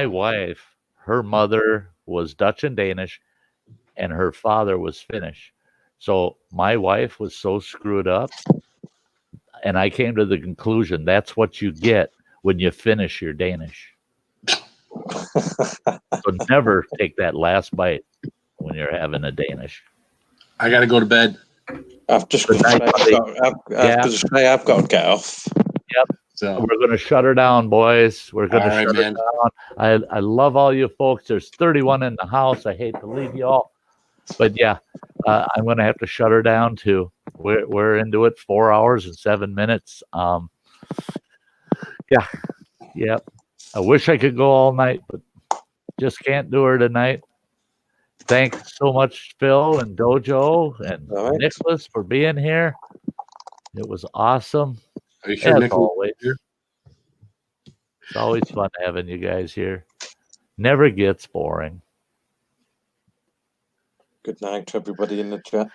B: wife. Her mother was Dutch and Danish, and her father was Finnish. So my wife was so screwed up, and I came to the conclusion that's what you get when you finish your Danish. So never take that last bite when you're having a Danish.
G: I got to go to bed.
F: I've just got to say I've got to get off.
B: Yep.
G: So
B: we're going to shut her down, boys. We're going to shut her down. I love all you folks. There's 31 in the house. I hate to leave you all. But yeah, I'm going to have to shut her down too. We're into it 4 hours and 7 minutes. Yeah. I wish I could go all night, but just can't do her tonight. Thanks so much, Phil and Dojo and Nicholas for being here. It was awesome.
G: Are you sure, Nicholas?
B: Always. It's always fun having you guys here. Never gets boring.
F: Good night to everybody in the chat.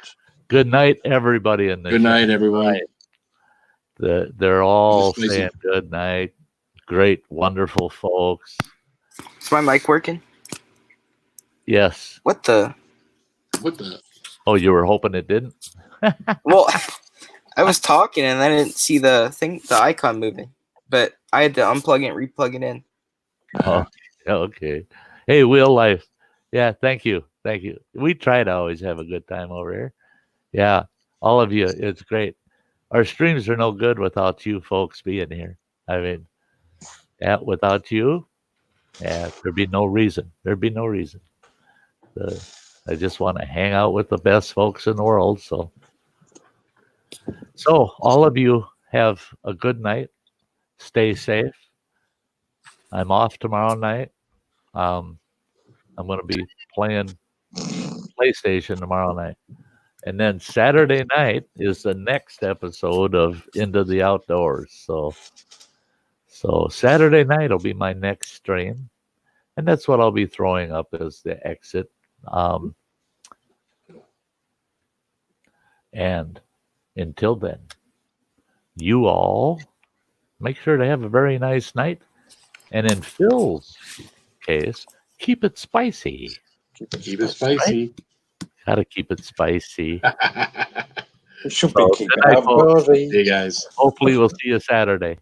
B: Good night, everybody in the chat.
G: Good night, everyone.
B: They're all saying good night. Great, wonderful folks.
I: Is my mic working?
B: Yes.
I: What the?
B: Oh, you were hoping it didn't?
I: Well, I was talking and I didn't see the icon moving, but I had to unplug it and replug it in.
B: Oh, okay. Hey, Wheel Life. Yeah, thank you. We try to always have a good time over here. Yeah, all of you. It's great. Our streams are no good without you folks being here. I mean, without you, there'd be no reason. I just want to hang out with the best folks in the world. So all of you have a good night. Stay safe. I'm off tomorrow night. I'm going to be playing PlayStation tomorrow night. And then Saturday night is the next episode of Into the Outdoors. So Saturday night will be my next stream. And that's what I'll be throwing up as the exit. And until then, you all make sure to have a very nice night. And in Phil's case, keep it spicy.
G: Keep it spicy.
B: Gotta keep it spicy.
F: It should be
B: So,
F: keeping
B: good night,
F: up,
B: folks.
F: buddy.
G: Hey guys.
B: Hopefully, we'll see you Saturday.